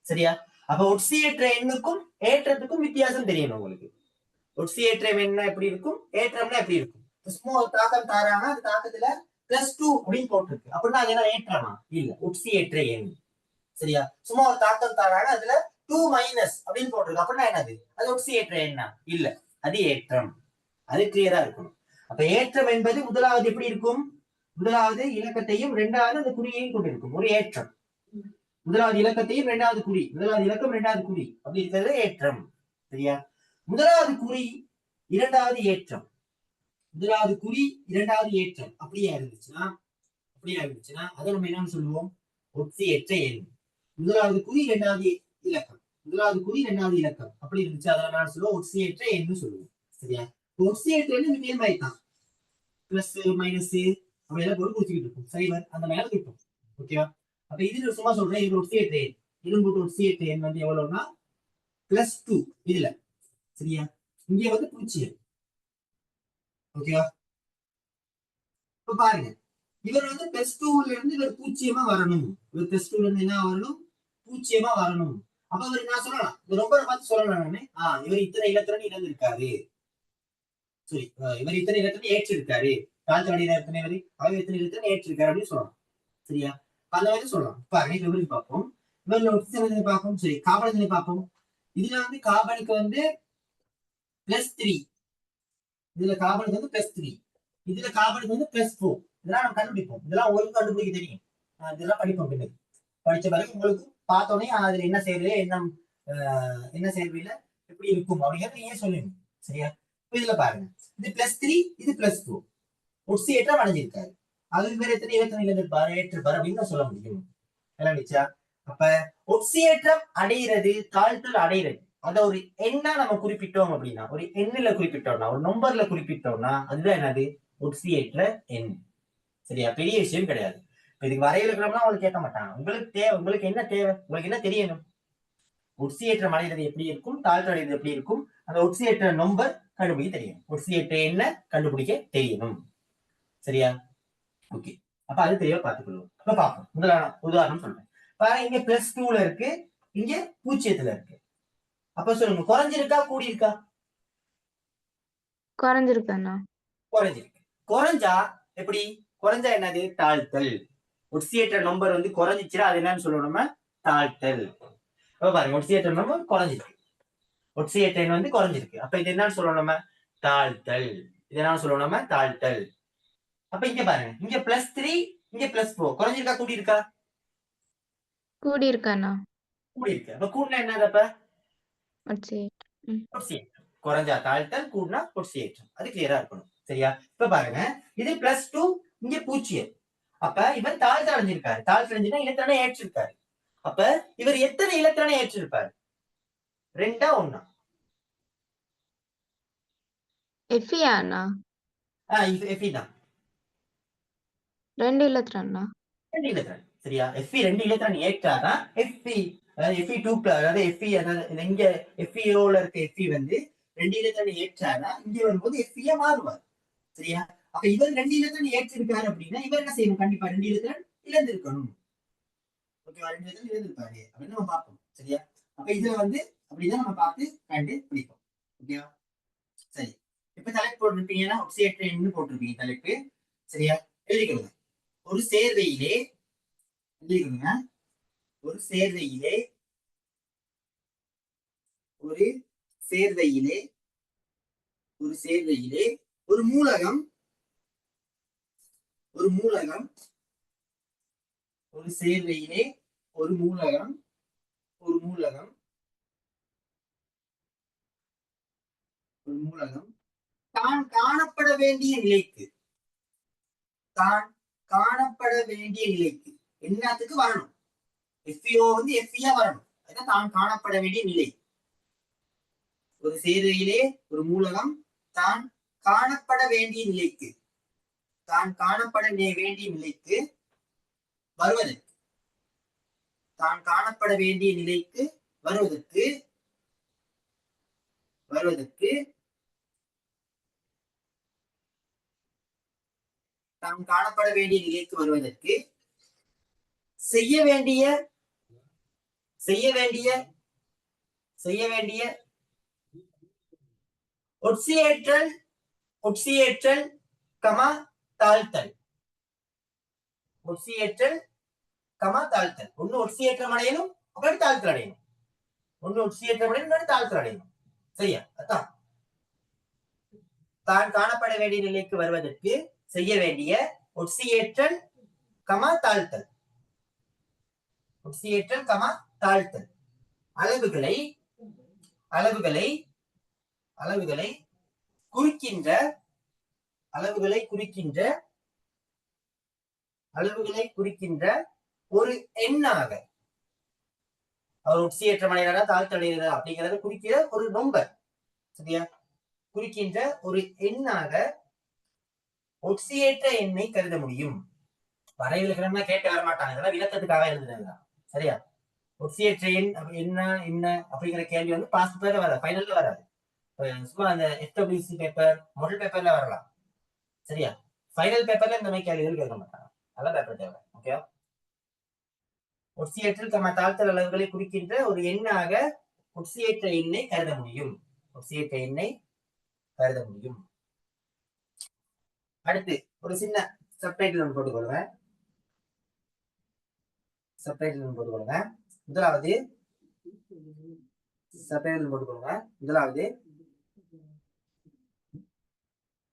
சரியா? அப்ப ஒட்சியேற்ற எண்ணுக்கும் ஏற்றத்துக்கும் வித்தியாசம் தெரியணும் உங்களுக்கு. ஒட்சியேற்றம் என்ன எப்படி இருக்கும், ஏற்றம்னா எப்படி இருக்கும். சும்மா ஒரு தாக்கம் தாராங்க, அந்த தாக்கத்துல +2 அப்படின்னு போட்டிருக்கு அப்படின்னா அது என்ன ஏற்றமா? இல்ல, ஒட்சியேற்ற எண். சரியா? சும்மா ஒரு தாக்கம் தாராங்க, அதுல 2- அப்படின்னு போட்டிருக்கு அப்படின்னா என்னது? அது ஒட்சியேற்ற எண்ணா? இல்ல, அது ஏற்றம். அது கிளியரா இருக்கணும். அப்ப ஏற்றம் என்பது முதலாவது எப்படி இருக்கும்? முதலாவது இலக்கத்தையும் இரண்டாவது அந்த குறியையும் கொண்டிருக்கும் ஒரு ஏற்றம். முதலாவது இலக்கத்தையும் இரண்டாவது குறி, முதலாவது இலக்கம் இரண்டாவது குறி அப்படி இருக்கிறது ஏற்றம். சரியா? முதலாவது குறி இரண்டாவது ஏற்றம், முதலாவது குறி இரண்டாவது ஏற்றம் அப்படியா இருந்துச்சுன்னா அதை நம்ம என்னன்னு சொல்லுவோம்? ஒட்சியேற்ற எண். முதலாவது குறி இரண்டாவது இலக்கம், முதலாவது குறி இரண்டாவது இலக்கம் அப்படி இருந்துச்சு, அதை நம்ம சொல்லுவோம் ஒட்சியேற்ற எண்ணு சொல்லுவோம். சரியா? ஒசியேட்டர் இதே மாதிரி தான் பிளஸ் மைனஸ் அப்படியெல்லாம் போட்டு குடிச்சிக்கிட்டு இருக்கும் சைவர் அந்த மேல இருக்கும். ஓகேவா? அப்ப இதுல சும்மா சொல்றேன், இது ஒசியேட்டர் இரும்பு ஒசியேட்டர் வந்து எவ்வளவுனா +2 இதுல. சரியா? இங்க வந்து 0. ஓகேவா? இப்ப பாருங்க, இவர் வந்து +2ல இருந்து இவர் 0 வரணும். இவர் +2ல இருந்து என்ன வரணும்? 0 வரணும். அப்ப இவர் நான் சொல்லலாம், இந்த ரொம்ப பார்த்து சொல்லலாம் நானு. இவர் இத்தனை இலத்திரன் இழந்திருக்காரு. சரி, இவர் இத்தனை இலத்திரன் ஏற்றிருக்காரு. தாழ்த்தவடியில எத்தனை வரி அவர் எத்தனை இலத்திரன் ஏற்றிருக்காரு அப்படின்னு சொல்லலாம். சரியா? அந்த மாதிரி சொல்லலாம். பாருங்க, இப்ப எப்படி பார்ப்போம். இவர்ல பார்ப்போம். சரி, காபனிதனை பார்ப்போம். இதுல வந்து காபனுக்கு வந்து +3. இதுல காபனுக்கு வந்து +3. இதுல காபனுக்கு வந்து +4. இதெல்லாம் நம்ம கண்டுபிடிப்போம். இதெல்லாம் உங்களுக்கு கண்டுபிடிக்க தெரியும். இதெல்லாம் படிப்போம் பின்னாடி. படிச்ச பிறகு உங்களுக்கு பார்த்தோன்னே அதுல என்ன செய்யறது, என்ன சேர்வையில எப்படி இருக்கும் அப்படிங்கிறது நீங்க சொல்லுங்க. சரியா? இதுல பாருங்க, இது +3, இது +4. ஒட்சியேற்றம் அடைஞ்சிருக்காரு. அதுக்கு பேர் எத்தனை இலத்திரன் ஏற்றிருப்பாரு அப்படின்னு சொல்ல முடியும். விளங்குச்சா? அப்ப ஒட்சியேற்றம் அடைகிறது, தாழ்த்தல் அடைகிறது, அத ஒரு எண்ணா நம்ம குறிப்பிட்டோம் அப்படின்னா, ஒரு எண்ணில குறிப்பிட்டோம்னா, ஒரு நம்பர்ல குறிப்பிட்டோம்னா அதுதான் என்னது? ஒட்சியேற்ற எண். சரியா? பெரிய விஷயம் கிடையாது. இதுக்கு வரைவிலக்கணம்னா உங்களுக்கு கேட்க மாட்டாங்க. உங்களுக்கு என்ன தேவை? உங்களுக்கு என்ன தெரியணும்? ஒட்சியேற்றம் அடைகிறது எப்படி இருக்கும், தாழ்த்தல் அடைகிறது எப்படி இருக்கும், அந்த ஒட்சியேற்ற நம்பர் கண்டுபிடிக்க தெரியும், ஒட்சியேற்ற எண்ணை கண்டுபிடிக்க தெரியணும். சரியா? ஓகே. அப்ப அது தெளிவா பார்த்துக்கொள்ளும். அப்ப பார்ப்போம். முதலான உதாரணம் சொல்றேன். பாருங்க, இங்க +2ல இருக்கு, இங்க 0ல இருக்கு. அப்ப சொல்லுங்க, குறைஞ்சிருக்கா கூடி இருக்கா? குறைஞ்சிருக்கு அண்ணா. குறைஞ்சிருக்கு. குறைஞ்சா எப்படி? குறைஞ்சா என்னது? தாழ்த்தல். ஒட்சியேற்ற நம்பர் வந்து குறைஞ்சிச்சுன்னா அது என்னன்னு சொல்லணும்னா தாழ்த்தல். அப்ப பாருங்க, ஒட்சியேற்ற நம்பர் குறைஞ்சிருக்கு, ஒட்சியேற்ற எண் வந்து குறைஞ்சிருக்கு. அப்ப இது என்னன்னு சொல்லணும்? தாழ்த்தல். இது என்னன்னு சொல்லணும்? தாழ்த்தல். அப்ப இங்க பாருங்க, இங்க +3, இங்க +4. குறைஞ்சிருக்கா கூடி இருக்கா? கூடி இருக்கு அண்ணா. கூடி இருக்கு. அப்ப கூடினா என்னது? அப்ப ஒட்சியேற்றம். ஒட்சியேற்றம். குறைஞ்சா தாழ்த்தல், கூடினா ஒட்சியேற்றம். அது கிளியரா இருக்கணும். சரியா? இப்ப பாருங்க, இது +2, இங்க 0. அப்ப இவர் தாழ்த்தல் அடைஞ்சிருக்காரு. தாழ்த்தல் அடைஞ்சுன்னா இலத்திரனை ஏற்றிருக்காரு. அப்ப இவர் எத்தனை இலத்திரனை ஏற்றிருப்பாரு? 2ஆ 1ஆ? எஃப்இயா அண்ணா? எஃபி தான். 2 இலத்திரன் அண்ணா. 2 இலத்திரன். சரியா? எஃபி 2 இலத்திரன் ஏற்றாதான் எஃபி, அதாவது எஃபி2, அதாவது எஃபி, அதாவது இங்க எஃபிஓல இருக்க எஃபி வந்து 2 இலத்திரன் ஏற்றாதான் இங்க வரும்போது எஃபியா மாறுவார். சரியா? அப்ப இவர் 2 இலத்திரன் ஏற்றிருக்காரு அப்படின்னா இவர் என்ன செய்யணும்? கண்டிப்பா 2 இலத்திரன் இழந்திருக்கணும். ஓகேவா? 2 இலத்திரன் இழந்திருக்காரு அப்படின்னு நம்ம பார்ப்போம். சரியா? அப்ப இதுல வந்து அப்படிதான் நம்ம பார்த்து கண்டு பிடிப்போம். ஓகேவா? சரி, இப்ப தலைப்பு போட்டிருப்பீங்கன்னா ஒட்சியேற்ற எண்ணு போட்டிருப்பீங்க தலைப்பு. சரியா? எழுதிக்கணுங்க. ஒரு சேர்வையிலே எழுதிக்கணுங்க. ஒரு சேர்வையிலே ஒரு சேர்வையிலே ஒரு சேர்வையிலே ஒரு மூலகம் ஒரு மூலகம் ஒரு சேர்வையிலே ஒரு மூலகம் ஒரு மூலகம் ஒரு மூலகம் தான் காணப்பட வேண்டிய நிலைக்கு தான் காணப்பட வேண்டிய நிலைக்கு என்னத்துக்கு வரணும்? எஃப்இஓ வந்து எஃப்இயா வரணும். அதான் தான் காணப்பட வேண்டிய நிலை. ஒரு சேர்வையிலே ஒரு மூலகம் தான் காணப்பட வேண்டிய நிலைக்கு தான் காணப்பட வேண்டிய நிலைக்கு வருவதற்கு தான் காணப்பட வேண்டிய நிலைக்கு வருவதற்கு வருவதற்கு தான் காணப்பட வேண்டிய நிலைக்கு வருவதற்கு செய்ய வேண்டிய செய்ய வேண்டிய செய்ய வேண்டிய ஒட்சியேற்றல் ஒட்சியேற்றல் கமா தாழ்த்தல். ஒட்சியேற்றல் கமா தாழ்த்தல். ஒண்ணு ஒட்சியேற்றம் அடையணும், அப்படி தாழ்த்தல் அடையணும். ஒண்ணு ஒட்சியேற்றம் அடையணும், தாழ்த்தல் அடையணும். சரியா? அதான் தான் காணப்பட வேண்டிய நிலைக்கு வருவதற்கு செய்ய வேண்டிய ஒட்சியேற்றல் கமா தாழ்த்தல். ஒட்சியேற்றல் கமா தாழ்த்தல். அளவுகளை அளவுகளை அளவுகளை குறிக்கின்ற அளவுகளை குறிக்கின்ற அளவுகளை குறிக்கின்ற ஒரு எண்ணாக அவர் ஒட்சியேற்றம் அடைகிறதா தாழ்த்தல் அடைகிறதா அப்படிங்கறத குறிக்கிற ஒரு நம்பர். சரியா? குறிக்கின்ற ஒரு எண்ணாக ஒட்சியேற்ற எண்ணை கருத முடியும். வரைவிலக்கணம்னா கேட்டு வர மாட்டாங்க, இதெல்லாம் விளக்கத்துக்காக எழுதுறதுதான். சரியா? ஒட்சியேற்ற எண் என்ன என்ன அப்படிங்கிற கேள்வி வந்து பாஸ்ட் பேப்பர்ல வராது, ஃபைனல்ல வராது. சும்மா அந்த எஸ்டபிள்யூசி பேப்பர் மாடல் பேப்பர்ல வரலாம். சரியா? ஃபைனல் பேப்பர்ல இந்த மாதிரி கேள்விகள் கேட்க மாட்டாங்க. நல்ல பேப்பர் தேவை. ஓகே. ஒட்சியேற்றல் தாழ்த்தல் அளவுகளை குறிக்கின்ற ஒரு எண்ணாக ஒட்சியேற்ற எண்ணை கருத முடியும். ஒட்சியேற்ற எண்ணை கருத முடியும். அடுத்து ஒரு சின்ன சப்டைட்டில் ஒன்று போட்டுக்கொள்ளுங்க. சப்டைட்டில் ஒன்று போட்டுக்கொள்ளுங்க. முதலாவது சப்டைட்டில் போட்டுக்கொள்ளுங்க. முதலாவது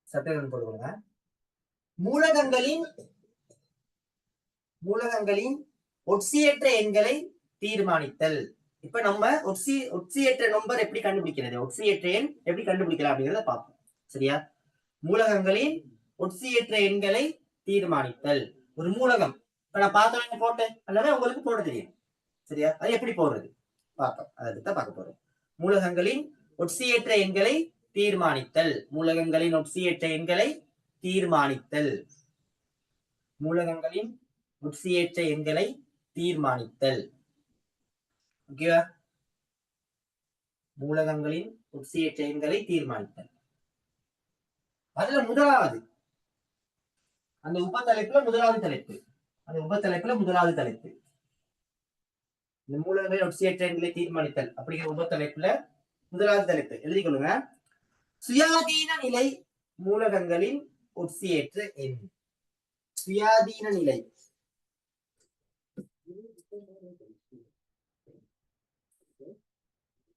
சப்டைட்டில் போட்டுக்கொள்ளுங்க. மூலகங்களின் ஒட்சியேற்ற எண்களை தீர்மானித்தல். இப்ப நம்ம ஒட்சியேற்ற நம்பர் எப்படி கண்டுபிடிக்கிறது, ஒட்சியேற்ற எண் எப்படி கண்டுபிடிக்கலாம் அப்படிங்கிறத பார்ப்போம். சரியா? மூலகங்களின் ஒட்சியேற்ற எண்களை தீர்மானித்தல். ஒரு மூலகம் இப்ப நான் பார்த்தோம் போட்டேன் அல்லது உங்களுக்கு போட தெரியும். சரியா? அது எப்படி போடுறது பார்ப்போம். அதுதான் பார்க்க போறோம். மூலகங்களின் ஒட்சியேற்ற எண்களை தீர்மானித்தல். மூலகங்களின் ஒட்சியேற்ற எண்களை தீர்மானித்தல். மூலகங்களின் ஒட்சியேற்ற எண்களை தீர்மானித்தல். ஓகேவா? மூலகங்களின் ஒட்சியேற்ற எண்களை தீர்மானித்தல். அதுல முதலாவது அந்த உபத்தலைப்புல முதலாவது தலைப்பு, அந்த உபத்தலைப்புல முதலாவது தலைப்பு இந்த மூலகங்களின் ஒட்சியேற்ற எண்களை தீர்மானித்தல் அப்படிங்கிற உபத்தலைப்புல முதலாவது தலைப்பு எழுதி கொள்ளுங்க. சுயாதீன நிலை மூலகங்களின் ஒட்சியேற்ற எண். சுயாதீன நிலை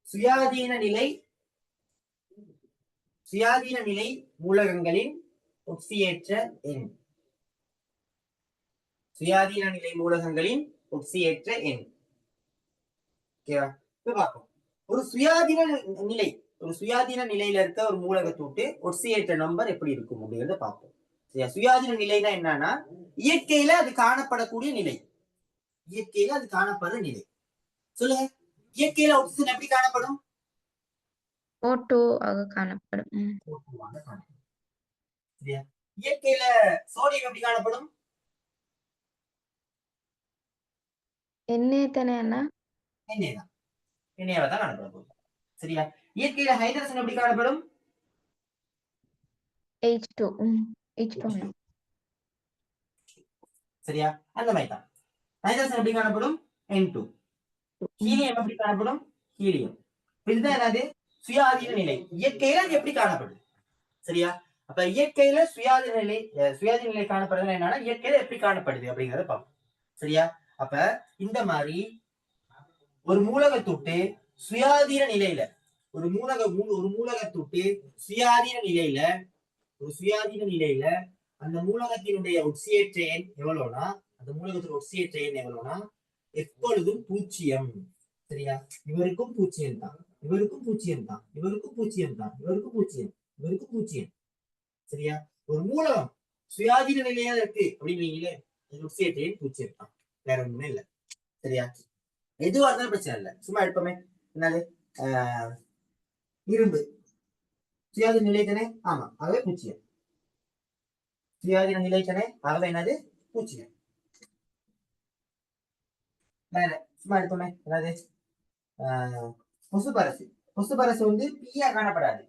சுயாதீன நிலை சுயாதீன நிலை மூலகங்களின் ஒட்சியேற்ற எண். சுயாதீன நிலை மூலகங்களின் ஒட்சியேற்ற எண். ஓகேவா? இப்ப பார்ப்போம். ஒரு சுயாதீன நிலையில இருக்க ஒரு மூலகத்தூட்டு ஒட்சியேற்ற நம்பர் எப்படி இருக்கும் அப்படிங்கிறத பார்ப்போம். சரியா? சுயாதீன நிலைனா என்னன்னா இயற்கையில அது காணப்படக்கூடிய நிலை. இயற்கையில அது காணப்படுற நிலை. சொல்லுங்க, இயற்கையில ஆக்சிஜன் எப்படி காணப்படும்? O2 ஆக காணப்படும். சரியா? இயற்கையில சோடியம் எப்படி காணப்படும்? தானே அண்ணா? எண்ணெய்தான். எண்ணெயால தான் காணப்படும். சரியா? இயற்கையில ஹைட்ரஜன் எப்படி காணப்படும்? H2. H2. சரியா? அந்த மாதிரி தான். ஹைட்ரஜன் எப்படி காணப்படும்? N2. ஹீலியம் எப்படி காணப்படும்? ஹீலியம். இதுதான் என்னது? சுயாதீன நிலை. இயற்கையில அது எப்படி காணப்படுது? சரியா? அப்ப இயற்கையில சுயாதீன நிலை காணப்படுறது என்னன்னா இயற்கையில எப்படி காணப்படுது அப்படிங்கறத பார்ப்போம். சரியா? அப்ப இந்த மாதிரி ஒரு மூலகத்தூட்டு சுயாதீன நிலையில ஒரு மூலகத்தூட்டு சுயாதீன நிலையில அந்த மூலகத்தினுடைய ஒட்சியேற்ற எண் எவ்வளவுனா அந்த மூலகத்தின் ஒட்சியேற்ற எண் எவ்வளவுனா எப்பொழுதும் 0. சரியா? இவருக்கும் 0 தான், இவருக்கும் 0 தான், இவருக்கும் 0 தான், இவருக்கும் 0, இவருக்கும் 0. சரியா? ஒரு மூலகம் சுயாதீன நிலையா இருக்கு அப்படின்னு ஒட்சியேற்ற எண் 0 தான், வேற ஒண்ணுமே இல்லை. சரியா? எதுவா இருந்தாலும் பிரச்சனை இல்லை. சும்மா எடுப்போமே, என்னது இரும்பு சுயாதீன நிலைத்தனே. ஆமா, ஆகவே 0. சுயாதீன நிலைத்தனே, ஆகவே என்னது 0. வேற சும்மா எடுப்போமே, என்னது பொசுபரசு வந்து பியா காணப்படாது,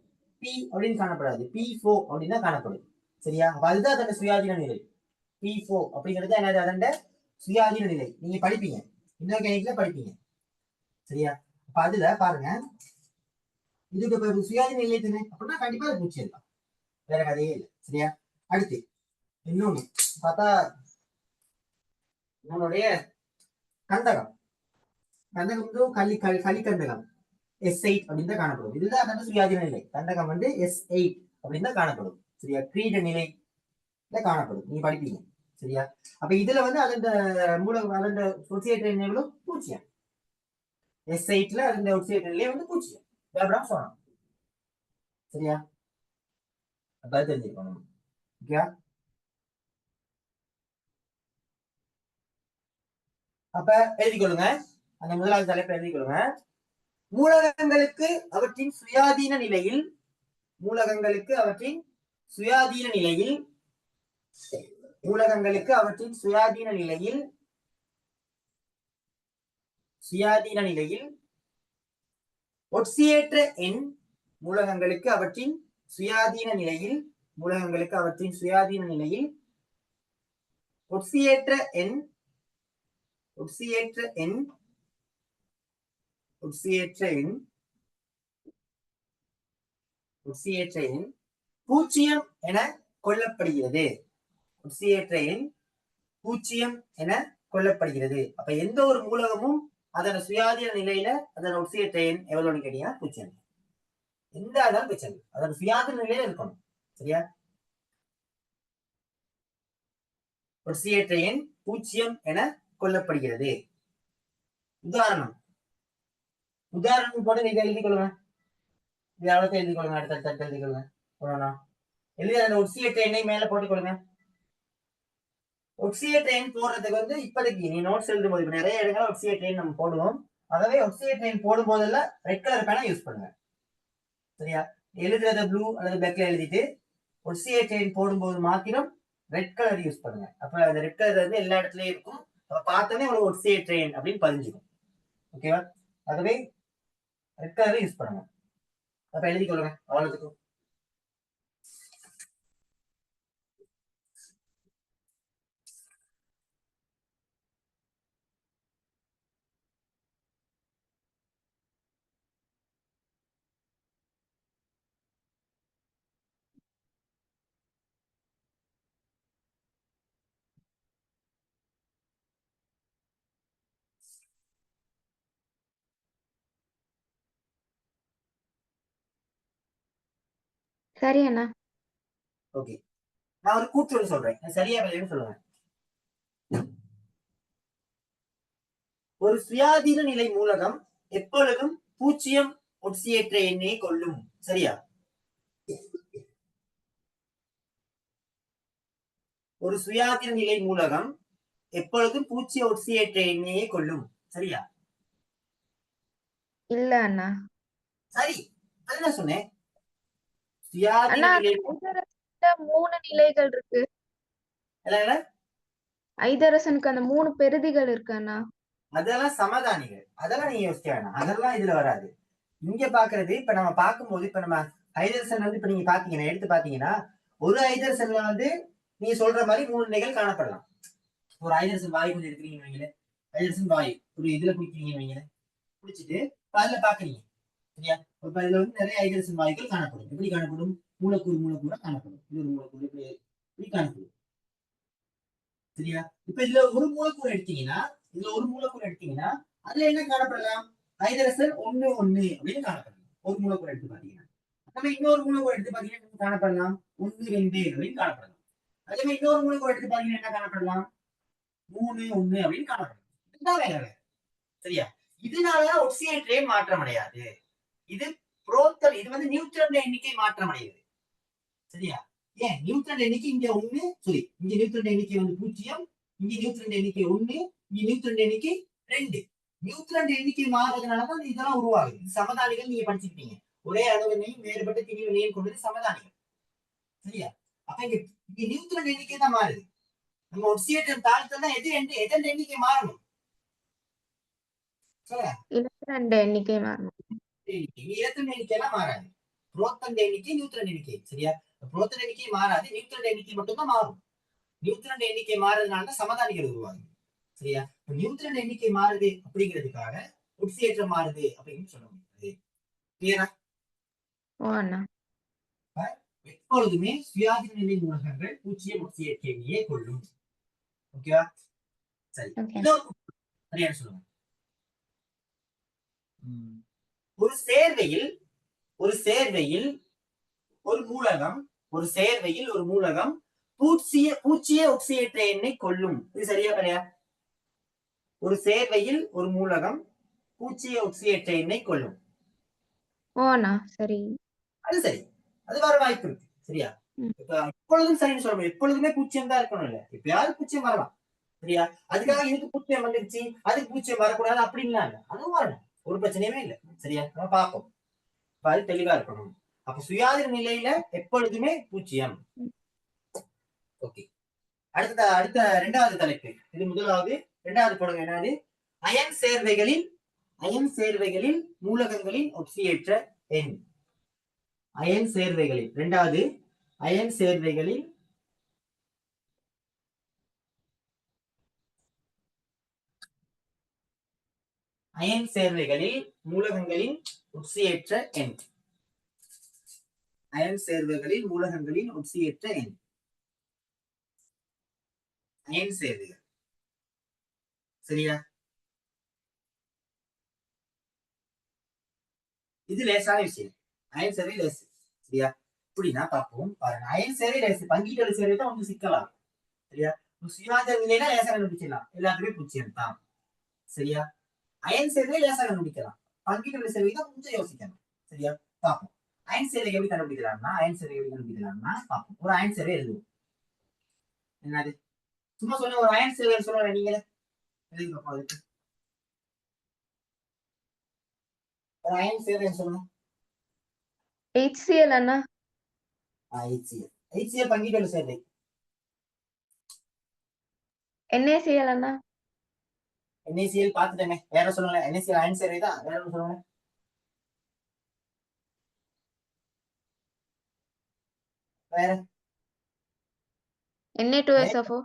பி அப்படின்னு காணப்படாது, P4 அப்படின்னு தான் காணப்படும். சரியா? அப்ப அதுதான் அதோட சுயாதீன நிலை. P4 அப்படிங்கிறது என்னது அதோட சுயாதீன நிலை. நீங்க படிப்பீங்க, இன்ஆர்கானிக்ல படிப்பீங்க. சரியா? அப்ப அதுல பாருங்க, இதுக்கு சுயாதீன நிலை தானே அப்படின்னா கண்டிப்பா அது 0 தான், வேற கதையே இல்லை. சரியா? அடுத்து இன்னொன்னு பார்த்தா நம்மளுடைய கந்தகம் கலிக்கந்தகம் S8 அப்படின்னு தான் காணப்படும். இதுதான் அதோட சுயாதீன நிலை. கந்தகம் வந்து S8 அப்படின்னு தான் காணப்படும். சரியா? கிரீட நிலையில காணப்படும், நீங்க படிப்பீங்க. சரியா? அப்ப இதுல வந்து அதோட அதோட ஒட்சியேற்ற நிலைகளும் 0. S8ல அதோட ஒட்சியேற்ற நிலை வந்து 0. வேற சொல்லணும். சரியா? அப்ப தெரிஞ்சுக்கணும். ஓகே? அப்ப எழுதிக்கொள்ளுங்க, அந்த முதலாவது தலைப்பை எழுதிக்கொள்ளுங்க. மூலகங்களுக்கு அவற்றின் சுயாதீன நிலையில் மூலகங்களுக்கு அவற்றின் சுயாதீன நிலையில் மூலகங்களுக்கு அவற்றின் சுயாதீன நிலையில் ஒட்சியேற்ற எண் மூலகங்களுக்கு அவற்றின் சுயாதீன நிலையில் ஒட்சியேற்ற எண் பூஜ்ஜியம் என கொள்ளப்படுகிறது. அப்ப எந்த ஒரு மூலகமும் அதன் சுயாதீன நிலையில அதன் ஒட்சியேற்ற எண் எவ்வளவுன்னு கேட்டீங்கன்னா பூஜ்ஜியம். எந்த ஆதாரம் பிரச்சனை அதன் சுயாதீன நிலையில இருக்கணும். சரியா? ஒட்சியேற்ற எண் பூஜ்ஜியம் என கொள்ளப்படுகிறது. உதாரணம் போட்டு நீங்க எழுதிக் கொள்ளுங்க. எழுதிக் கொள்ளுங்க. அடுத்த எழுதிக் கொள்ளுங்க. எழுதி அந்த ஒட்சியேற்ற எண்ணை மேல போட்டுக் கொள்ளுங்க. ஒட்சியேற்ற எண் போடுறதுக்கு இப்போதைக்கு நீ நோட்ஸ் எழுதும் போது நிறைய இடங்கள் ஒட்சியேற்ற எண் நம்ம போடுவோம். ஆகவே ஒட்சியேற்ற எண் போடும் போதெல்லாம் ரெட் கலர் பேனா யூஸ் பண்ணுங்க. சரியா? எழுதுறத ப்ளூ அல்லது பிளாக்ல எழுதிட்டு ஒட்சியேற்ற எண் போடும்போது மாத்திரம் ரெட் கலர் யூஸ் பண்ணுங்க. அப்ப அந்த ரெட் கலர் எல்லா இடத்துலயும் இருக்கும். பார்த்தோன்னே உங்களுக்கு ஒட்சியேற்ற எண் அப்படின்னு பதிஞ்சிடும். ஓகேவா? ஆகவே ரெட் கலர் யூஸ் பண்ணுங்க. அப்ப எழுதி கொள்ளுங்க. அவ்வளவுக்கும் சரி அண்ணா. ஓகே. நான் ஒரு கூற்று சொல்றேன். சரியா பதில்னு சொல்லுங்க. ஒரு சுயாதீன நிலை மூலகம் எப்பொழுதும் பூஜ்ஜியம் ஒட்சியேற்ற எண்ணை கொள்ளும். சரியா? ஒரு சுயாதீன நிலை மூலகம் எப்பொழுதும் பூஜ்ஜிய ஒட்சியேற்ற எண்ணையை கொள்ளும். சரியா? இல்ல அண்ணா. சரி, அதுதான் சொன்னேன். சுயாதீன நிலை 3 நிலைகள் இருக்கு. ஐதரசனுக்கு அந்த 3 பெறுதிகள் இருக்கு அண்ணா. அதெல்லாம் சமதானிகள். அதெல்லாம் நீங்க யோசிக்க வேணாம். அதெல்லாம் இதுல வராது. இங்க பாக்குறது இப்ப நம்ம பார்க்கும்போது இப்ப நம்ம ஐதரசன் இப்ப நீங்க பாத்தீங்கன்னா எடுத்து பாத்தீங்கன்னா ஒரு ஐதரசன்ல நீங்க சொல்ற மாதிரி 3 நிலைகள் காணப்படலாம். ஒரு ஐதரசன் வாயு கொஞ்சம் எடுக்கிறீங்கன்னு வைங்களேன். ஐதரசன் வாயு ஒரு இதுல குடிக்கிறீங்கன்னு வைங்களேன். குடிச்சிட்டு அதுல பாக்குறீங்க. சரியா? இப்ப இதுல நிறைய ஐதரசன் வாயுக்கள் காணப்படும். எப்படி காணப்படும்? மூலக்கூறா காணப்படும். இது ஒரு மூலக்கூறு இப்படி காணப்படும். சரியா? இப்ப இதுல ஒரு மூலக்கூறு எடுத்தீங்கன்னா அதுல என்ன காணப்படலாம்? ஐதரசன் 1 1 அப்படின்னு காணப்படலாம். ஒரு மூலக்கூறு எடுத்து பாத்தீங்கன்னா நம்ம இன்னொரு மூலக்கூறு எடுத்து பாத்தீங்கன்னா காணப்படலாம் 1 2 அப்படின்னு காணப்படலாம். அதே மாதிரி இன்னொரு மூலக்கூறு எடுத்து பாத்தீங்கன்னா என்ன காணப்படலாம்? 3 1 அப்படின்னு காணப்படலாம். இதுதான் வேற. சரியா? இதனால ஒட்சியேற்ற எண் மாற்றம் அடையாது. இது புரோத்தல் இது நியூட்ரன் எண்ணிக்கை மாற்றம் அடையுது. சரியா? ஏன் நியூட்ரன் எண்ணிக்கை இங்க 1 இங்க நியூட்ரன் எண்ணிக்கை 0, இங்க நியூட்ரன் எண்ணிக்கை 1, இங்க நியூட்ரன் எண்ணிக்கை 2. நியூட்ரன் எண்ணிக்கை மாறுறதுனாலதான் இதெல்லாம் உருவாகுது. இது சமதானிகள் நீங்க படிச்சிருப்பீங்க. ஒரே அளவினையும் வேறுபட்ட திணிவினையும் கொண்டது சமதானிகள். சரியா? அப்ப இங்க நியூட்ரன் எண்ணிக்கை தான் மாறுது. நம்ம ஒட்சியேற்றம் தாழ்த்தா எதன் எண்ணிக்கை மாறணும்? எலக்ட்ரான் எண்ணிக்கை மாறணும். எலக்ட்ரான் எண்ணிக்கை எல்லாம் மாறாது. புரோத்தன் எண்ணிக்கை நியூட்ரன் எண்ணிக்கை. சரியா? புரோத்தன் எண்ணிக்கை மாறாது. நியூட்ரன் எண்ணிக்கை மட்டும் தான் மாறும். நியூட்ரன் எண்ணிக்கை மாறுறதுனால சமதானிகள் உருவாகும். சரியா? நியூட்ரன் எண்ணிக்கை மாறுது அப்படிங்கிறதுக்காக ஒட்சியேற்றம் மாறுது அப்படின்னு சொல்ல முடியாது. கிளியரா? எப்பொழுதுமே சுயாதீன நிலை மூலகங்கள் பூஜ்ஜியம் ஒட்சியேற்ற எண்ணியை கொள்ளும். ஓகேவா? சரி, சரியா சொல்லுங்க. ஒரு சேர்வையில் ஒரு மூலகம் பூஜ்ஜிய ஒட்சியேற்ற எண்ணை கொள்ளும். இது சரியா கிடையா? ஒரு சேர்வையில் ஒரு மூலகம் பூஜ்ஜிய ஒட்சியேற்ற எண்ணை கொள்ளும். சரி, அது சரி, அது வர வாய்ப்பு இருக்கு. சரியா? எப்பொழுதும் சரின்னு சொல்ல முடியும். எப்பொழுதுமே பூஜ்ஜியம் தான் இருக்கணும் இல்ல, எப்பயாவது பூஜ்ஜியம் வரலாம். சரியா? அதுக்காக இதுக்கு பூஜ்ஜியம் வந்துருச்சு அதுக்கு பூஜ்ஜியம் வரக்கூடாது அப்படின்லாம் இல்ல, அதுவும் வரணும், ஒரு பிரச்சனையுமே இல்லை. சரியா? நம்ம பார்ப்போம். அது தெளிவா இருக்கணும். அப்ப சுயாதீன நிலையில எப்பொழுதுமே 0. ஓகே, அடுத்த இரண்டாவது தலைப்பு. இது முதலாவது. இரண்டாவது போடுங்க. என்னது? அயன் சேர்வைகளில் மூலகங்களின் ஒட்சியேற்ற எண். அயன் சேர்வைகளில் இரண்டாவது அயன் சேர்வைகளில் மூலகங்களின் ஒட்சியேற்ற எண். அயன் சேர்வைகளில் மூலகங்களின் ஒட்சியேற்ற எண். அயன் சேர்வைகள். சரியா? இது லேசான விஷயம். அயன் சேர்வை லேசு. சரியா? இப்படின்னா பார்ப்போம். பாருங்க, அயன் சேர்வை லேசு, பங்கீட்டு சேர்வை தான் கொஞ்சம் சிக்கலாம். சரியா? சுயாதீன நிலையில லேசா கண்டுபிடிச்சிடலாம், எல்லாத்துக்குமே 0 தான். சரியா? அயன் சேர்வை லேசா கண்டுபிடிக்கலாம், பங்கீட்டு சேர்வை தான் கொஞ்சம் யோசிக்கணும். சரியா? பார்ப்போம். அயன் சேர்வை எப்படி கண்டுபிடிக்கலாம்னா பார்ப்போம். ஒரு அயன் சேர்வை எழுதுவோம். என்னது? சும்மா சொல்ல, ஒரு அயன் சேர்வை சொல்லுங்க நீங்களே. எழுதி பார்ப்போம். அதுக்கு ஒரு அயன் சேர்வை சொல்லுங்க. HCl அண்ணா. HCl பங்கீட்டு சேர்வை. NaCl அண்ணா. NaCl பார்த்துட்டேனே, வேற சொல்லுங்க. NaCl அயன் சேர்வை தான், வேற ஒன்று சொல்லுங்க. வேற Na2SO4.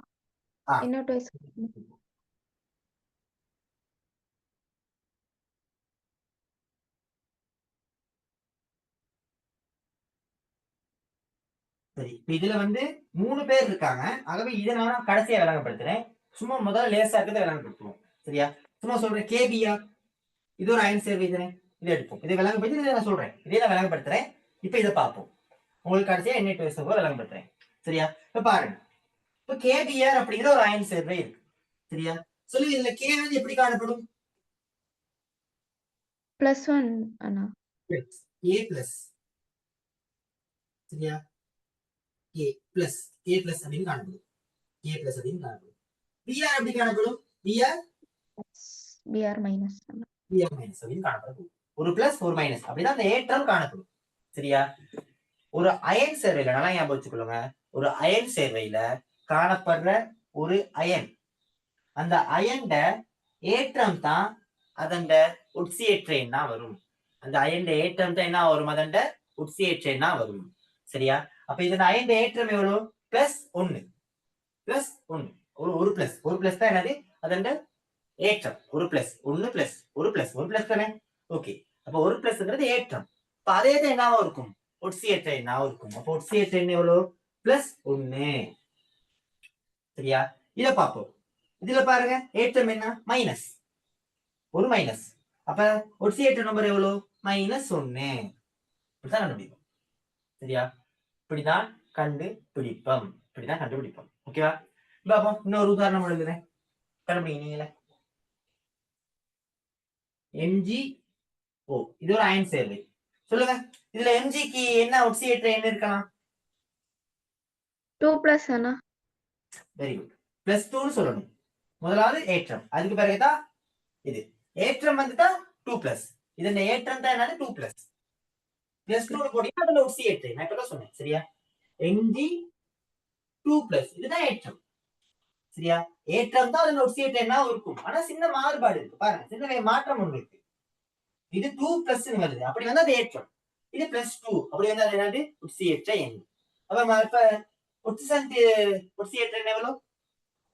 Na2SO4. சரி, இதுல 3 பேர் இருக்காங்க. ஆகவே இதை நான் கடைசியா விளங்கப்படுத்துறேன். சும்மா முதல்ல லேசா இருக்கிறத விளங்கப்படுத்துவோம். சரியா? சும்மா சொல்றேன். KBr இது ஒரு அயன் சேர்வை தானே, இதை எடுப்போம். இதை விளங்கப்படுத்தி இதை நான் சொல்றேன். இதே நான் விளங்கப்படுத்துறேன். இப்ப இதை பார்ப்போம். உங்களுக்கு கடைசியா Na2SO4 விளங்கப்படுத்துறேன். சரியா? இப்ப பாருங்க. இப்ப KBr அப்படிங்கிற ஒரு அயன் சேர்வை இருக்கு. சரியா? சொல்லி இதுல K எப்படி காணப்படும்? +1 அண்ணா. K plus. சரியா? K பிளஸ் அப்படின்னு காணப்படும். K பிளஸ் அப்படின்னு காணப்படும். Br எப்படி காணப்படும்? Br மைனஸ் அண்ணா. Br மைனஸ் அப்படின்னு காணப்படும். ஒரு பிளஸ் ஒரு மைனஸ் அப்படிதான் அந்த ஏற்றம் காணப்படும். சரியா? ஒரு அயன் சேர்வையில நல்லா ஞாபகம் வச்சுக்கொள்ளுங்க. ஒரு அயன் சேர்வையில காணப்படுற ஒரு அயன், அந்த அயன்ட ஏற்றம் தான் அதண்ட ஒட்சியேற்ற எண்ணா வரும். அந்த அயன்ட ஏற்றம் தான் என்ன வரும்? அதண்ட ஒட்சியேற்ற எண்ணா வரும். சரியா? அப்ப இதன் அயன்ட ஏற்றம் எவ்வளவு? +1. ஒரு பிளஸ் தான் என்னது? அதண்ட ஏற்றம். ஒரு பிளஸ் தானே? ஓகே. அப்ப ஒரு பிளஸ்ங்கிறது ஏற்றம். அப்ப அதே தான் என்னவா இருக்கும்? ஒட்சியேற்ற எண்ணாவும் இருக்கும். அப்ப ஒட்சியேற்ற எண் எவ்வளவு? +1. சரியா? இத பார்ப்போம். இதுல பாருங்க, ஏற்றம் என்ன? மைனஸ். ஒரு மைனஸ். அப்ப ஒட்சியேற்ற நம்பர் எவ்வளவு? -1. இப்படிதான் கண்டுபிடிப்போம். சரியா? இப்படிதான் கண்டுபிடிப்போம். ஓகேவா? இப்ப இன்னொரு உதாரணம் எழுதுறேன், கண்டுபிடிங்க நீங்களே. MgO இது ஒரு அயன் சேர்வை. சொல்லுங்க, இதுல Mgக்கு என்ன ஒட்சியேற்ற எண் இருக்கலாம்? 2+ அண்ணா. Very good. +2 சொல்லணும். முதலாவது ஏற்றம், அதுக்கு பிறகுதான் இது ஏற்றம் வந்துட்டா 2+. இதன் ஏற்றம் தான் என்னது? 2+. +2 போட்டீங்கன்னா அதுல ஒட்சியேற்ற நான் இப்பதான் சொன்னேன். சரியா? Mg2+, இதுதான் ஏற்றம். சரியா? ஏற்றம் தான் அதுல ஒட்சியேற்ற எண்ணா இருக்கும். ஆனா சின்ன மாறுபாடு இருக்கு. பாருங்க, சின்ன மாற்றம் ஒன்று இருக்கு. இது 2+ வருது, அப்படி வந்து அது ஏற்றம். இது +2 அப்படி வந்து அது என்னது? ஒட்சியேற்ற எண். அப்ப இப்ப ஒட்சியேற்ற எண் எவ்வளவு?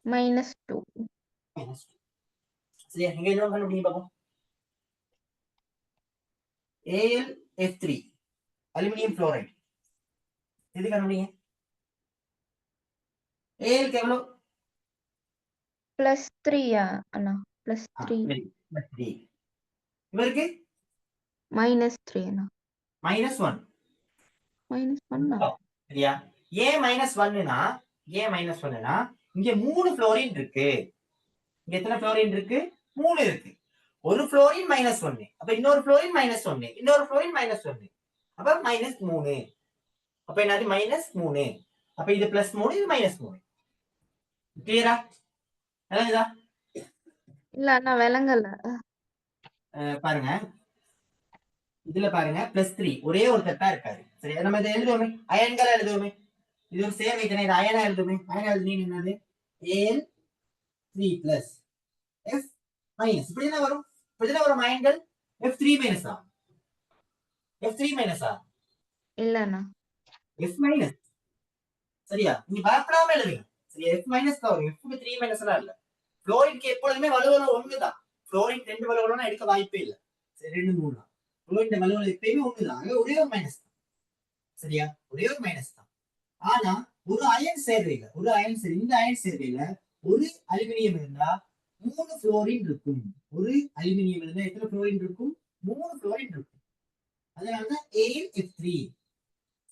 -2. சரியா? இங்க என்ன கண்டுபிடிங்க பாப்போம். AlF3 aluminium fluoride. இது கண்டுபிடிங்க. Alக்கு எவ்வளவு? +3 அண்ணா. +3. +3. இவருக்கு -3 அண்ணா. -1. -1 சரியா? ஏன் -1னா இங்க 3 புளோரின் இருக்கு. இங்க எத்தனை புளோரின் இருக்கு? 3 இருக்கு. ஒரு புளோரின் -1, அப்ப இன்னொரு புளோரின் -1, இன்னொரு புளோரின் -1, அப்ப -3. அப்ப என்னது? -3. அப்ப இது +3, இது -3. கிளியரா? விளங்குதா? இல்ல அண்ணா, விளங்கல. பாருங்க, இதுல பாருங்க +3 ஒரே ஒரு தட்டா இருக்காது. சரி, நம்ம இதை எழுதுவோமே, அயன்களை எழுதுவோமே. இது ஒரு சேர்வை தானே, இது அயனா எழுதுவோமே. அயனா எழுதுனீங்க என்னது, Al3 + F- இப்படிதான் வரும். இப்படிதான் வரும் அயன்கள். F3- F3- இல்லண்ணா. F-. சரியா, நீ பயப்படாம எழுதுங்க. சரி, F- தான் வரும். F-க்கு 3- எல்லாம் இல்ல. குளோரினுக்கு எப்பொழுதுமே வலுவலம் ஒண்ணுதான். குளோரின் 2 வலுவலம்னா எடுக்க வாய்ப்பே இல்லை. சரி, 2 3 தான். குளோரின் வலுவலம் எப்பயுமே ஒண்ணுதான். அங்க ஒரே ஒரு மைனஸ் தான். சரியா, ஒரே ஒரு மைனஸ் தான். ஆனா ஒரு அயன் சேர்வையில, இந்த அயன் சேர்வையில ஒரு அலுமினியம் இருந்தா 3 புளோரின் இருக்கும். ஒரு அலுமினியம் இருந்தா எத்தனை புளோரின் இருக்கும்? 3 புளோரின் இருக்கும். அதனாலதான் AlF3.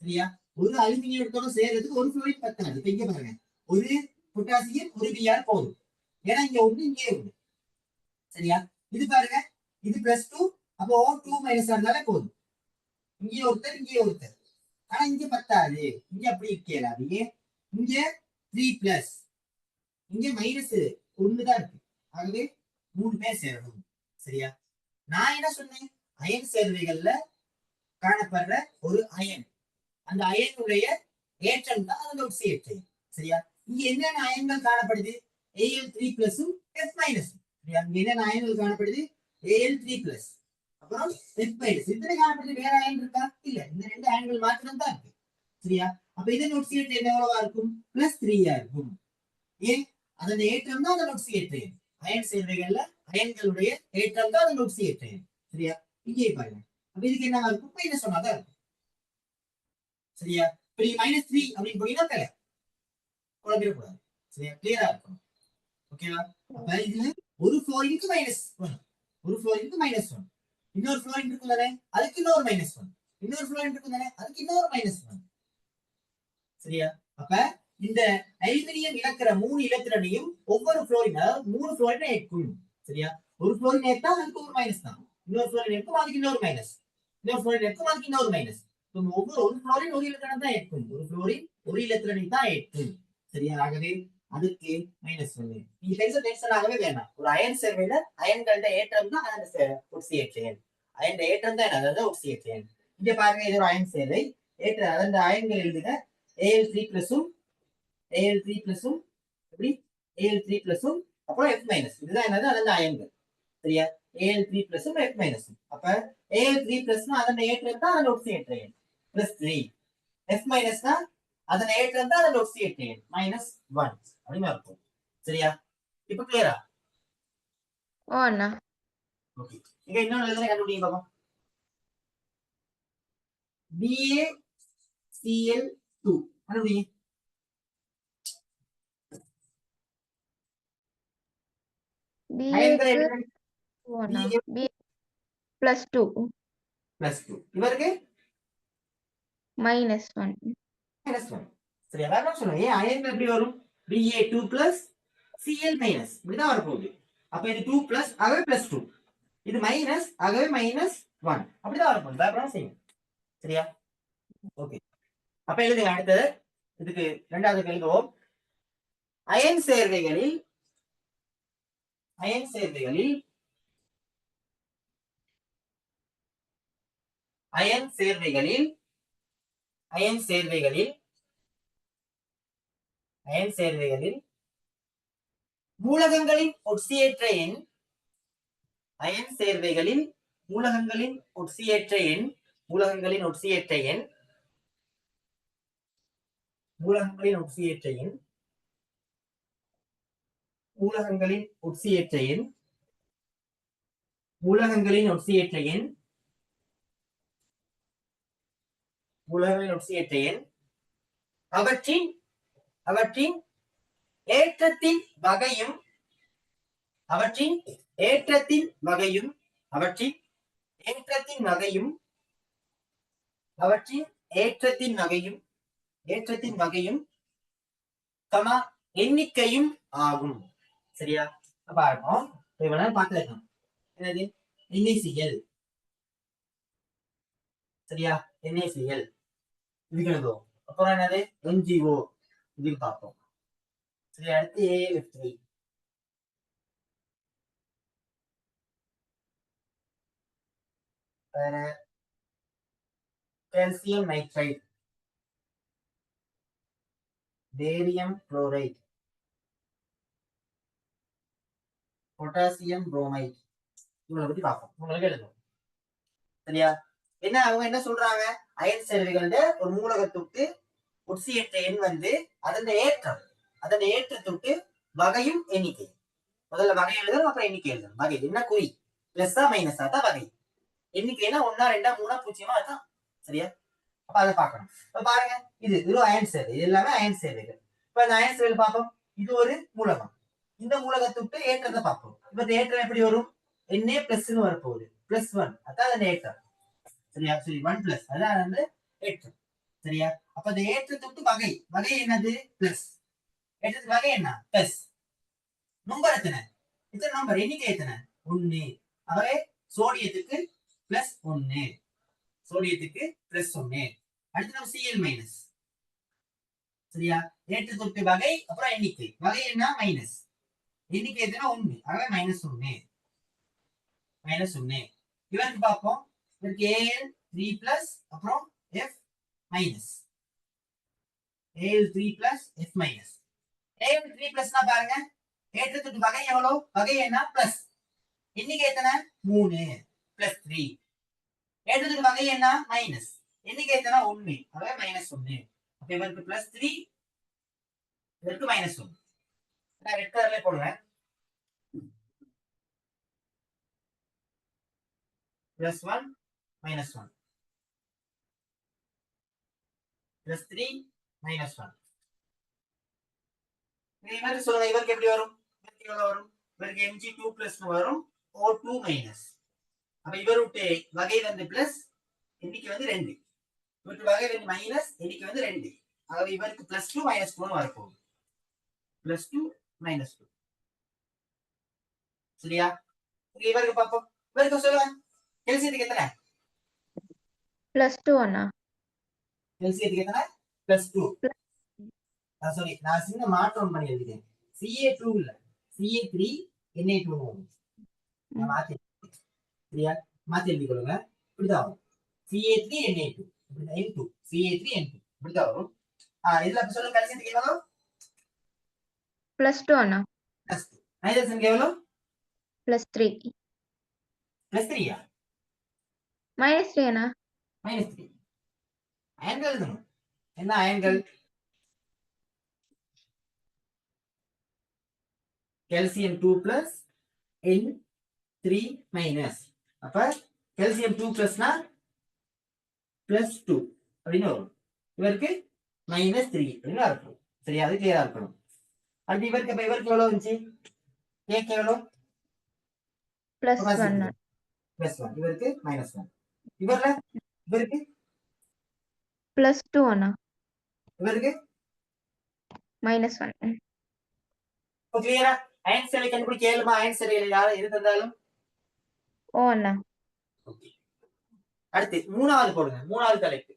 சரியா, ஒரு அலுமினியத்தோட சேர்றதுக்கு ஒரு புளோரின் பத்தாது. இப்ப இங்க பாருங்க, ஒரு பொட்டாசியம் ஒரு Br போதும். ஏன்னா இங்க ஒண்ணு இங்கே ஒண்ணு. சரியா, இது பாருங்க, இது +2, அப்போ O2- இருந்தாலே போதும். இங்கே ஒருத்தர், இங்கே ஒருத்தர். ஆனா இங்க பத்தாது. இங்க அப்படி இருக்கலாது. இங்க 3+, இங்க -1 தான் இருக்கு. ஆகவே 3 பேர் சேரணும். சரியா, நான் என்ன சொன்னேன், அயன் சேர்வைகள்ல காணப்படுற ஒரு அயன், அந்த அயனுடைய ஏற்றம் தான் அந்த ஒக்சியேற்றை. சரியா, இங்க என்னென்ன அயன்கள் காணப்படுது? Al3+ F-. சரியா, இங்க என்னென்ன அயன்கள் காணப்படுது? Al3+, அப்புறம் F-. இத்தனை காணப்படுது. வேற அயன் இருக்கா? இல்ல, இந்த 2 அயன்கள் மாத்திரம் தான் இருக்கு. சரியா, அப்ப இதன் ஒக்சியேற்றை எவ்வளவா இருக்கும்? +3 இருக்கும். ஏன், அதன் ஏற்றம் தான் அதன் ஒக்சியேற்றை. அயன் சேர்வைகள்ல அயன்களுடைய ஏற்றம் தான் அதன் ஒக்சியேற்றை. சரியா, இங்கே பாருங்க. அப்ப இதுக்கு என்ன இருக்கும்? -1 தான் இருக்கும். சரியா, இப்ப நீங்க -3 அப்படின்னு போனீங்கன்னா தலை குழம்பிடக்கூடாது. சரியா, கிளியரா இருக்கும். ஓகேவா, அப்ப இதுல ஒரு புளோரினுக்கு -1, ஒரு புளோரினுக்கு -1, இன்னொரு புளோரின் இருக்கும் தானே, அதுக்கு இன்னொரு -1, இன்னொரு புளோரின் இருக்கும் தானே, அதுக்கு இன்னொரு -1. சரியா, அப்ப இந்த அலுமினியம் இழக்கிற 3 இலத்திரனையும் ஒவ்வொரு புளோரின், அதாவது 3 புளோரினை ஏற்கும். சரியா, ஒரு புளோரின் ஏற்றா அதுக்கு ஒரு மைனஸ் தான், இன்னொரு புளோரின் ஏற்கும் அதுக்கு இன்னொரு மைனஸ், இன்னொரு புளோரின் ஏற்கும் அதுக்கு இன்னொரு மைனஸ். ஒவ்வொரு ஒரு புளோரின் ஒரு இலத்திரனை தான் ஏற்கும், ஒரு புளோரின் ஒரு இலத்திரனை தான் ஏற்கும். சரியா, ஆகவே அதுக்கு -1. நீங்க டென்ஷன் ஆகவே வேண்டாம். ஒரு அயன் சேர்வையில அயன்களோட ஏற்றம் தான் அந்த ஒக்சியேற்ற. அயன் ஏற்றம் தான் அதாவது ஒக்சியேற்ற. இங்க பாருங்க, இது ஒரு அயன் சேர்வை. ஏற்ற அந்த அயன்கள் எழுதுக. Al3+, Al3+, எப்படி Al3+, அப்புறம் F-. இதுதான் என்னது, அதன் அயன்கள். சரியா, Al3+, F-. அப்ப Al3+ அதன் ஏற்றம் தான் அதன் ஒக்சியேற்ற எண் +3. F- அதன் ஏற்றம் தான் அதன் ஒக்சியேற்ற எண் -1 அப்படின்னு இருக்கும். சரியா, இப்ப கிளியரா? ஓ அண்ணா. ஓகே, இங்க இன்னொரு எழுதுற கண்டுபிடிங்க பாப்போம். BaCl2 கண்டுபிடிங்க. அயன்களை BAக்கு ஓ அண்ணா. Ba B +2 +2, இவருக்கு -1. -1. சரி, அதான் சொல்லுங்க. ஏன் அயன்கள் எப்படி வரும்? Ba2 Cl- இப்படிதான் வரப்போகுது. அப்ப இது 2+, ஆகவே +2. இது மைனஸ், ஆகவே -1. அப்படிதான் வரப்போகுது. பயப்படாம செய்யும். சரியா, ஓகே. அப்ப எழுதுங்க அடுத்தது. இதுக்கு இரண்டாவது எழுதுவோம். அயன் சேர்வைகளில் அயன் சேர்வைகளில் அயன் சேர்வைகளில் அயன் சேர்வைகளில் அயன் சேர்வைகளில் மூலகங்களின் ஒட்சியேற்ற எண் அயன் சேர்வைகளில் மூலகங்களின் ஒட்சியேற்ற எண் மூலகங்களின் ஒட்சியேற்ற எண் மூலகங்களின் ஒட்சியேற்ற எண் மூலகங்களின் ஒட்சியேற்ற எண் மூலகங்களின் ஒட்சியேற்ற எண் மூலகங்களின் ஒட்சியேற்ற எண் அவற்றின் அவற்றின் ஏற்றத்தின் வகையும் அவற்றின் ஏற்றத்தின் வகையும் அவற்றின் ஏற்றத்தின் வகையும் அவற்றின் ஏற்றத்தின் வகையும் ஏற்றத்தின் வகையும் சம எண்ணிக்கையும் ஆகும். சரியா, பாருங்க, இவ்வளவு பார்த்துக்கலாம். என்னது, NaCl. சரியா, NaCl இதுக்கு எழுதுவோம். அப்புறம் என்னது, NGO இதுக்கு பார்ப்போம். சரி, அடுத்து AlF3. வேற calcium nitride, barium chloride, potassium bromide. இவங்களை பத்தி பார்ப்போம். உங்களுக்கு எழுதும். சரியா? என்ன அவங்க என்ன சொல்றாங்க? அயன் சேர்வைகளோட ஒரு மூலகத்துக்கு உட்சியற்ற எண் வந்து அதன் ஏற்றம், அதன் ஏற்றத்துக்கு வகையும் எண்ணிக்கை. முதல்ல வகை எழுதணும், அப்புறம் எண்ணிக்கை எழுதணும். வகை என்ன குறி, பிளஸ்ஸா மைனஸா தான் வகை. எண்ணிக்கைனா 1 2 3 0 அதான். சரியா? அப்ப அதை பார்க்கணும். இப்ப பாருங்க, இது அயன் சேர்வை, இது எல்லாமே அயன் சேர்வைகள். இப்ப இந்த அயன் சேர்வை பார்ப்போம். இது ஒரு மூலகம், இந்த மூலகத்துக்கு ஏற்றத்தை பார்ப்போம். இப்ப இந்த ஏற்றம் எப்படி வரும்? Na பிளஸ்ன்னு வரப்போகுது, +1 அதான் அதன் ஏற்றம். சரியா? சரி, 1 பிளஸ் அதான் வந்து ஏற்றம். சரியா? அப்ப இந்த ஏற்றத்துக்கு வகை, வகை என்னது? பிளஸ். ஏற்றத்துக்கு வகை என்ன? பிளஸ். நம்பர் எத்தனை? எத்தனை நம்பர், எண்ணிக்கை எத்தனை? 1. ஆகவே சோடியத்துக்கு +1, சோடியத்துக்கு +1. அடுத்து நம்ம Cl மைனஸ். சரியா? ஏற்றத்துக்கு வகை, அப்புறம் எண்ணிக்கை. வகை என்ன? மைனஸ். எண்ணிக்கை எத்தனை? 1. ஆகவே -1, -1. இவருக்கு பார்ப்போம். இவருக்கு Al3+, அப்புறம் F minus. Al3+, F minus. Al3+னா பாருங்க, ஏற்றத்துக்கு வகை எவ்வளவு? வகை என்ன? பிளஸ். எண்ணிக்கை எத்தனை? 3 +3. ஏற்றத்துக்கு வகை என்ன? மைனஸ். எண்ணிக்கை எத்தனை? 1. ஆகவே -1. அப்ப இவருக்கு +3, இதற்கு -1. நான் ரெட் கலர்ல போடுவேன். +1 -1, +3 -1. இவருக்கு சொல்லுங்க, இவருக்கு எப்படி வரும்? இவருக்கு எவ்வளவு வரும்? இவருக்கு Mg2+ வரும், O2-. அப்ப இவருடைய வகை வந்து பிளஸ், எண்ணிக்கை வந்து 2. இவருக்கு வகை வந்து மைனஸ், எண்ணிக்கை வந்து 2. ஆகவே இவருக்கு +2 -2 வரப்போகுது. +2 -2. சரியா? இவருக்கு பார்ப்போம். இவருக்கு சொல்லுங்க, கெல்சியத்துக்கு எத்தனை? +2 அண்ணா. கெல்சியத்துக்கு எத்தனை? +2. சாரி, நான் சின்ன மாற்றம் பண்ணி எழுதிட்டேன். Ca2 இல்ல, Ca3 Na2 வரும். நான் மாத்தி, சரியா? மாத்தி எழுதி கொள்ளுங்க. இப்படிதான் வரும். Ca3 Na2, N2, Ca3 N2 இப்படிதான் வரும். இதுல அப்ப சொல்லுங்க, கல்சியத்துக்கு எவ்வளவு? +2 அண்ணா. +2. நைட்ரஜனுக்கு எவ்வளவு? +3. +3யா? -3 அண்ணா. -3. அயன்கள் எழுதணும். என்ன அயன்கள்? Calcium 2+, N3-. அப்ப கால்சியம் 2+னா +2 அப்படின்னு வரும். இவருக்கு -3 அப்படின்னு இருக்கும். சரியா? அது கிளியரா இருக்கணும். அடுத்து இவருக்கு, அப்ப இவருக்கு எவ்வளவு இருந்துச்சு? கேக்கு எவ்வளவு? +1. +1. இவருக்கு -1. இவருக்கு +2 அண்ணா. இவருக்கு -1. இப்போ கிளியரா? அயன் சேர்வை கண்டுபிடிக்க இயலுமா? அயன் சேர்வையில் யாரும் எது தந்தாலும்? ஓ அண்ணா. அடுத்து மூணாவது போடுங்க. மூணாவது தலைப்பு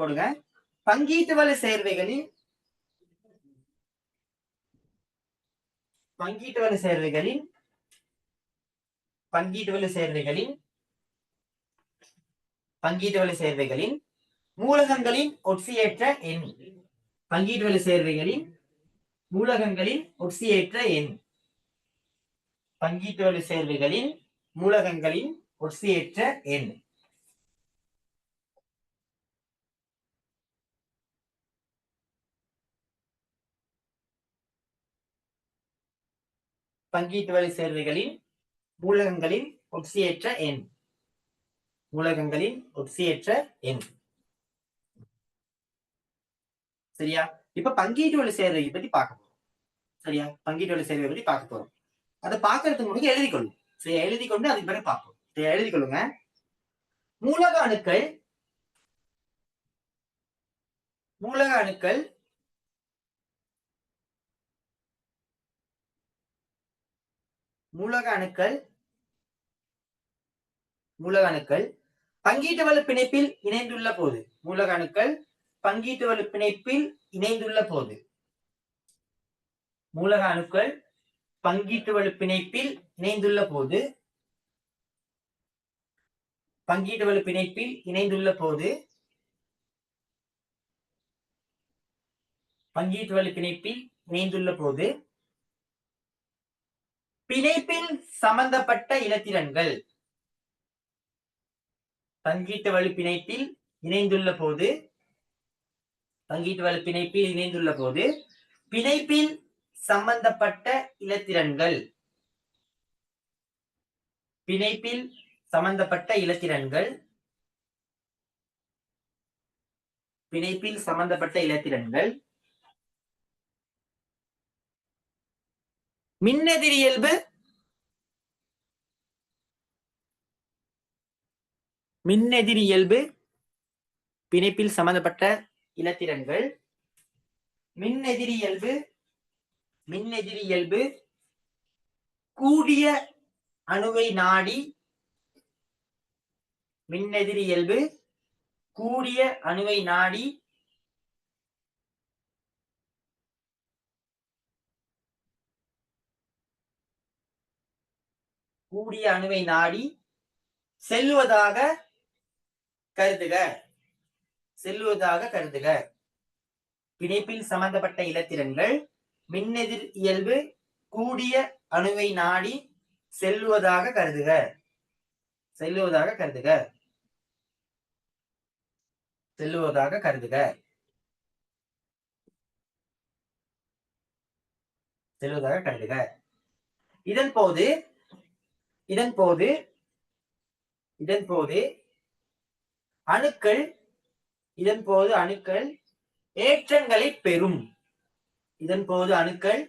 போடுங்க. பங்கீட்டு வலு சேர்வைகளின் மூலகங்களின் ஒட்சியேற்ற எண். பங்கீட்டு வலு சேர்வைகளின் மூலகங்களின் ஒட்சியேற்ற எண். பங்கீட்டு வலு சேர்வைகளின் மூலகங்களின் ஒட்சியேற்ற எண். பங்கீட்டு வலு சேர்வைகளின் மூலகங்களின் ஒட்சியேற்ற எண். மூலகங்களின் ஒட்சியேற்ற எண். சரியா? இப்ப பங்கீட்டு வலு சேர்வை பத்தி பார்க்க போறோம். சரியா? பங்கீட்டு வலு சேர்வை பத்தி பார்க்க போறோம். அதை பார்க்கறதுக்கு முன்னாடி எழுதிக்கொள்ளும். சரியா? எழுதி கொண்டு அதுக்கு பிறகு பார்ப்போம். சரியா? எழுதி கொள்ளுங்க. மூலக அணுக்கள் பங்கீட்டு வலு பிணைப்பில் இணைந்துள்ள போது, மூலக அணுக்கள் பங்கீட்டு வலு பிணைப்பில் இணைந்துள்ள போது, மூலக அணுக்கள் பங்கீட்டு வலு பிணைப்பில் இணைந்துள்ள போது பங்கீட்டு வலு பிணைப்பில் இணைந்துள்ள போது பங்கீட்டு வலு பிணைப்பில் இணைந்துள்ள போது பிணைப்பில் சம்பந்தப்பட்ட இலத்திரன்கள் பங்கீட்டு வலு பிணைப்பில் இணைந்துள்ள போது பங்கீட்டு வலு பிணைப்பில் இணைந்துள்ள போது பிணைப்பில் சம்பந்தப்பட்ட இலத்திரன்கள் பிணைப்பில் சம்பந்தப்பட்ட இலத்திரன்கள் பிணைப்பில் சம்பந்தப்பட்ட இலத்திரன்கள் மின்னெதிரியல்பு மின்னெதிரியல்பு பிணைப்பில் சம்பந்தப்பட்ட இலத்திரன்கள் மின்னெதிரியல்பு மின்னெதிரியல்பு கூடிய அணுவை நாடி மின்னெதிரியல்பு கூடிய அணுவை நாடி கூடிய அணுவை நாடி செல்லுவதாக கருதுக செல்லுவதாக கருதுக பிணைப்பில் சம்பந்தப்பட்ட இலத்திரன்கள் மின்னெதிர் இயல்பு கூடிய அணுவை நாடி செல்லுவதாக கருதுக செல்லுவதாக கருதுக செல்லுவதாக கருதுக செல்வதாக கருதுக இதன் போது இதன் போது இதன் போது அணுக்கள் இதன் போது அணுக்கள் ஏற்றங்களை பெறும் இதன் போது அணுக்கள்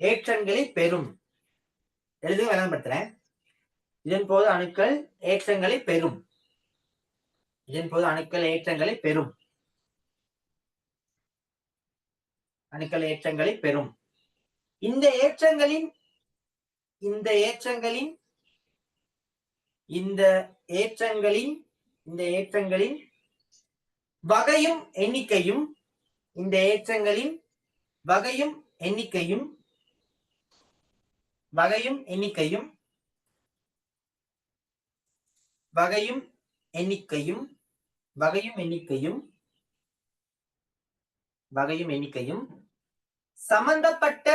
ஏற்றங்களை பெறும் எழுதி விளம்பரப்படுத்துறேன் இதன் போது அணுக்கள் ஏற்றங்களை பெறும் இதன் போது அணுக்கள் ஏற்றங்களை பெறும் அணுக்கள் ஏற்றங்களை பெறும் இந்த ஏற்றங்களின் இந்த ஏற்றங்களின் இந்த ஏற்றங்களின் இந்த ஏற்றங்களின் வகையும் எண்ணிக்கையும் இந்த ஏற்றங்களின் வகையும் எண்ணிக்கையும் வகையும் எண்ணிக்கையும் வகையும் எண்ணிக்கையும் வகையும் எண்ணிக்கையும் வகையும் எண்ணிக்கையும் சம்பந்தப்பட்ட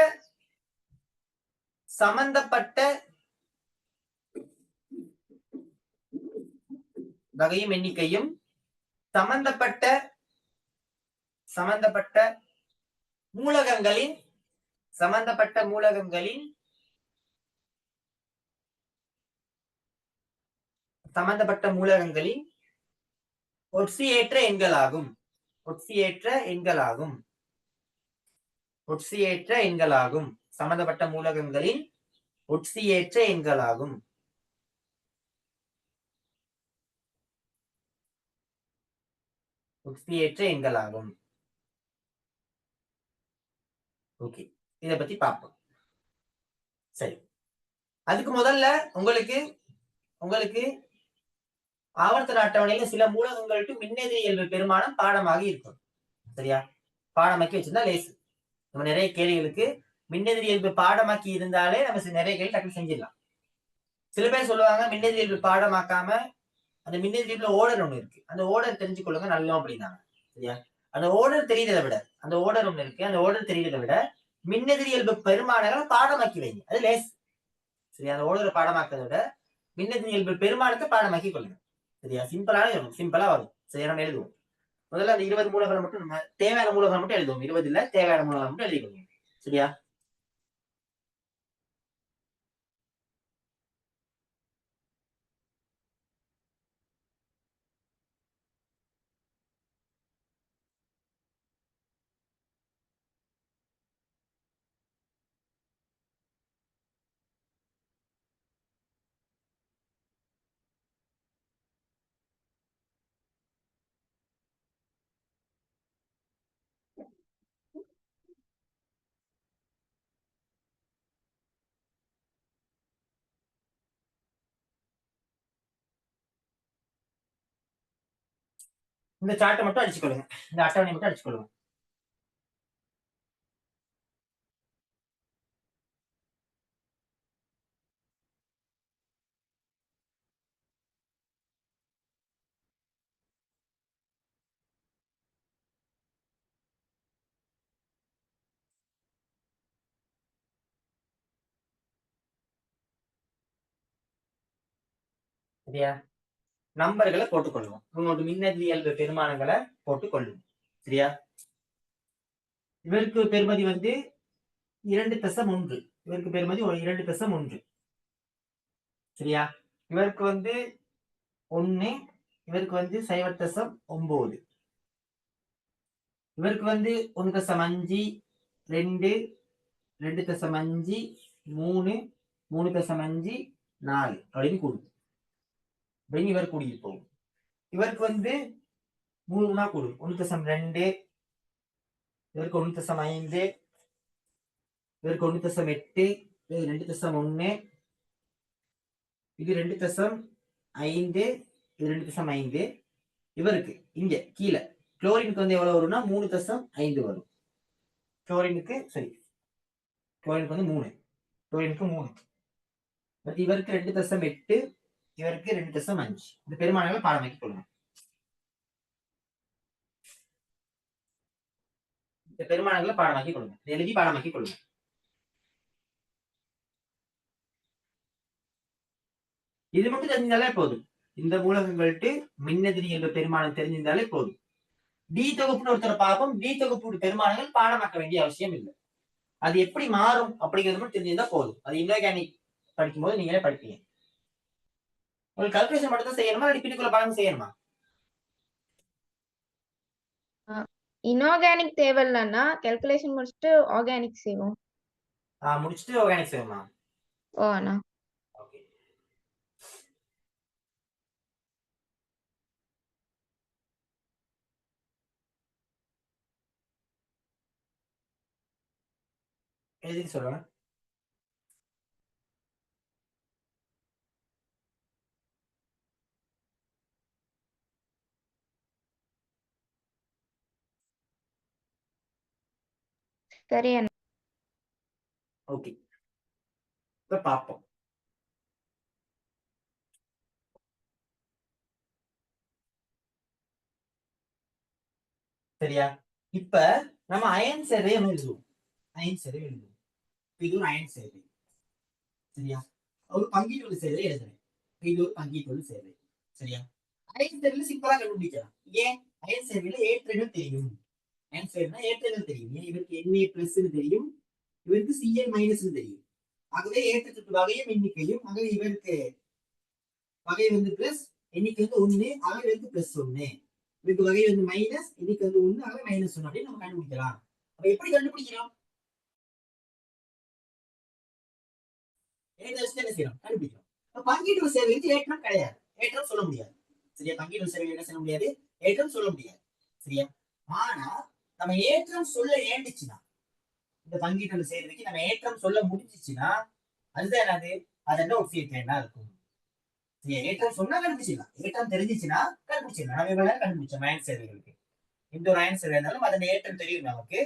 சம்பந்தப்பட்ட வகையும் எண்ணிக்கையும் சம்பந்தப்பட்ட சம்பந்தப்பட்ட மூலகங்களின் சம்பந்தப்பட்ட மூலகங்களின் சம்பந்தப்பட்ட மூலகங்களின் ஒட்சியேற்ற எண்களாகும் ஒட்சியேற்ற எண்களாகும் ஒட்சியேற்ற எண்களாகும் சம்பந்தப்பட்ட மூலகங்களின் ஒட்சியேற்ற எண்களாகும் ஒட்சியேற்ற எண்களாகும் ஓகே இத பத்தி பார்ப்போம் சரி அதுக்கு முதல்ல உங்களுக்கு உங்களுக்கு ஆவர்த்தன அட்டவணையில சில மூலகங்களுக்கு மின்னெதிர் இயல்பு பெருமானம் பாடமாக இருக்கும் சரியா பாடமாக்கி வச்சிருந்தா லேசு நம்ம நிறைய கேள்விகளுக்கு மின்னெதிர் இயல்பு பாடமாக்கி இருந்தாலே நம்ம நிறைய கேள்வி டக்குனு செஞ்சிடலாம் சில பேர் சொல்லுவாங்க மின்னெதிர் இயல்பு பாடமாக்காம அந்த மின்னெதிர் இயல்புல ஓடர் ஒண்ணு இருக்கு அந்த ஓடர் தெரிஞ்சுக்கொள்ளுங்க நல்லோம் அப்படின்னாங்க சரியா அந்த ஓடர் தெரியுறதை விட அந்த ஓடர் ஒண்ணு இருக்கு அந்த ஓடர் தெரியுறதை விட மின்னெதிர் இயல்பு பெருமானங்களை பாடமாக்கி வைங்க அது லேஸ் சரியா அந்த ஓடரை பாடமாக்கிறத விட மின்னெதிர் இயல்பு பெருமானத்தை பாடமாக்கி கொள்ளுங்க சரியா சிம்பிளான சிம்பிளா வரும் சரியா நம்ம எழுதுவோம் முதல்ல அந்த 20 மூலங்களை மட்டும் நம்ம தேவையான மூலங்களை மட்டும் எழுதுவோம் 20 இல்ல தேவையான மூலங்களை மட்டும் எழுதிக்கொள்ளுங்க சரியா இந்த சார்ட்டை மட்டும் அடிச்சுக்கொள்ளுங்க இந்த அட்டவணை மட்டும் அடிச்சுக்கொள்ளுங்க சரியா? நம்பர்களை போட்டுக்கொள்ளுவோம். உங்களோட மின்னதிர்வு பெருமானங்களை போட்டுக்கொள்ளும். சரியா? இவருக்கு பெருமதி 2.1. இவருக்கு பெருமதி 2.1. சரியா? இவருக்கு 1, இவருக்கு 0.9. இவருக்கு 1.5, 2, 2.5, 3, 3.5, 4 அப்படின்னு கூடும். அப்படின்னு இவர் கூடிட்டு போகும். இவருக்கு 3 கூடும். 1.2, இவருக்கு 1.5, இவருக்கு 1.8, இது 2.1, இது 2.5, இது 2.5. இவருக்கு இங்க கீழே குளோரினுக்கு எவ்வளவு வரும்னா 3.5 வரும். குளோரினுக்கு 3. குளோரினுக்கு 3. இவருக்கு 2.8, இவருக்கு 2.5. இந்த பெருமானங்களை பாடமாக்கி கொள்ளுங்க. இந்த பெருமானங்களை பாடமாக்கி கொள்ளுங்க. எழுதி பாடமாக்கி கொள்ளுங்க. இது மட்டும் தெரிஞ்சாலே போதும். இந்த மூலகங்கள்ட்டு மின்னெதிரி என்ற பெருமானம் தெரிஞ்சிருந்தாலே போதும். டி தொகுப்புன்னு ஒருத்தரை பார்ப்போம். டி தொகுப்பு பெருமானங்கள் பாடமாக்க வேண்டிய அவசியம் இல்லை. அது எப்படி மாறும் அப்படிங்கிறது மட்டும் தெரிஞ்சிருந்தா போதும். அது இன்ஆர்கானிக் படிக்கும் போது நீங்களே படிப்பீங்க. உங்களுக்கு கால்குலேஷன் மட்டும் தான் செய்யணுமா இல்லை பின்னுக்குள்ள பாடம் செய்யணுமா? இன்ஆர்கானிக் தேவையில்லைன்னா கால்குலேஷன் முடிச்சுட்டு ஆர்கானிக் செய்வோம். முடிச்சுட்டு ஆர்கானிக் செய்வோமா? ஓ அண்ணா. ஓகே. எழுதி சொல்லுங்க. சரி அண்ணா. ஓகே, இப்ப பார்ப்போம். சரியா? இப்ப நம்ம அயன் சேர்வை எழுதுவோம். அயன் சேர்வை எழுதுவோம். இது ஒரு அயன் சேர்வை. சரியா? ஒரு பங்கீட்டு சேர்வை எழுதுறேன். இது ஒரு பங்கீட்டு சேர்வை. சரியா? அயன் சேர்வையில சிம்பிளா கண்டுபிடிக்கலாம். ஏன்? அயன் சேர்வையில ஏற்றங்கள் தெரியும். அயன் சேர்வைனா ஏற்றங்கள் தெரியும். இவருக்கு Na பிளஸ் தெரியும், இவருக்கு Cl மைனஸ் தெரியும். ஆகவே ஏற்றத்துக்கு வகையும் எண்ணிக்கையும், ஆகவே இவருக்கு வகை பிளஸ், எண்ணிக்கை 1, ஆகவே இவருக்கு பிளஸ் 1. இவருக்கு வகை மைனஸ், எண்ணிக்கை 1, ஆகவே மைனஸ் 1 அப்படின்னு நம்ம கண்டுபிடிக்கலாம். அப்ப எப்படி கண்டுபிடிக்கிறோம்? என்ன செய்யணும்? கண்டுபிடிக்கிறோம். பங்கீட்டு சேர்வைக்கு ஏற்றம் கிடையாது. ஏற்றம் சொல்ல முடியாது. சரியா? பங்கீட்டு சேர்வை என்ன செய்ய முடியாது? ஏற்றம் சொல்ல முடியாது. சரியா? ஆனா நம்ம ஏற்றம் சொல்ல ஏண்டுச்சுன்னா, இந்த பங்கீட்டு சேர்வைக்கு நம்ம ஏற்றம் சொல்ல முடிஞ்சிச்சுன்னா, அதுதான் என்னது? அது ஒப்பியற்ற என்ன இருக்கும்? ஏற்றம் சொன்னா கண்டுபிடிச்சிடலாம். ஏற்றம் தெரிஞ்சிச்சுன்னா கண்டுபிடிச்சிடலாம். நம்ம இவ்வளவு கண்டுபிடிச்சோம் அயன் சேர்வைகளுக்கு. இந்த ஒரு அயன் சேர்வை இருந்தாலும் அதன் ஏற்றம் தெரியும் நமக்கு.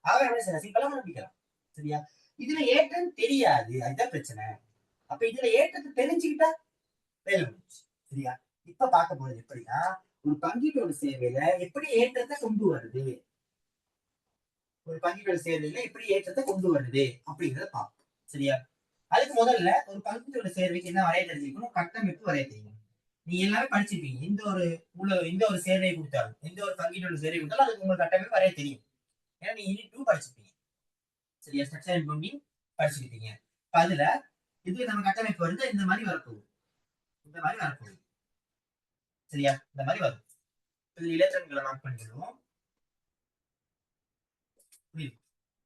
அவன் என்ன செய்யலாம்? சிம்பிளா கண்டுபிடிக்கலாம். சரியா? இதுல ஏற்றம் தெரியாது, அதுதான் பிரச்சனை. அப்ப இதுல ஏற்றத்தை தெரிஞ்சுக்கிட்டா வேலை முடிச்சு. சரியா? இப்ப பார்க்க போறது எப்படின்னா, ஒரு பங்கீட்டோட சேர்வையில எப்படி ஏற்றத்தை கொண்டு வருது, ஒரு பங்கீட்டோட சேர்வையில எப்படி ஏற்றத்தை கொண்டு வருது அப்படிங்கிறத பார்ப்போம். சரியா? அதுக்கு முதல்ல ஒரு பங்கீட்டோட சேர்வைக்கு என்ன வரைய தெரிஞ்சுக்கணும்? கட்டமைப்பு வரைய தெரியும். நீ எல்லாமே படிச்சிருப்பீங்க. இந்த ஒரு சேர்வை கொடுத்தாலும், எந்த ஒரு பங்கீட்டோட சேர்வை கொடுத்தாலும் அதுக்கு உங்களுக்கு கட்டமைப்பு வரைய தெரியும். ஏன்னா நீ யூனிட் 2 படிச்சிருப்பீங்க. சரியா? ஸ்ட்ரக்சர் அண்ட் பவுண்டிங் படிச்சிருப்பீங்க. அதுல இது நம்ம கட்டமைப்பு வந்து இந்த மாதிரி வரப்போகுது. இந்த மாதிரி வரப்போகுது. சரியா? இந்த மாதிரி வரும். இதுல இலக்கணங்களை மார்க் பண்ணிடுவோம்.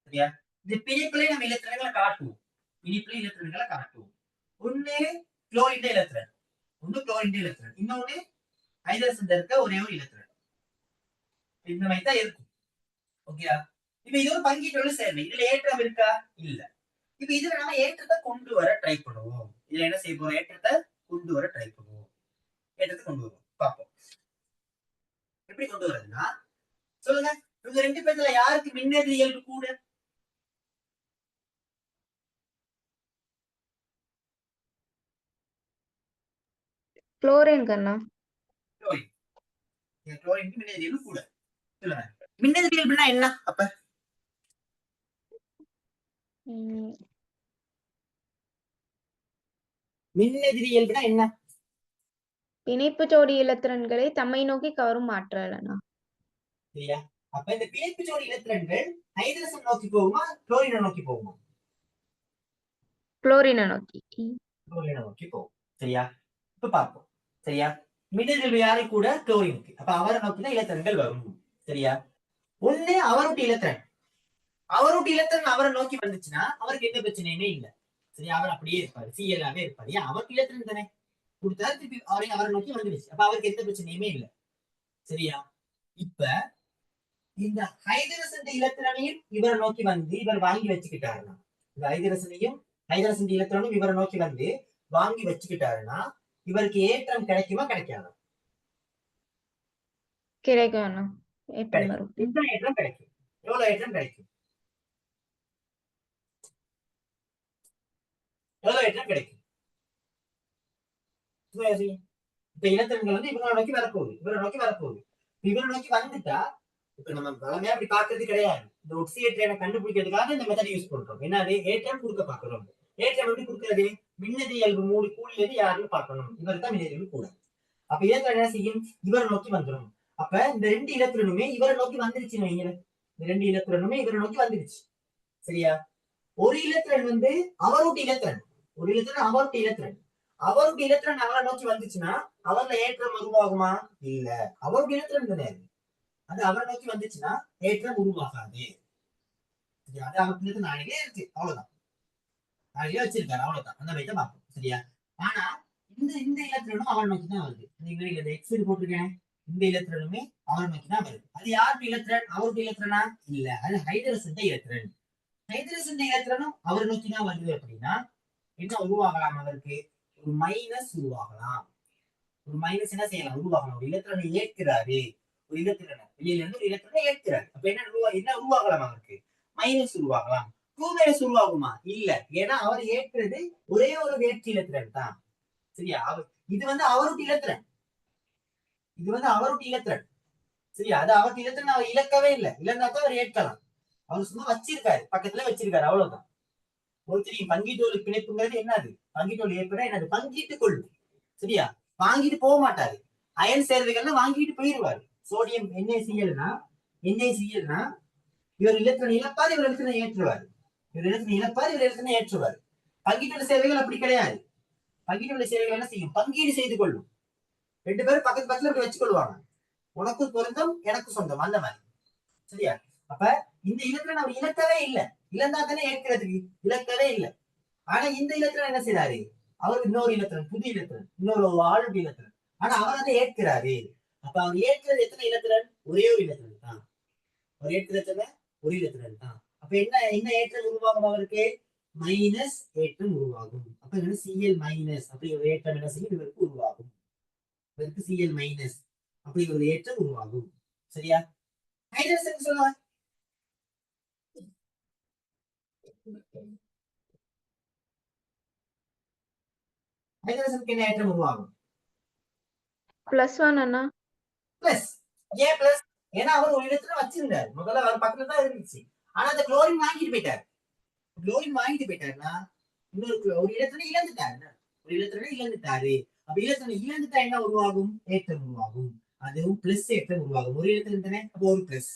சரியா? இந்த பிணைப்பிலே நம்ம இலக்கணங்களை காட்டுவோம். பிணைப்பிலே இலக்கணங்களை காட்டுவோம். ஒண்ணு குளோரின் இலக்கணம், இன்னொன்னு ஹைட்ரஜன் இருக்க ஒரே ஒரு இலக்கணம். இந்த மாதிரி தான் இருக்கும். ஓகேயா? இப்ப இது ஒரு பங்கீட்டோட சேர்வை. இதுல ஏற்றம் இருக்கா? இல்ல. இப்ப இதுல நம்ம ஏற்றத்தை கொண்டு வர ட்ரை பண்ணுவோம். இதுல என்ன செய்ய போறோம்? ஏற்றத்தை கொண்டு வர ட்ரை பண்ணுவோம். ஏற்றத்தை கொண்டு வருவோம். பார்ப்போம் எப்படி கொண்டு வரதுன்னா, சொல்லுங்க, இவங்க 2 பேர்ல யாருக்கு மின்னெதிரி இயல்பு கூட? குளோரின் கண்ணா. குளோரின் மின்னெதிரி இயல்பு கூட. சொல்லுங்க, மின்னெதிரி இயல்புனா என்ன? அப்ப மின்னெதிரி இயல்புனா என்ன? பிணைப்பு ஜோடி இலத்திரன்களை தம்மை நோக்கி கவரும் ஆற்றல் அண்ணா. சரியா? அப்ப இந்த பிணைப்பு ஜோடி இலத்திரன்கள் ஹைட்ரஜன் நோக்கி போகுமா, குளோரினை நோக்கி போகுமா? குளோரினை நோக்கி. குளோரினை நோக்கி போகும். சரியா? இப்ப பார்ப்போம். சரியா? மின்னதிர்வு யாரை கூட குளோரினுக்கு. அப்ப அவரை நோக்கி தான் இலத்திரன்கள் வரும். சரியா? ஒண்ணு அவருடைய இலத்திரன் அவரை நோக்கி வந்துச்சுன்னா அவருக்கு எந்த பிரச்சனையுமே இல்லை. சரி, அவர் அப்படியே இருப்பாரு, சிஎல்லாவே இருப்பாரு. ஏன், அவருக்கு இலத்திரன் தானே கொடுத்தாரு, திருப்பி அவரை நோக்கி வந்துடுச்சு. அப்ப அவருக்கு எந்த பிரச்சனையுமே இல்லை. சரியா? இப்ப இந்த ஹைட்ரஜன் இலத்திரனையும் இவரை நோக்கி வந்து இவர் வாங்கி வச்சுக்கிட்டாருன்னா, இந்த ஹைட்ரஜன் இலத்திரனும் இவரை நோக்கி வந்து வாங்கி வச்சுக்கிட்டாருன்னா இவருக்கு ஏற்றம் கிடைக்குமா, கிடைக்காதா? கிடைக்கும் அண்ணா. ஏற்றம் வரும். எத்தனை ஏற்றம் கிடைக்கும்? எவ்வளவு ஏற்றம் கிடைக்கும்? எவ்வளவு ஏற்றம் கிடைக்கும்? இப்ப இலத்திரன்கள் வந்து இவரை நோக்கி வரப்போகுது, இவரை நோக்கி வந்துட்டா, இப்ப நம்ம வளமையா அப்படி பாக்குறது கிடையாது. இந்த ஒக்சியேற்றனை கண்டுபிடிக்கிறதுக்காக இந்த மெத்தட் யூஸ் பண்றோம். என்னது, ஏற்றம் கொடுக்க பாக்குறோம். ஏற்றம் எப்படி கொடுக்கறது? மின்னதி இயல்பு கூடியது யாருன்னு பார்க்கணும். இவர் தான் மின்னதியல்பு கூட. அப்ப இலத்திரன் என்ன செய்யும்? இவரை நோக்கி வந்துடும். அப்ப இந்த ரெண்டு இலத்திரனுமே இவரை நோக்கி வந்துருச்சு. இந்த ரெண்டு இலத்திரனுமே இவரை நோக்கி வந்துருச்சு. சரியா? ஒரு இலத்திரன் வந்து அவருடைய இலத்திரன், அவருடைய இலத்திரன் அவரை நோக்கி வந்துச்சுன்னா அவர்ல ஏற்றம் உருவாகுமா? இல்ல. அவருடைய இலத்திரன் தானே அது அவரை நோக்கி வந்துச்சுன்னா ஏற்றம் உருவாகாது. அது அவருக்கு நாளைக்கே இருக்கு, அவ்வளவுதான். நாளைக்கே வச்சிருக்காரு, அவ்வளவுதான். அந்த மாதிரி தான் பார்ப்போம். சரியா? ஆனா இந்த இலத்திரனும் அவரை நோக்கி தான் வருது. நீங்க இந்த எக்ஸ் போட்டிருக்கேன், இந்த இலத்திரனுமே அவரை நோக்கி தான் வருது. அது யாருக்கு இலத்திரன்? அவருடைய இலத்திரனா? இல்ல, அது ஹைட்ரஜன் இலத்திரன். ஹைட்ரஜன் இலத்திரனும் அவரை நோக்கி தான் வருது. அப்படின்னா என்ன உருவாகலாம்? அவருக்கு ஒரு மைனஸ் உருவாகலாம். ஒரு மைனஸ் என்ன செய்யலாம்? உருவாகலாம். ஒரு இலத்திரனை ஏற்கிறாரு, ஒரு இலத்திரனை வெளியில இருந்து ஒரு இலத்திரனை ஏற்கிறாரு. அப்ப என்ன உருவாகலாம்? அவருக்கு மைனஸ் உருவாகலாம். 2 உருவாகுமா? இல்ல. ஏன்னா அவர் ஏற்கிறது ஒரே ஒரு வேற்று இலத்திரன் தான். சரியா? இது வந்து அவருடைய இலத்திரன், சரியா? அது அவருடைய இலத்திரன் அவர் இழக்கவே இல்லை. இழந்தாத்தான் அவர் ஏற்கலாம். அவர் சும்மா வச்சிருக்காரு, பக்கத்துல வச்சிருக்காரு, அவ்வளவுதான். ஒரு தெரியும் பங்கீட்டோல் பிணைப்புங்கிறது என்னது? பங்கீட்டோல் ஏற்பட என்னது? பங்கீட்டு கொள்ளும். சரியா? வாங்கிட்டு போக மாட்டாரு. அயன் சேர்வைகள்ல வாங்கிட்டு போயிருவாரு. சோடியம் NaClனா இவர் இலத்திரனை இழப்பார், இவர் இலத்திரனை ஏற்றுவார். பங்கீட்டுள்ள சேவைகள் அப்படி கிடையாது. பங்கீட்டுள்ள சேவைகள் என்ன செய்யும்? பங்கீடு செய்து கொள்ளும். 2 பேரும் பக்கத்து பக்கத்துல இப்படி வச்சு கொள்வாங்க. உனக்கு சொந்தம், எனக்கு சொந்தம், அந்த மாதிரி. சரியா? அப்ப இந்த இலத்திரன் அவர் இழக்கவே இல்லை. இழந்தா தானே ஏற்கிறதுக்கு, இழக்கவே இல்லை. ஆனா இந்த இலத்திரன் என்ன செய்யறாரு? அவர் இன்னொரு இலத்திரன், புது இலத்திரன், இன்னொரு ஆளுடைய இலத்திரன். ஆனா அவர் அதை ஏற்கிறாரு. அப்ப அவர் ஏற்கிறது எத்தனை இலத்திரன்? ஒரே ஒரு இலத்திரன் தான். அவர் ஏற்கிறது ஒரு இலத்திரன் தான். அப்ப என்ன ஏற்றம் உருவாகும்? அவருக்கு மைனஸ் ஏற்றம் உருவாகும். அப்ப என்ன? Cl minus. அப்படி ஒரு ஏற்றம் என்ன செய்யும்? இவருக்கு உருவாகும். இவருக்கு Cl மைனஸ் அப்படி ஒரு ஏற்றம் உருவாகும். சரியா? ஹைட்ரஜன் சொல்லுவாங்க. ஹைட்ரஜனுக்கு என்ன ஏற்றம் உருவாகும்? +1 அண்ணா. பிளஸ். ஏன் பிளஸ்? ஏன்னா அவர் ஒரு இடத்துல வச்சிருந்தாரு, முதல்ல அவர் பக்கத்துல தான் இருந்துச்சு. ஆனா அந்த குளோரின் வாங்கிட்டு போயிட்டாரு. போயிட்டாருன்னா ஒரு இடத்துல இழந்துட்டாரு. அப்ப இலத்திரனை இழந்துட்டா என்ன உருவாகும்? ஏற்றம் உருவாகும். அதுவும் பிளஸ் ஏற்றம் உருவாகும். ஒரு இடத்துல தானே, அப்போ ஒரு பிளஸ்.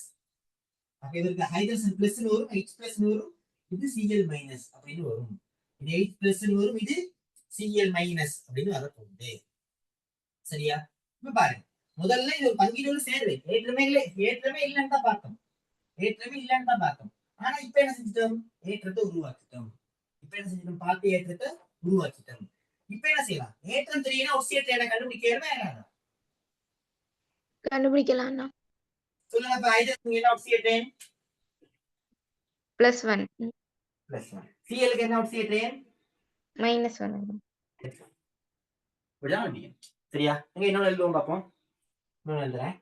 அப்ப இதற்கு ஹைட்ரஜன் பிளஸ் வரும், H பிளஸ் வரும், இது Cl மைனஸ் அப்படின்னு வரும். இது H பிளஸ் வரும், இது Cl மைனஸ் அப்படின்னு வரப்போகுது. சரியா? இப்ப பாருங்க, முதல்ல இது ஒரு பங்கீடு சேர்வை. ஏற்றமே இல்லைன்னு தான் பார்த்தோம். ஆனா இப்ப என்ன செஞ்சிட்டோம்? ஏற்றத்தை உருவாக்கிட்டோம். பார்த்து ஏற்றத்தை உருவாக்கிட்டோம். இப்ப என்ன செய்யலாம்? ஏற்றம் தெரியனா ஒக்சியேற்றனை கண்டுபிடிக்கிறதா? கண்டுபிடிக்கலாம். சொல்லுங்க. இப்ப ஹைட்ரஜன் என்ன ஒக்சியேற்றேன்? +1. Clக்கு என்ன ஒக்சியேற்றேன்? -1. இப்படிதான் முடியும். சரியா? இங்க இன்னொன்னு எழுதுவோம் பார்ப்போம். இன்னொன்னு எழுதுறேன்.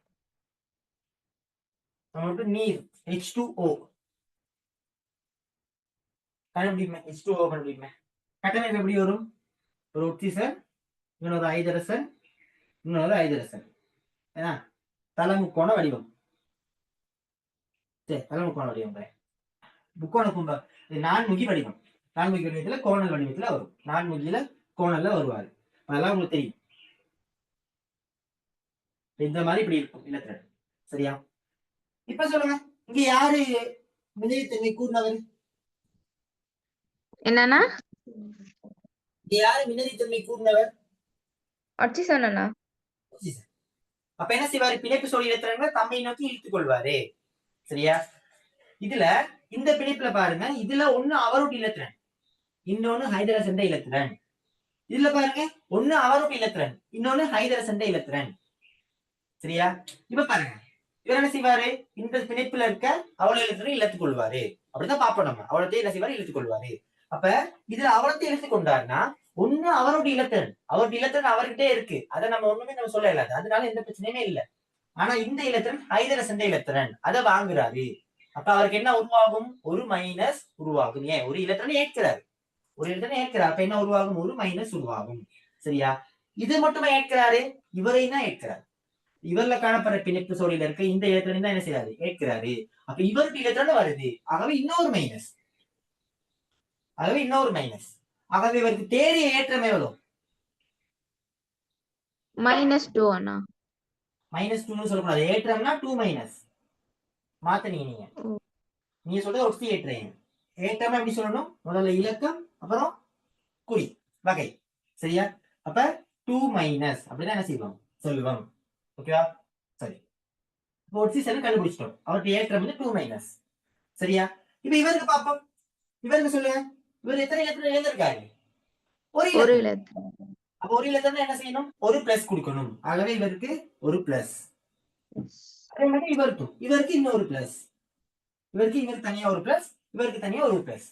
நமக்கு நீர் H2O கண்டுபிடிப்பேன். H2O கண்டுபிடிப்பேன். கட்டமைப்பு எப்படி வரும்? ஒரு ஒக்சிஜன், இன்னொரு ஹைட்ரஜன், ஏன்னா தலைமுக்கோண வடிவம். சரி, தலைமுக்கோண வடிவம். முக்கோண கும்ப நான்முகி வடிவம். நான்முகி வடிவத்துல கோணல் வடிவத்துல வரும். நான்முகியில கோணல்ல வருவாரு. அதெல்லாம் உங்களுக்கு தெரியும். இந்த மாதிரி இப்படி இருக்கும் இலத்திரன். சரியா? இப்ப சொல்லுங்க, இங்க யாரு வினைத்தன்மை கூறினவர்? என்னன்னா இங்க யாரு வினைத்தன்மை கூறினவர்? ஆக்சிஜன் அண்ணா. அப்ப என்ன செய்வாரு? பிணைப்பு சோடி இலத்திரன்களை தம்மை நோக்கி இழுத்துக் கொள்வாரு. சரியா? இதுல இந்த பிணைப்புல பாருங்க, இதுல ஒண்ணு அவரோட இலத்திரன், இன்னொன்னு ஹைட்ரஜன் இலத்திரன். இதுல பாருங்க, ஒண்ணு அவரோட இலத்திரன், இன்னொன்னு ஹைட்ரஜன் இலத்திரன். சரியா? இப்ப பாருங்க, இவர் என்ன செய்வாரு? இந்த பிணைப்புல இருக்க அவ்வளவு இலத்திரனை இழுத்துக் கொள்வாரு. அப்படிதான் பாப்போம் நம்ம. அவ்வளோத்தையும் என்ன செய்வாரு? இழுத்துக் கொள்வாரு. அப்ப இதுல அவ்வளோத்தையும் இழுத்துக் கொண்டாருன்னா ஒண்ணு அவருடைய இலத்திரன், அவருடைய இலத்திரன் அவர்கிட்டே இருக்கு, அதை நம்ம ஒண்ணுமே நம்ம சொல்ல இயலாது, அதனால எந்த பிரச்சனையுமே இல்லை. ஆனா இந்த இலத்திரன் ஹைட்ரஜன் இலத்திரன், அதை வாங்குறாரு. அப்ப அவருக்கு என்ன உருவாகும்? ஒரு மைனஸ் உருவாகும். ஏன்? ஒரு இலத்திரனை ஏற்கிறாரு, ஒரு இலத்திரனை ஏற்கிறார். அப்ப என்ன உருவாகும்? ஒரு மைனஸ் உருவாகும். சரியா? இது மட்டுமே ஏற்கிறாரு, இவரையும் தான் ஏற்கிறார். இவர்ல காணப்படுற பிணைப்பு சோடியில இருக்க இந்த இலத்திரனை தான் என்ன செய்யறாரு? ஏற்கிறாரு. அப்ப இவருக்கு இலத்திரன் வருது, ஆகவே இன்னொரு மைனஸ், ஆகவே இன்னொரு மைனஸ். ஆகவே இவருக்கு தேடிய ஏற்றம் எவ்வளவு? -2 அண்ணா. -2 சொல்லக்கூடாது, ஏற்றம்னா 2 மைனஸ். மாத்தனீங்க நீங்க, நீங்க சொல்றது ஒட்டி ஏற்றம். ஏற்றம் எப்படி சொல்லணும்? முதல்ல இலக்கம், அப்புறம் குறி, வகை. சரியா? அப்ப 2 மைனஸ் அப்படிதான் என்ன செய்வோம்? சொல்லுவோம். ஓகேவா? சரி, இப்போ ஒட்டி செல் கண்டுபிடிச்சிட்டோம். அவருக்கு ஏற்றம் வந்து 2 மைனஸ். சரியா? இப்ப இவருக்கு பார்ப்போம். இவருக்கு சொல்லுங்க, இவர் எத்தனை இலத்திரன் எழுந்திருக்காரு? ஒரு ஒரு இலத்திரன். இலத்திரன். அப்ப ஒரு இலத்திரன் என்ன செய்யணும்? ஒரு பிளஸ் கொடுக்கணும். ஆகவே இவருக்கு ஒரு பிளஸ். அதே மாதிரி இவருக்கு இன்னொரு பிளஸ். இவருக்கு தனியா ஒரு பிளஸ், இவருக்கு தனியா ஒரு பிளஸ்.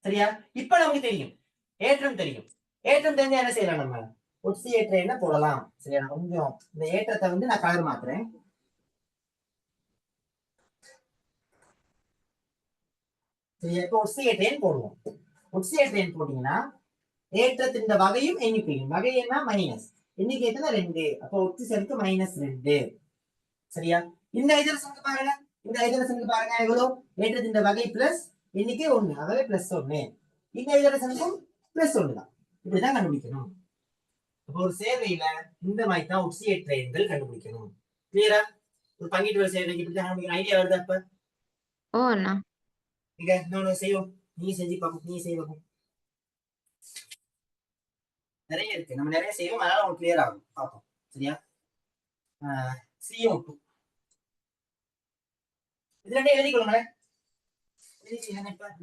சரியா? இப்ப நமக்கு தெரியும், ஏற்றம் தெரியும். ஏற்றம் தெரிஞ்சா என்ன செய்யலாம்? நம்ம ஒட்சி ஏற்ற என்ன போடலாம். சரியா? கொஞ்சம் இந்த ஏற்றத்தை வந்து நான் கலர் மாத்துறேன். சரியா? இப்போ ஒட்சி ஏற்ற போடுவோம். ஒட்சி ஏற்ற போட்டீங்கன்னா ஏற்றத்தின் வகையும் எண்ணிக்கையும், வகை என்ன? மைனஸ், எண்ணிக்கை எத்தனை? 2. அப்போ ஒட்சி சேர்த்து -2. சரியா? இந்த ஐதரசனுக்கு பாருங்க, இந்த ஐதரசனுக்கு பாருங்க எவ்வளவு? ஏற்றத்தின் வகை பிளஸ் எண்ணிக்கை 1, ஆகவே +1. இந்த ஐதரசனுக்கும் +1 தான். இப்படிதான் கண்டுபிடிக்கணும். அப்போ ஒரு சேர்வையில இந்த மாதிரி தான் ஒட்சியேற்ற எண்கள் கண்டுபிடிக்கணும். கிளியரா? ஒரு பங்கீட்டு சேர்வைக்கு இப்படிதான் கண்டுபிடிக்கணும். ஐடியா வருதா? அப்ப ஓ அண்ணா. இங்க இன்னொன்னு செய்வோம், நீ செஞ்சு பார்ப்போம், நீ செய்வோம். நிறைய இருக்கு, நம்ம நிறைய செய்வோம், அதனால உங்களுக்கு கிளியர் ஆகும். பார்ப்போம். சரியா? CO2 இது ரெண்டே எழுதிக்கொள்ளுங்களேன்.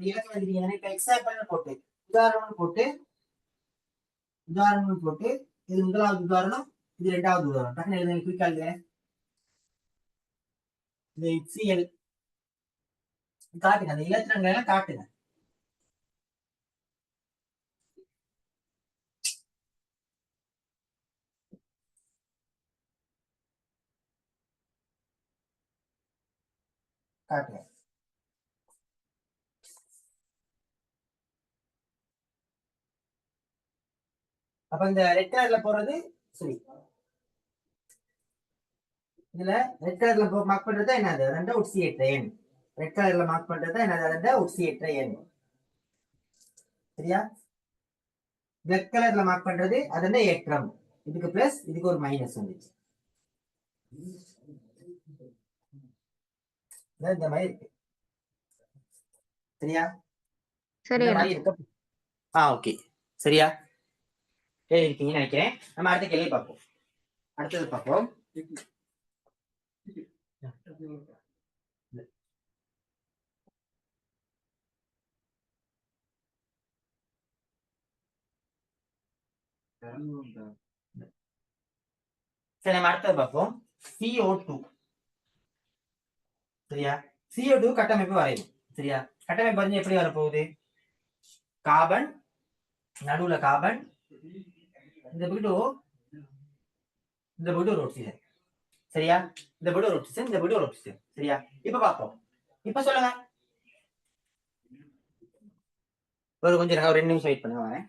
இலக்கம் எழுதிட்டீங்க. இப்ப எக்ஸாம்பிள் போட்டு, உதாரணம் போட்டு, உதாரணம் போட்டு, இது முதலாவது உதாரணம், இது இரண்டாவது உதாரணம். டக்குனு எழுதுங்க, குயிக்கா எழுதுங்க. இந்த HCl காட்டுங்க, அந்த இலத்திரங்களை எல்லாம் காட்டுங்க. காட்டுங்க. அப்ப இந்த ரெட் கலர்ல போறது சரி, இதுல ரெட் கலர்ல மார்க் பண்றது என்னது? ரெண்டா ஒட்சியேற்ற எண். ரெட் கலர்ல மார்க் பண்றது என்னது? ரெண்டா ஒட்சியேற்ற எண். சரியா? பிளாக் கலர்ல மார்க் பண்றது அதோட ஏற்றம். இதுக்கு பிளஸ், இதுக்கு ஒரு மைனஸ் வந்துச்சு. இந்த மாதிரி இருக்கு. சரியா? சரி இந்த அண்ணா. மாதிரி இருக்கு. ஓகே. சரியா? இருக்கீங்கன்னு நினைக்கிறேன். நம்ம அடுத்த கேள்வி பார்ப்போம். அடுத்தது பார்ப்போம். சரி, நம்ம அடுத்தது பார்ப்போம். CO2. சரியா? CO2 கட்டமைப்பு வரையும். சரியா? கட்டமைப்பு வரைஞ்சு எப்படி வரப்போகுது? கார்பன், நடுவுல கார்பன், இந்த பக்கம் ஒரு ஆக்சிஜன். சரியா? இந்த பக்கம் ஒரு ஆக்சிஜன், இந்த பக்கம் ஒரு ஆக்சிஜன். சரியா? இப்ப பார்ப்போம். இப்ப சொல்லுங்க, ஒரு கொஞ்சம் ஒரு 2 நிமிஷம் வெயிட் பண்ணுங்க, வரேன்.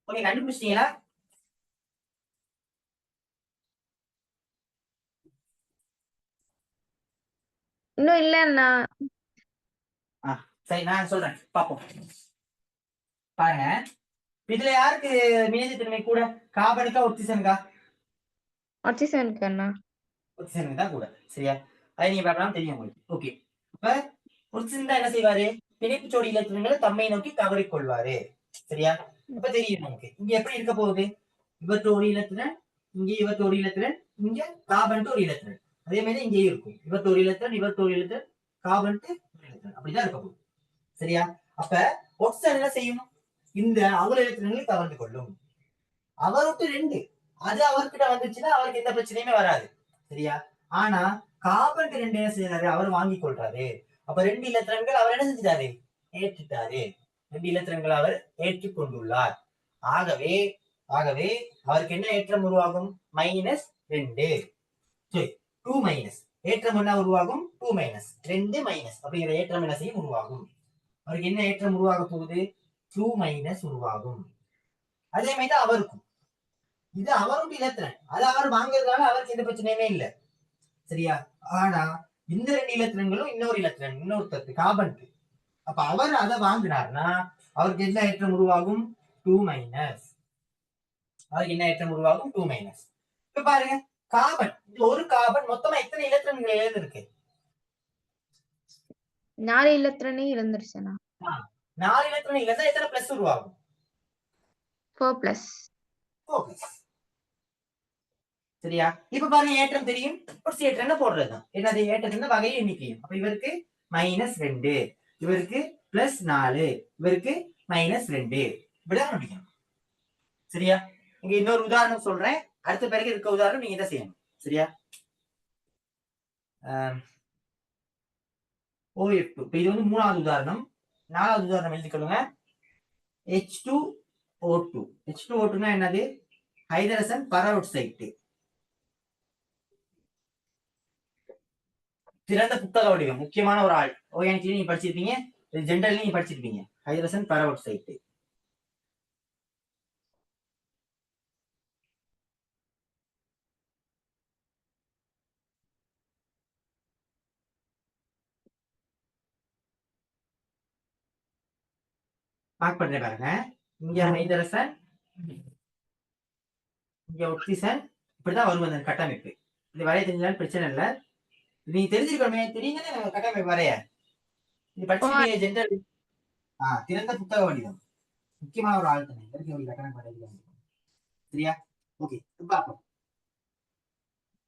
ஓகே, கண்டுபிடிச்சிட்டீங்களா? இன்னும் இல்ல அண்ணா. சரி, நான் சொல்றேன் பாப்போம். பாருங்க, இதுல யாருக்கு மின்னேற்றத்தன்மை கூட? கார்பனுக்கா ஆக்சிஜனுக்கா? ஆக்சிஜனுக்கு அண்ணா. ஆக்சிஜனுக்கு தான் கூட. சரியா? அது நீங்க பார்க்கலாம், தெரியும் உங்களுக்கு. ஓகே, இப்ப ஆக்சிஜன் தான் என்ன செய்வாரு? பிணைப்பு ஜோடி இலத்திரன்களை தம்மை நோக்கி கவரிக் கொள்வாரு. சரியா? அப்ப தெரியும் நமக்கு இங்க எப்படி இருக்க போகுது. இவற்று ஒரு இலத்திரன், இங்கே இவற்று ஒரு இலத்திரன், இங்க கார்பன் ஒரு இலத்திரன். அதே மாதிரி இங்கேயும் இருக்கும். இவற்று ஒரு இலத்திரன், இவற்று ஒரு இலத்திரன், கார்பன் ஒரு இலத்திரன். அப்படிதான் இருக்க போகுது. சரியா? அப்ப ஆக்சிஜன் என்ன செய்யும்? இந்த அவ்வளவு இலத்திரன்களை கவர்ந்து கொள்ளும். அவருக்கு 2, அது அவர்கிட்ட வந்துச்சுன்னா அவருக்கு எந்த பிரச்சனையுமே வராது. சரியா? ஆனா கார்பன் 2 என்ன செய்யறாரு? அவர் வாங்கி கொள்றாரு. அப்ப 2 இலத்திரன்கள் அவர் என்ன செஞ்சிட்டாரு? ஏற்றுட்டாரு. 2 இலத்திரன்கள் அவர் ஏற்றுக்கொண்டுள்ளார். ஆகவே ஆகவே அவருக்கு என்ன ஏற்றம் உருவாகும்? -2. சரி, 2 மைனஸ் ஏற்றம் என்ன உருவாகும்? 2 மைனஸ் 2 மைனஸ் அப்படிங்கிற ஏற்றம் என்ன செய்யும்? உருவாகும். அவருக்கு என்ன ஏற்றம் உருவாக போகுது? 2 மைனஸ் உருவாகும். அதே மாதிரி தான் அவருக்கும். இது அவருடைய இலத்திரன், அது அவர் வாங்குறதுனால அவருக்கு எந்த பிரச்சனையுமே இல்லை. சரியா? ஆனா இந்த 2 இலத்திரன்களும் இன்னொரு இலத்திரன், இன்னொருத்தருக்கு கார்பனுக்கு. அப்ப அவர் அதை வாங்கினார்னா அவருக்கு என்ன ஏற்றம் உருவாகும்? 2 மைனஸ். அவருக்கு என்ன ஏற்றம் உருவாகும்? 2 மைனஸ். இப்ப பாருங்க, கார்பன், ஒரு கார்பன் மொத்தமா எத்தனை இலத்திரன்கள் இழந்திருக்கு? 4 இலத்திரனே இருந்துருச்சுண்ணா. 4 இலத்திரன் இழந்தா எத்தனை பிளஸ் உருவாகும்? 4+. 4+. சரியா? இப்ப பாருங்க, ஏற்றம் தெரியும். ஒரு ஏற்றம் போடுறதுதான். என்னது ஏற்றத்தின் வகை எண்ணிக்கையும். அப்ப இவருக்கு -2, இவருக்கு +4, இவருக்கு -2. இப்படிதான் முடிக்கணும். சரியா? இங்க இன்னொரு உதாரணம் சொல்றேன். அடுத்த பிறகு இருக்க உதாரணம் நீங்க இதை செய்யணும். சரியா? OF2. இப்ப இது வந்து 3வது உதாரணம். 4வது உதாரணம் எழுதிக்கொள்ளுங்க. H2O2. H2O2னா என்னது? ஹைட்ரஜன் பரஆக்சைடு. திறந்த புத்தக வடிவம், முக்கியமான ஒரு ஆள். ஓஎன்ஜி நீங்க படிச்சிருப்பீங்க, ஜென்ரல் நீங்க படிச்சிருப்பீங்க. ஹைட்ரஜன் பரஆக்சைடு. மார்க் பண்றேன் பாருங்க. இங்க ஹைட்ரஜன், இங்க ஆக்சிஜன். இப்படிதான் வரும் அந்த கட்டமைப்பு. இது வரைய தெரிஞ்சாலும் பிரச்சனை இல்லை. நீங்க தெரிஞ்சிருக்கணுமே, தெரியுங்க கட்டமைப்பு வரைய. இது படிச்சிருப்பீங்க ஜென்ரல். திறந்த புத்தக வடிவம், முக்கியமான ஒரு ஆள் தானே. சரியா? ஓகே, பார்ப்போம்.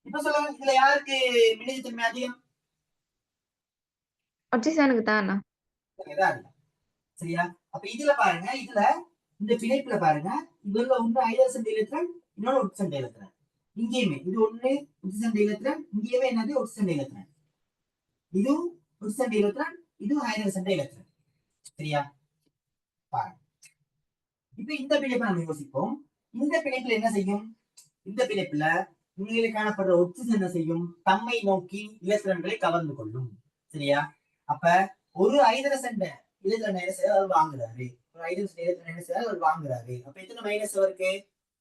இப்ப சொல்லுங்க, இதுல யாருக்கு மின்னேற்றத்தன்மை அதிகம்? ஆக்சிஜனுக்கு தான் அண்ணா. சரியா? அப்ப இதுல பாருங்க, இதுல இந்த பிணைப்புல பாருங்க, இதுல ஒன்று ஹைட்ரஜன் இலத்திரன், இன்னொரு ஆக்சிஜன் இலத்திரன். இங்கேயுமே இது ஒண்ணு ஆக்சிஜன் இலத்திரன், இங்கேயுமே என்னது? ஆக்சிஜன் இலத்திரன். இதுவும் ஆக்சிஜன் இலத்திரன், இதுவும் ஹைட்ரஜன் இலத்திரன். சரியா? பாருங்க, இப்ப இந்த பிணைப்பை நம்ம யோசிப்போம். இந்த பிணைப்புல என்ன செய்யும்? இந்த பிணைப்புல உண்மையிலே காணப்படுற ஆக்சிஜன் என்ன செய்யும்? தம்மை நோக்கி இலத்திரன்களை கவர்ந்து கொள்ளும். சரியா? அப்ப ஒரு ஹைட்ரஜன் இலத்திரன் என்ன செய்ய அவர் வாங்குறாரு? ஒரு ஹைட்ரஜன் இலத்திரன் என்ன செய்ய அவர் வாங்குறாரு? அப்ப எத்தனை மைனஸ் அவருக்கு?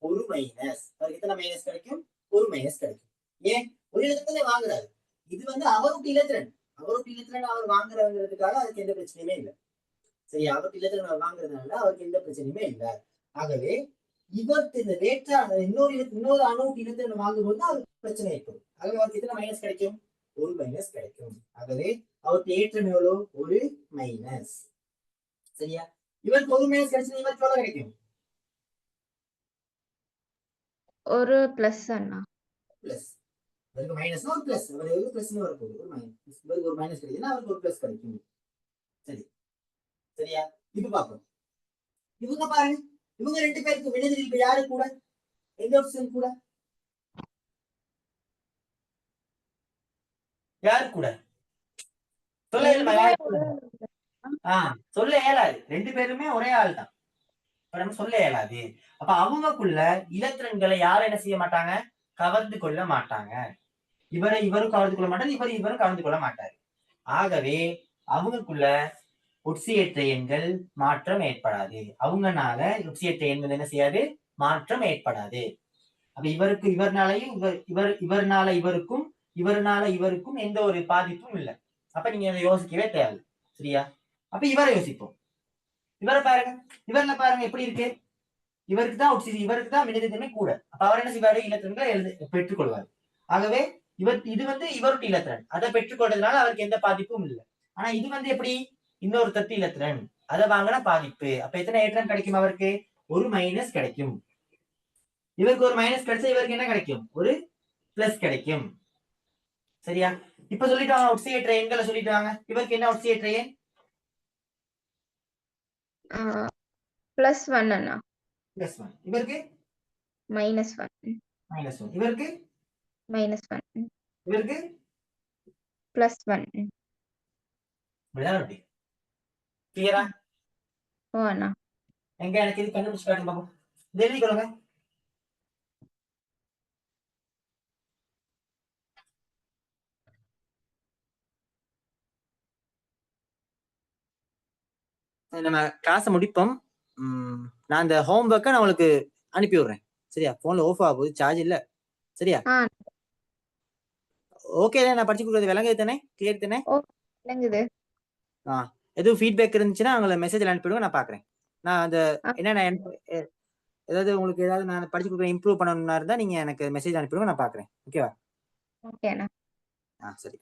1 மைனஸ். அவருக்கு எத்தனை மைனஸ் கிடைக்கும்? 1 மைனஸ் கிடைக்கும். ஏன்? ஒரு இலக்கத்திலே வாங்குறாரு. இது வந்து அவருக்கு இலத்திரன் அவர் வாங்குறாங்கிறதுக்காக அதுக்கு எந்த பிரச்சனையுமே இல்லை. சரி, அவருக்கு இலத்திரன் அவர் வாங்குறதுனால அவருக்கு எந்த பிரச்சனையுமே இல்லை. ஆகவே இவருக்கு இந்த ரேட்டா இன்னொரு அணுவுக்கு இலத்திரன் வாங்கும்போது அவருக்கு பிரச்சனை ஏற்படும். ஆகவே அவருக்கு எத்தனை மைனஸ் கிடைக்கும்? ஒரு மைனஸ் கிடைக்கும். ஆகவே அவருக்கு ஏற்றம் எவ்வளோ? ஒரு மைனஸ். சரியா? இவருக்கு ஒரு மைனஸ் கிடைச்சா இவருக்கு எவ்வளவு கிடைக்கும்? ஒரு பிளஸ் அண்ணா. பிளஸ். இவருக்கு மைனஸ் ஒரு பிளஸ், அவருக்கு பிளஸ் வரப்போகுது. ஒரு மைனஸ், இவருக்கு ஒரு மைனஸ் கிடைக்குதுன்னா அவருக்கு ஒரு பிளஸ் கிடைக்கும். சரி, சரியா? இப்ப பார்ப்போம். இவங்க பாருங்க, இவங்க 2 பேருக்கு விடுதலை இப்ப யாரு கூட? எந்த ஆப்ஷன் கூட? யாரு கூட? சொல்ல இயலுமா? யாரு கூட? சொல்ல இயலாது. 2 பேருமே ஒரே ஆள் தான். நம்ம சொல்ல இயலாது. அப்ப அவங்களுக்குள்ள இலத்திரன்களை யாரும் என்ன செய்ய மாட்டாங்க? கவர்ந்து கொள்ள மாட்டாங்க. இவரும் கவர்ந்து கொள்ள மாட்டாரு, இவரும் கவர்ந்து கொள்ள மாட்டாரு. ஆகவே அவங்களுக்குள்ள ஒட்சியேற்ற எண்கள் மாற்றம் ஏற்படாது. அவங்கனால ஒட்சியேற்ற எண்கள் என்ன செய்யாது? மாற்றம் ஏற்படாது. அப்ப இவர்னாலையும் இவர்னால இவருக்கும் எந்த ஒரு பாதிப்பும் இல்லை. அப்ப நீங்க அதை யோசிக்கவே தேவை. சரியா? அப்ப இவரை யோசிப்போம். இவரை பாருங்க, இவர்ல பாருங்க எப்படி இருக்கு. இவருக்கு தான் வினைத்திறமை கூட. அப்ப அவர் என்ன செய்வாரு? இலத்திரன்களை பெற்றுக்கொள்வார். ஆகவே இது வந்து இவருடைய இலத்திரன், அதை பெற்றுக்கொள்றதுனால அவருக்கு எந்த பாதிப்பும் இல்லை. ஆனா இது வந்து எப்படி? இன்னொரு தட்டு இலத்திரன், அதை வாங்கினா பாதிப்பு. அப்ப எத்தனை ஏற்றம் கிடைக்கும்? அவருக்கு ஒரு மைனஸ் கிடைக்கும். இவருக்கு ஒரு மைனஸ் கிடைச்சா இவருக்கு என்ன கிடைக்கும்? ஒரு பிளஸ் கிடைக்கும். சரியா? இப்ப சொல்லிட்டு வாங்க, ஒட்சியேற்ற எண்களை சொல்லிட்டு வாங்க. இவருக்கு என்ன ஒட்சியேற்ற எண்? +1 அண்ணா. +1. இவருக்கு -1. -1. இவருக்கு -1. இவருக்கு +1. இப்படிதான். கிளியரா? ஓ அண்ணா. எங்க எனக்கு இது கண்டுபிடிச்சு காட்டுங்க பாப்போம். இது எழுதிக்கொள்ளுங்க. நம்ம கிளாஸை முடிப்போம். நான் அந்த ஹோம் ஒர்க்கை நான் உங்களுக்கு அனுப்பி விடுறேன். சரியா? போன்ல ஆஃப் ஆக போகுது, சார்ஜ் இல்ல. சரியா? ஓகே, நான் படிச்சு கொடுக்குறது விளங்குது தானே? கிளியர் தானே? விளங்குது. எதுவும் ஃபீட்பேக் இருந்துச்சுன்னா உங்களை மெசேஜ் அனுப்பிடுங்க, நான் பாக்குறேன். நான் அந்த என்னென்ன ஏதாவது உங்களுக்கு ஏதாவது நான் படிச்சு கொடுக்குறேன் இம்ப்ரூவ் பண்ணணும்னா இருந்தா நீங்க எனக்கு மெசேஜ் அனுப்பிடுங்க, நான் பாக்குறேன். ஓகேவா? ஓகே அண்ணா. சரி.